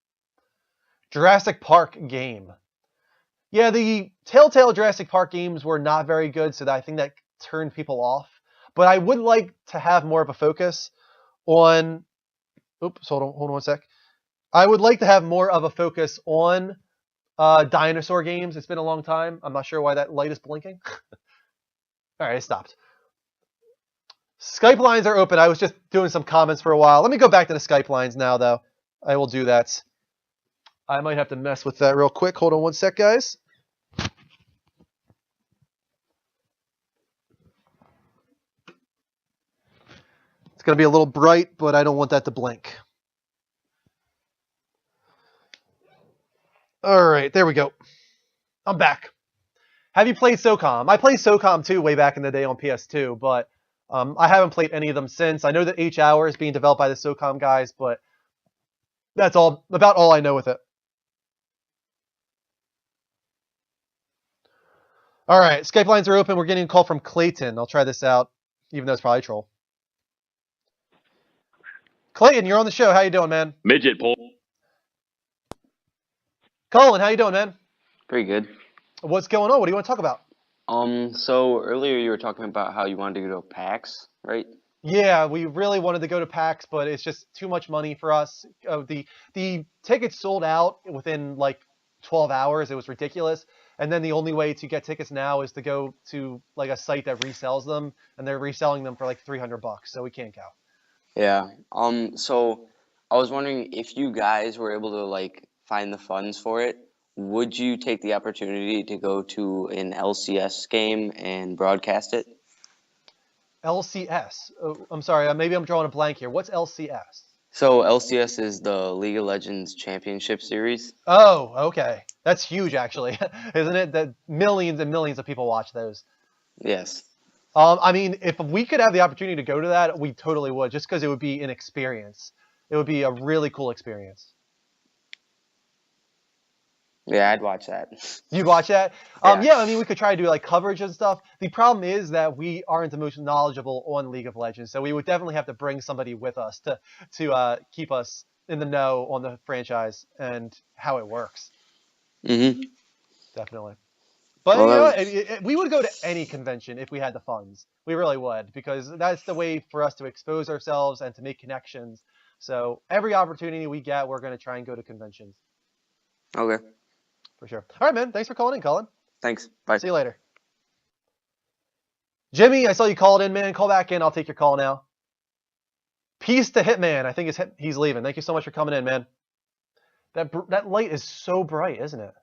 Jurassic Park game. Yeah, the Telltale Jurassic Park games were not very good, so I think that turned people off. But I would like to have more of a focus on... Oops, hold on 1 sec. I would like to have more of a focus on dinosaur games. It's been a long time. I'm not sure why that light is blinking. All right, it stopped. Skype lines are open. I was just doing some comments for a while. Let me go back to the Skype lines now, though. I will do that. I might have to mess with that real quick. Hold on 1 sec, guys. It's going to be a little bright, but I don't want that to blink. All right, there we go. I'm back. Have you played SOCOM? I played SOCOM 2 way back in the day on PS2, but I haven't played any of them since. I know that H-Hour is being developed by the SOCOM guys, but that's about all I know with it. All right, Skype lines are open. We're getting a call from Clayton. I'll try this out, even though it's probably a troll. Clayton, you're on the show. How you doing, man? Midget Paul. Colin, how you doing, man? Pretty good. What's going on? What do you want to talk about? So earlier you were talking about how you wanted to go to PAX, right? Yeah, we really wanted to go to PAX, but it's just too much money for us. The tickets sold out within like 12 hours. It was ridiculous. And then the only way to get tickets now is to go to like a site that resells them, and they're reselling them for like $300, so we can't go. Yeah. So I was wondering if you guys were able to like find the funds for it, would you take the opportunity to go to an LCS game and broadcast it? LCS. Oh, I'm sorry, maybe I'm drawing a blank here. What's LCS? So LCS is the League of Legends Championship Series. Oh, okay. That's huge, actually, isn't it? That millions and millions of people watch those. Yes. I mean, if we could have the opportunity to go to that, we totally would, just because it would be an experience. It would be a really cool experience. Yeah, I'd watch that. You'd watch that? Yeah. Yeah, I mean, we could try to do like coverage and stuff. The problem is that we aren't the most knowledgeable on League of Legends, so we would definitely have to bring somebody with us to keep us in the know on the franchise and how it works. Mm-hmm. Definitely. But Well, you know that what? We would go to any convention if we had the funds. We really would, because that's the way for us to expose ourselves and to make connections. So every opportunity we get, we're going to try and go to conventions. Okay. For sure. All right, man. Thanks for calling in, Colin. Thanks. Bye. See you later. Jimmy, I saw you called in, man. Call back in. I'll take your call now. Peace to Hitman. I think he's leaving. Thank you so much for coming in, man. That light is so bright, isn't it?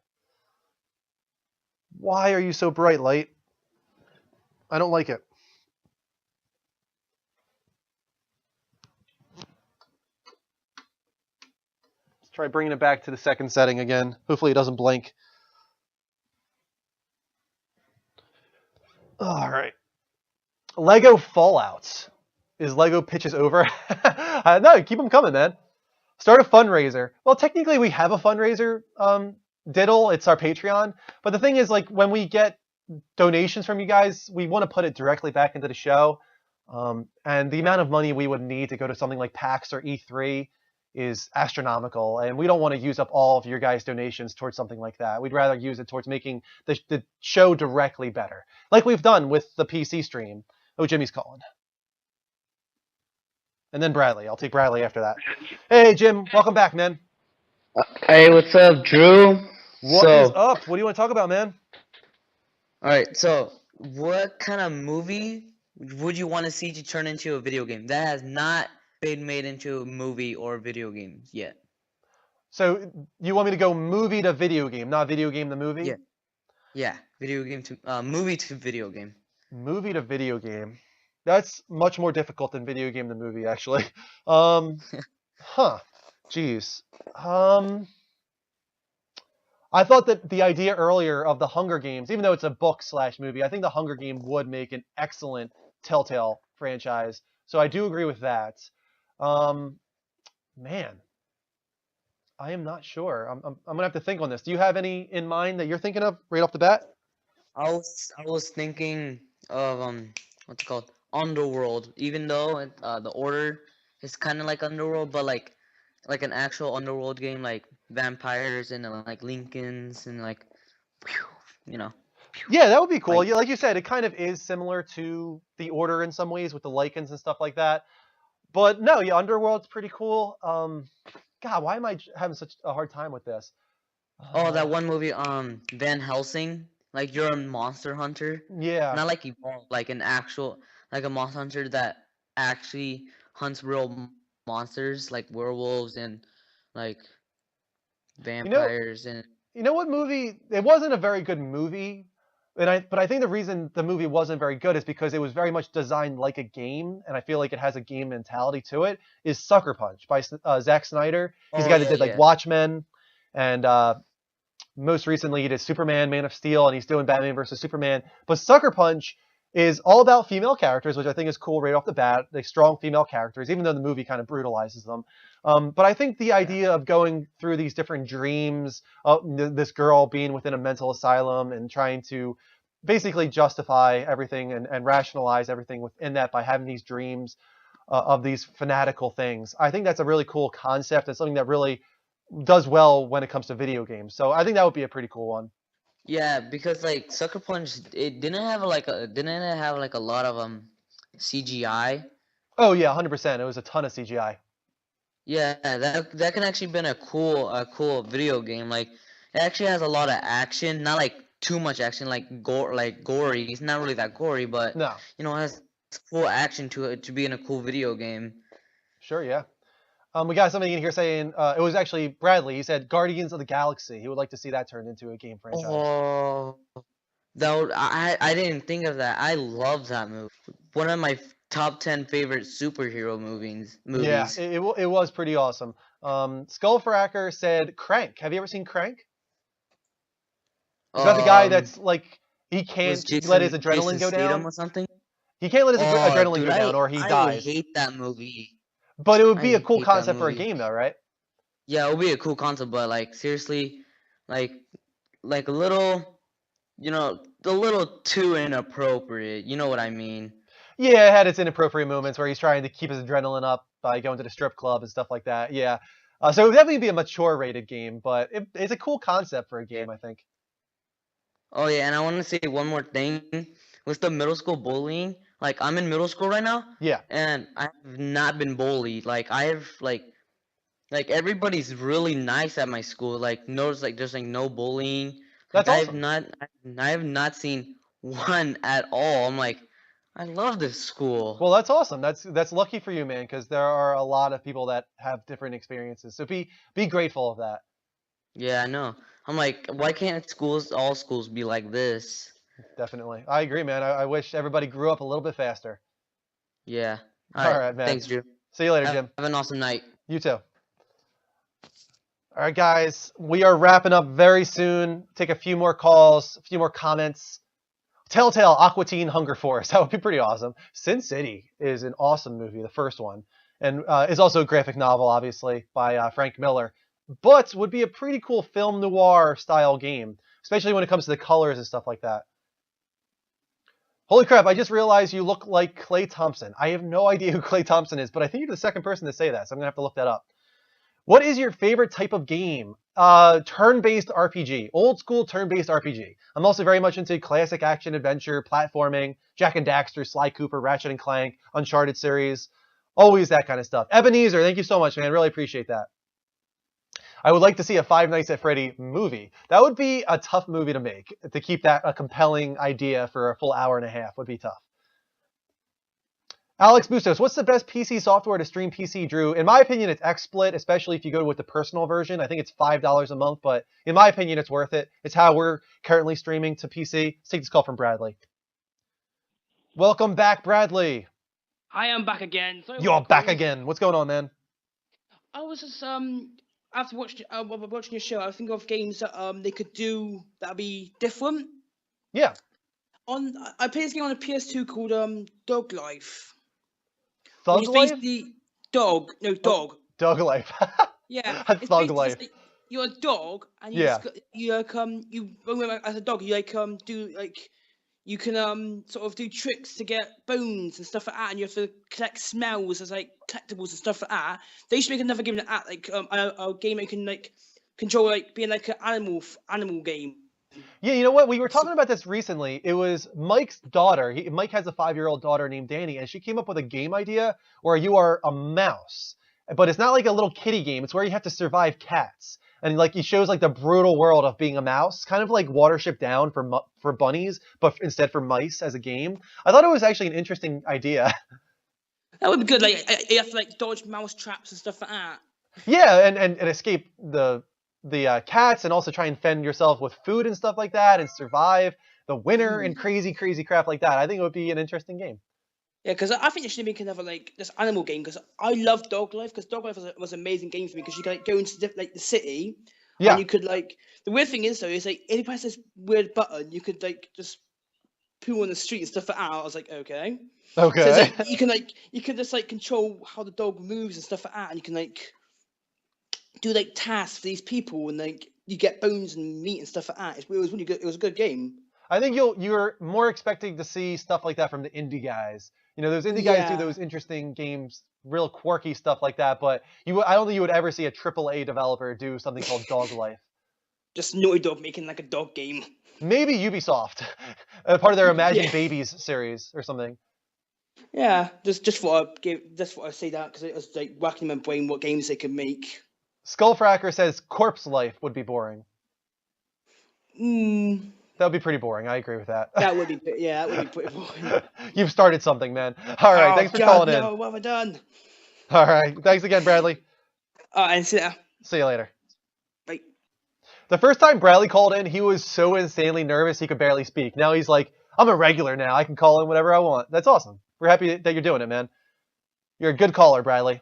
Why are you so bright, light? I don't like it. Let's try bringing it back to the second setting again. Hopefully it doesn't blink. All right. Lego Fallouts. Is Lego pitches over? No, keep them coming, man. Start a fundraiser. Well, technically we have a fundraiser, Diddle. It's our Patreon. But the thing is, like, when we get donations from you guys, we want to put it directly back into the show. And the amount of money we would need to go to something like PAX or E3 is astronomical. And we don't want to use up all of your guys' donations towards something like that. We'd rather use it towards making the show directly better. Like we've done with the PC stream. Oh, Jimmy's calling. And then Bradley. I'll take Bradley after that. Hey, Jim. Welcome back, man. Hey, what's up, Drew? What is up? What do you want to talk about, man? All right, so what kind of movie would you want to see to turn into a video game that has not been made into a movie or video game yet? So you want me to go movie to video game, not video game to movie? Yeah. Yeah, video game to movie to video game. Movie to video game. That's much more difficult than video game to movie, actually. Huh. Jeez. I thought that the idea earlier of the Hunger Games, even though it's a book/movie, I think the Hunger Game would make an excellent Telltale franchise. So I do agree with that. Man, I am not sure. I'm gonna have to think on this. Do you have any in mind that you're thinking of right off the bat? I was thinking of what's it called? Underworld. Even though the Order is kind of like Underworld, but like an actual Underworld game, like vampires and like Lincolns and like, you know. Yeah, that would be cool. Yeah, like you said, it kind of is similar to the Order in some ways with the Lycans and stuff like that. But no, yeah, Underworld's pretty cool. God, why am I having such a hard time with this? Oh, that one movie, Van Helsing. Like you're a monster hunter. Yeah. Not like evolved, like an actual, like a monster hunter that actually hunts real monsters, like werewolves and like vampires and. You know what movie? It wasn't a very good movie, but I think the reason the movie wasn't very good is because it was very much designed like a game, and I feel like it has a game mentality to it. Is Sucker Punch by Zack Snyder? He's the guy that did like Watchmen, and most recently he did Superman, Man of Steel, and he's doing Batman vs Superman. But Sucker Punch is all about female characters, which I think is cool right off the bat. Like strong female characters, even though the movie kind of brutalizes them. But I think the idea of going through these different dreams, this girl being within a mental asylum and trying to basically justify everything and rationalize everything within that by having these dreams of these fanatical things. I think that's a really cool concept and something that really does well when it comes to video games. So I think that would be a pretty cool one. Yeah, because like Sucker Punch, it didn't have like a lot of CGI, Oh yeah, 100%. It was a ton of CGI. Yeah, that can actually been a cool video game. Like it actually has a lot of action, not like too much action, like gory. It's not really that gory, but No. you know, it has cool action to it to be in a cool video game. Sure, yeah. We got somebody in here saying it was actually Bradley. He said Guardians of the Galaxy. He would like to see that turned into a game franchise. Oh, I didn't think of that. I love that movie. One of my top 10 favorite superhero movies. Yeah, it was pretty awesome. Skullfracker said Crank. Have you ever seen Crank? It's about the guy that's like he can't let his adrenaline go down or something. He can't let his adrenaline Dude, go down, or he I dies. hate that movie. But it would be I a cool hate that concept for a movie. game, though, right? Yeah, it would be a cool concept, but like seriously, like a little, you know, a little too inappropriate. You know what I mean? Yeah, it had its inappropriate moments where he's trying to keep his adrenaline up by going to the strip club and stuff like that. Yeah. So it would definitely be a mature rated game, but it's a cool concept for a game, I think. Oh yeah, and I want to say one more thing with the middle school bullying. Like I'm in middle school right now. Yeah. And I have not been bullied. Like I have like everybody's really nice at my school. Like there's like no bullying. That's I awesome. I have not seen one at all. I'm like, I love this school. Well, that's awesome. That's lucky for you, man, because there are a lot of people that have different experiences. So be grateful of that. Yeah, I know. I'm like, why can't all schools be like this? Definitely. I agree, man. I wish everybody grew up a little bit faster. Yeah. All right, man. Thanks, Drew. See you later, Jim. Have an awesome night. You too. All right, guys. We are wrapping up very soon. Take a few more calls, a few more comments. Telltale, Aqua Teen Hunger Force. That would be pretty awesome. Sin City is an awesome movie, the first one. And is also a graphic novel, obviously, by Frank Miller. But would be a pretty cool film noir style game, especially when it comes to the colors and stuff like that. Holy crap, I just realized you look like Klay Thompson. I have no idea who Klay Thompson is, but I think you're the second person to say that, so I'm going to have to look that up. What is your favorite type of game? Turn-based RPG. Old school turn-based RPG. I'm also very much into classic action adventure, platforming, Jak and Daxter, Sly Cooper, Ratchet and Clank, Uncharted series. Always that kind of stuff. Ebenezer, thank you so much, man. Really appreciate that. I would like to see a Five Nights at Freddy movie. That would be a tough movie to make. To keep that a compelling idea for a full hour and a half would be tough. Alex Bustos, what's the best PC software to stream PC, Drew? In my opinion, it's XSplit, especially if you go with the personal version. I think it's $5 a month, but in my opinion, it's worth it. It's how we're currently streaming to PC. Let's take this call from Bradley. Welcome back, Bradley. I am back again. Sorry You're for back calling. again. What's going on, man? I was just after watching your show, I think of games that they could do that'd be different. Yeah. I played this game on a PS2 called Dog Life. Thug It's Life? basically dog. No, dog. Dog Life. Yeah. It's Thug basically Life. just like you're a dog and you Yeah. you roam around as a dog. You do you can sort of do tricks to get bones and stuff like that, and you have to collect smells as like collectibles and stuff like that. They should make another game like that, like a game that you can like control, like being like an animal game. Yeah, you know what? We were talking about this recently. It was Mike's daughter. Mike has a 5-year-old daughter named Danny, and she came up with a game idea where you are a mouse. But it's not like a little kitty game. It's where you have to survive cats. And like it shows like the brutal world of being a mouse, kind of like Watership Down for bunnies, but instead for mice as a game. I thought it was actually an interesting idea. That would be good. Like you have to like dodge mouse traps and stuff like that. Yeah, and escape the cats, and also try and fend yourself with food and stuff like that, and survive the winter and crazy crap like that. I think it would be an interesting game. Yeah, because I think they should make another like this animal game. Because I love Dog Life. Because Dog Life was an amazing game for me. Because you could like go into like the city, Yeah. and you could like the weird thing is though is like if you press this weird button, you could like just poo on the street and stuff like that. I was like, okay. Okay. So it's like, you can just like control how the dog moves and stuff like that, and you can like do like tasks for these people, and like you get bones and meat and stuff like that. It was really good. It was a good game. I think you're more expecting to see stuff like that from the indie guys. You know, those indie guys do Yeah. those interesting games, real quirky stuff like that. But I don't think you would ever see a AAA developer do something called Dog Life. Just Naughty Dog making like a dog game. Maybe Ubisoft, part of their Imagine Yeah. Babies series or something. Yeah, just thought I'd say that because it was like racking my brain what games they could make. Skullfracker says Corpse Life would be boring. Hmm. That would be pretty boring. I agree with that. That would be that would be pretty boring. You've started something, man. All right, Oh, thanks for God, calling no, in. what have I done? All right, thanks again, Bradley. And see ya. See you later. Bye. The first time Bradley called in, he was so insanely nervous he could barely speak. Now he's like, I'm a regular now. I can call in whatever I want. That's awesome. We're happy that you're doing it, man. You're a good caller, Bradley.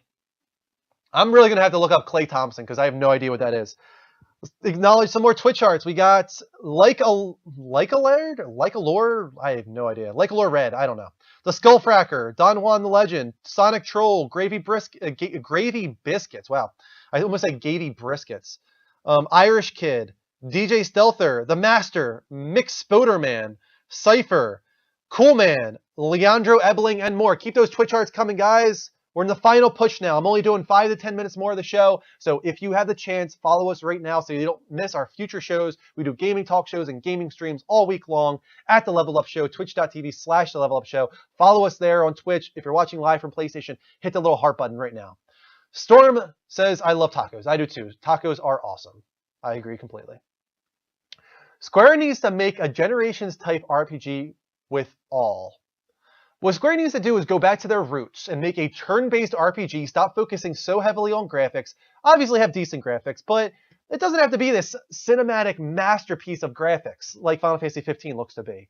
I'm really going to have to look up Clay Thompson because I have no idea what that is. Let's acknowledge some more Twitch charts. We got Lore? I have no idea. Lore Red. I don't know. The Skullfracker, Don Juan the Legend, Sonic Troll, Gravy Biscuits. Wow. I almost said Gavy Briskets. Irish Kid, DJ Stealther, The Master, Mick Spoderman, Cypher, Cool Man, Leandro Ebling, and more. Keep those Twitch charts coming, guys. We're in the final push now. I'm only doing 5 to 10 minutes more of the show. So if you have the chance, follow us right now so you don't miss our future shows. We do gaming talk shows and gaming streams all week long at The Level Up Show, twitch.tv/The Level Up Show. Follow us there on Twitch. If you're watching live from PlayStation, hit the little heart button right now. Storm says, I love tacos. I do too. Tacos are awesome. I agree completely. Square needs to make a Generations type RPG with all. What Square needs to do is go back to their roots and make a turn-based RPG, stop focusing so heavily on graphics. Obviously have decent graphics, but it doesn't have to be this cinematic masterpiece of graphics like Final Fantasy 15 looks to be.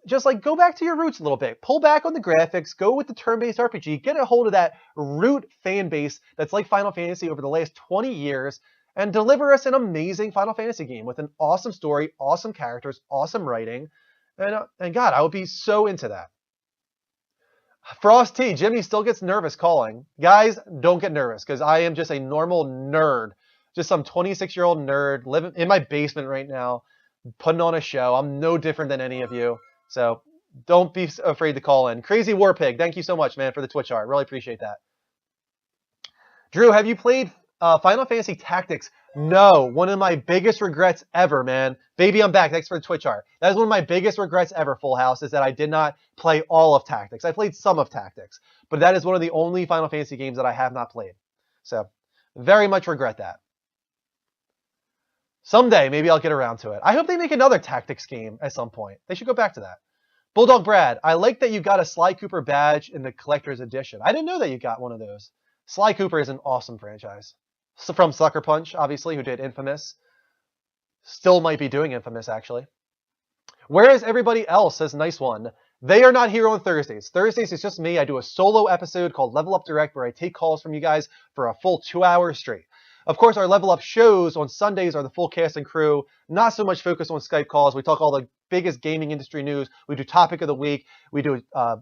Just like go back to your roots a little bit. Pull back on the graphics, go with the turn-based RPG, get a hold of that root fan base that's like Final Fantasy over the last 20 years, and deliver us an amazing Final Fantasy game with an awesome story, awesome characters, awesome writing, and God, I would be so into that. Frost T, Jimmy still gets nervous calling. Guys, don't get nervous because I am just a normal nerd. Just some 26-year-old nerd living in my basement right now, putting on a show. I'm no different than any of you. So don't be afraid to call in. Crazy War Pig, thank you so much, man, for the Twitch art. Really appreciate that. Drew, have you played Final Fantasy Tactics? No, one of my biggest regrets ever, man. Baby, I'm back. Thanks for the Twitch art. That is one of my biggest regrets ever, Full House, is that I did not play all of Tactics. I played some of Tactics, but that is one of the only Final Fantasy games that I have not played. So, very much regret that. Someday, maybe I'll get around to it. I hope they make another Tactics game at some point. They should go back to that. Bulldog Brad, I like that you got a Sly Cooper badge in the Collector's Edition. I didn't know that you got one of those. Sly Cooper is an awesome franchise. From Sucker Punch, obviously, who did Infamous. Still might be doing Infamous, actually. Whereas everybody else says, nice one. They are not here on Thursdays. Thursdays is just me. I do a solo episode called Level Up Direct where I take calls from you guys for a full 2 hours straight. Of course, our Level Up shows on Sundays are the full cast and crew. Not so much focus on Skype calls. We talk all the biggest gaming industry news. We do Topic of the Week. We do a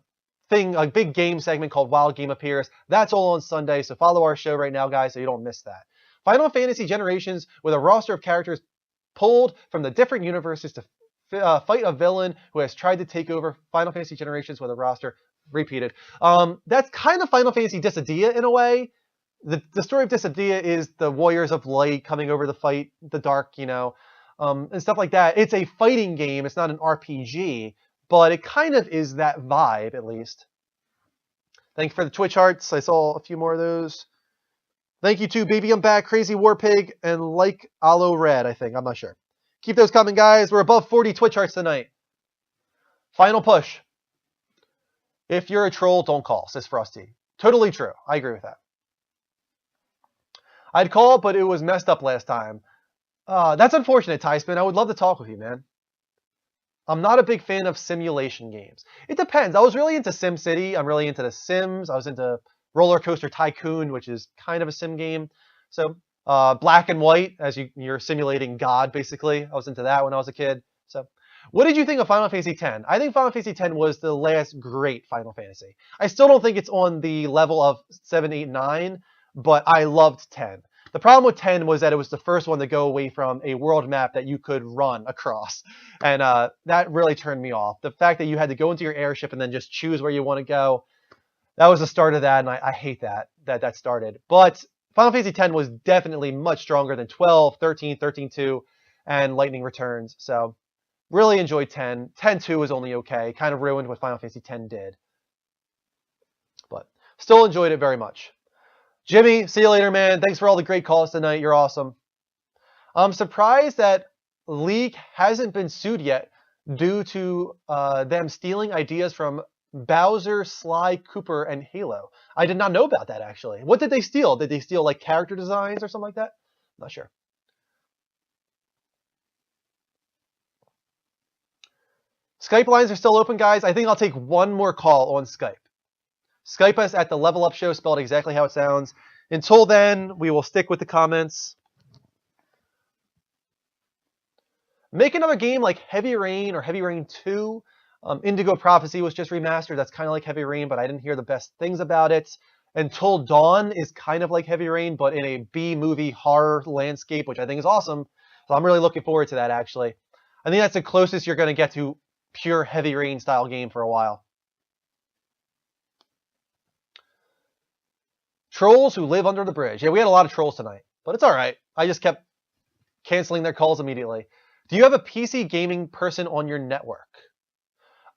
big game segment called Wild Game Appears. That's all on Sunday, so follow our show right now, guys, so you don't miss that. Final Fantasy Generations with a roster of characters pulled from the different universes to fight a villain who has tried to take over. Final Fantasy Generations with a roster repeated. That's kind of Final Fantasy Dissidia in a way. The story of Dissidia is the Warriors of Light coming over to fight the Dark, and stuff like that. It's a fighting game. It's not an RPG, but it kind of is that vibe, at least. Thank you for the Twitch hearts. I saw a few more of those. Thank you to Baby I'm Back, Crazy War Pig, and Like Aloe Red, I think. I'm not sure. Keep those coming, guys. We're above 40 Twitch hearts tonight. Final push. If you're a troll, don't call, says Frosty. Totally true. I agree with that. I'd call, but it was messed up last time. That's unfortunate, Tyspin. I would love to talk with you, man. I'm not a big fan of simulation games. It depends. I was really into SimCity. I'm really into The Sims. I was into Roller Coaster Tycoon, which is kind of a sim game. So Black and White, as you're simulating God, basically. I was into that when I was a kid. So what did you think of Final Fantasy X? I think Final Fantasy X was the last great Final Fantasy. I still don't think it's on the level of 7, 8, 9, but I loved 10. The problem with 10 was that it was the first one to go away from a world map that you could run across. And that really turned me off. The fact that you had to go into your airship and then just choose where you want to go, that was the start of that, and I hate that started. But Final Fantasy X was definitely much stronger than 12, 13, 13-2, and Lightning Returns. So really enjoyed 10. 10-2 was only okay. Kind of ruined what Final Fantasy X did. Still enjoyed it very much. Jimmy, see you later, man. Thanks for all the great calls tonight. You're awesome. I'm surprised that League hasn't been sued yet due to them stealing ideas from Bowser, Sly Cooper, and Halo. I did not know about that, actually. What did they steal? Did they steal, like, character designs or something like that? Not sure. Skype lines are still open, guys. I think I'll take one more call on Skype. Skype us at the Level Up Show, spelled exactly how it sounds. Until then, we will stick with the comments. Make another game like Heavy Rain or Heavy Rain 2. Indigo Prophecy was just remastered. That's kind of like Heavy Rain, but I didn't hear the best things about it. Until Dawn is kind of like Heavy Rain, but in a B-movie horror landscape, which I think is awesome. So I'm really looking forward to that, actually. I think that's the closest you're going to get to pure Heavy Rain style game for a while. Trolls who live under the bridge. Yeah, we had a lot of trolls tonight, but it's all right. I just kept canceling their calls immediately. Do you have a PC gaming person on your network?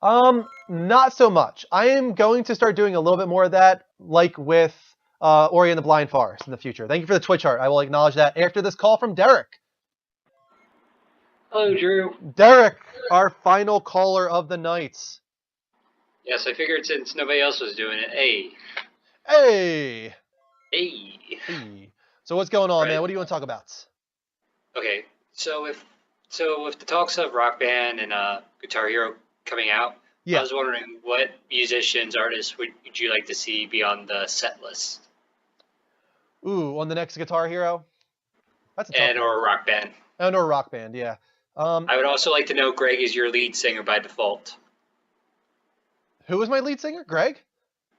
Not so much. I am going to start doing a little bit more of that, like with Ori and the Blind Forest in the future. Thank you for the Twitch heart. I will acknowledge that after this call from Derek. Hello, Drew. Derek, our final caller of the night. Yes, I figured since nobody else was doing it, hey. Hey. Hey. Hey. So what's going on, man? What do you want to talk about? Okay, so with the talks of Rock Band and Guitar Hero coming out, yeah. I was wondering what musicians, artists would you like to see be on the set list? Ooh, on the next Guitar Hero? That's a tough one. Or Rock Band. And or Rock Band, yeah. I would also like to know Greg is your lead singer by default. Who was my lead singer? Greg?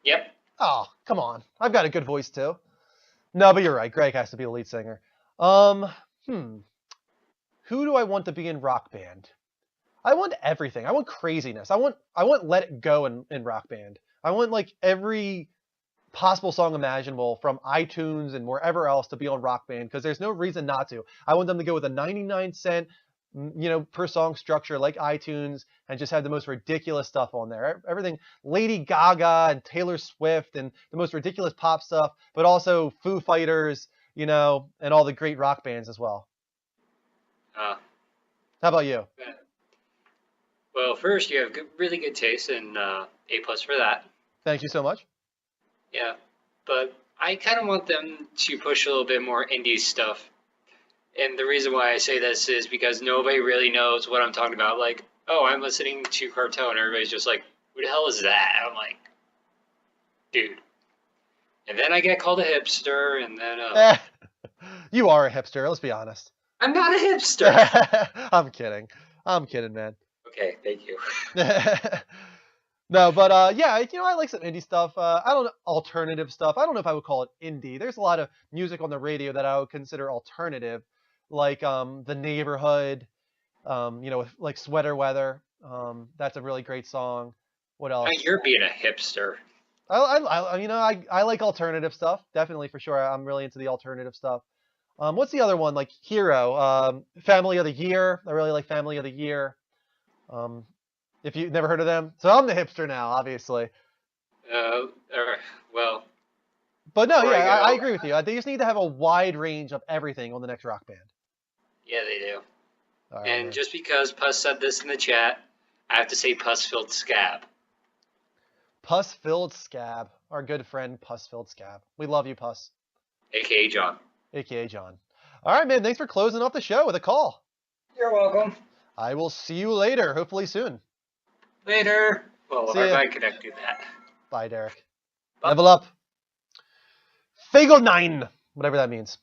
Yep. Oh, come on. I've got a good voice too. No, but you're right. Greg has to be the lead singer. Who do I want to be in Rock Band? I want everything. I want craziness. I want Let It Go in Rock Band. I want like every possible song imaginable from iTunes and wherever else to be on Rock Band because there's no reason not to. I want them to go with a 99-cent, per song structure like iTunes and just have the most ridiculous stuff on there. Everything Lady Gaga and Taylor Swift and the most ridiculous pop stuff, but also Foo Fighters, and all the great rock bands as well. How about you? Well, first, you have really good taste, and A+ for that. Thank you so much. Yeah, but I kind of want them to push a little bit more indie stuff. And the reason why I say this is because nobody really knows what I'm talking about. Like, oh, I'm listening to Cartel, and everybody's just like, who the hell is that? I'm like, dude. And then I get called a hipster, and then... You are a hipster, let's be honest. I'm not a hipster. I'm kidding. I'm kidding, man. Okay, thank you. No, but yeah, I like some indie stuff. I don't know, alternative stuff. I don't know if I would call it indie. There's a lot of music on the radio that I would consider alternative, like The Neighborhood, like Sweater Weather. That's a really great song. What else? You're being a hipster. I like alternative stuff, definitely, for sure. I'm really into the alternative stuff. What's the other one? Like Hero, Family of the Year. I really like Family of the Year. If you've never heard of them, so I'm the hipster now, obviously. Well. But no, yeah, I agree with you. They just need to have a wide range of everything on the next Rock Band. Yeah, they do. All right, and just because Puss said this in the chat, I have to say Puss-filled Scab. Puss-filled Scab, our good friend Puss-filled Scab. We love you, Puss. AKA John. AKA John. All right, man. Thanks for closing off the show with a call. You're welcome. I will see you later, hopefully soon. Later. Well, See if ya. I could do that. Bye, Derek. Level up. Fagel9, whatever that means.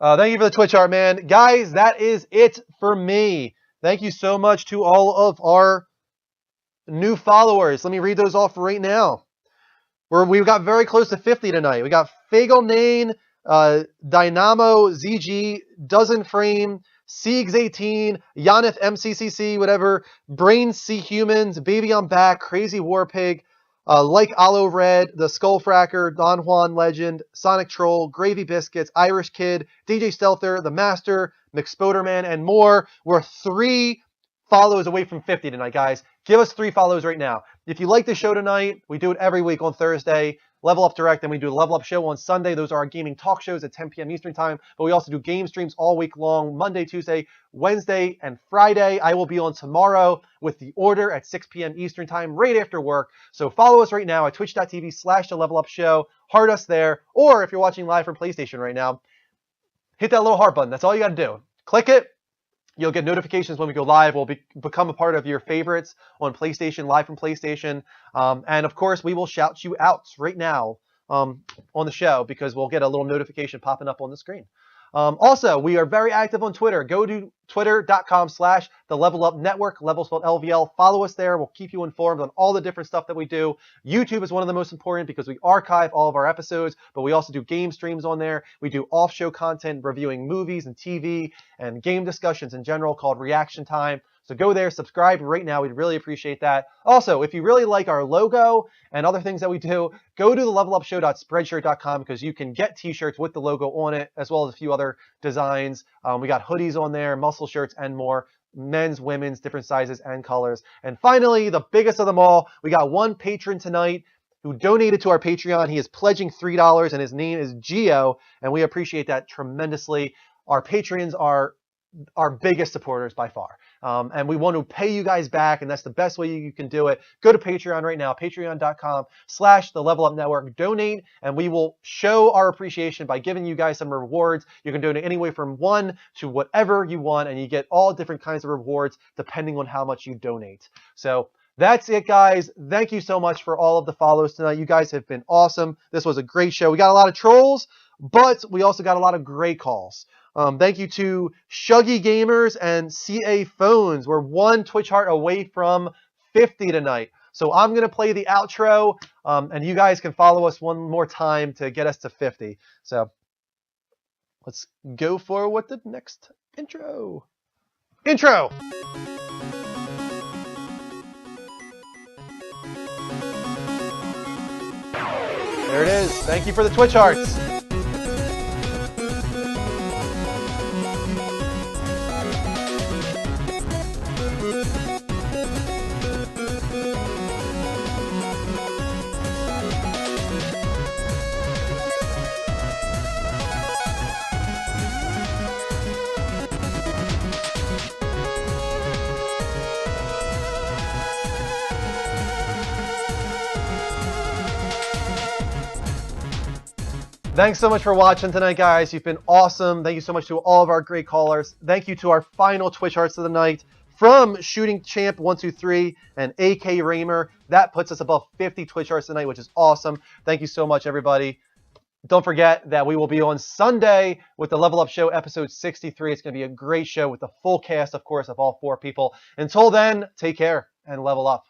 Thank you for the Twitch art, man. Guys, that is it for me. Thank you so much to all of our new followers. Let me read those off right now. We got very close to 50 tonight. We got Fagel9, Dynamo, ZG, Dozen Frame, Siegs18, Yaneth MCCC, whatever, Brain C Humans, Baby I'm Back, Crazy Warpig, Like Aloe Red, The Skullfracker, Don Juan Legend, Sonic Troll, Gravy Biscuits, Irish Kid, DJ Stealther, The Master, McSpoderman, and more. We're 3 follows away from 50 tonight, guys. Give us 3 follows right now. If you like the show tonight, we do it every week on Thursday. Level Up Direct, and we do the Level Up Show on Sunday. Those are our gaming talk shows at 10 p.m. Eastern Time, but we also do game streams all week long, Monday, Tuesday, Wednesday, and Friday. I will be on tomorrow with The Order at 6 p.m. Eastern Time, right after work. So follow us right now at twitch.tv/The Level Up Show. Heart us there, or if you're watching live from PlayStation right now, hit that little heart button. That's all you got to do. Click it. You'll get notifications when we go live. We'll become a part of your favorites on PlayStation, live from PlayStation. And of course, we will shout you out right now on the show because we'll get a little notification popping up on the screen. Also, we are very active on Twitter. Go to twitter.com/the Level Up Network, level spelled LVL. Follow us there. We'll keep you informed on all the different stuff that we do. YouTube is one of the most important because we archive all of our episodes, but we also do game streams on there. We do off-show content reviewing movies and TV and game discussions in general called Reaction Time. So go there, subscribe right now. We'd really appreciate that. Also, if you really like our logo and other things that we do, go to the levelupshow.spreadshirt.com because you can get t-shirts with the logo on it, as well as a few other designs. We got hoodies on there, muscle shirts, and more. Men's, women's, different sizes and colors. And finally, the biggest of them all, we got one patron tonight who donated to our Patreon. He is pledging $3, and his name is Gio, and we appreciate that tremendously. Our patrons are our biggest supporters by far. And we want to pay you guys back, and that's the best way you can do it. Go to Patreon right now, patreon.com/the Level Up Network. Donate, and we will show our appreciation by giving you guys some rewards. You can donate anywhere from 1 to whatever you want, and you get all different kinds of rewards depending on how much you donate. So that's it, guys. Thank you so much for all of the follows tonight. You guys have been awesome. This was a great show. We got a lot of trolls, but we also got a lot of great calls. Thank you to Shuggy Gamers and CA Phones. We're one Twitch heart away from 50 tonight. So I'm going to play the outro, and you guys can follow us one more time to get us to 50. So let's go forward with the next intro. Intro! There it is. Thank you for the Twitch hearts. Thanks so much for watching tonight, guys. You've been awesome. Thank you so much to all of our great callers. Thank you to our final Twitch hearts of the night from Shooting Champ 123 and AK Raymer. That puts us above 50 Twitch hearts tonight, which is awesome. Thank you so much, everybody. Don't forget that we will be on Sunday with the Level Up Show episode 63. It's going to be a great show with the full cast, of course, of all 4 people. Until then, take care and level up.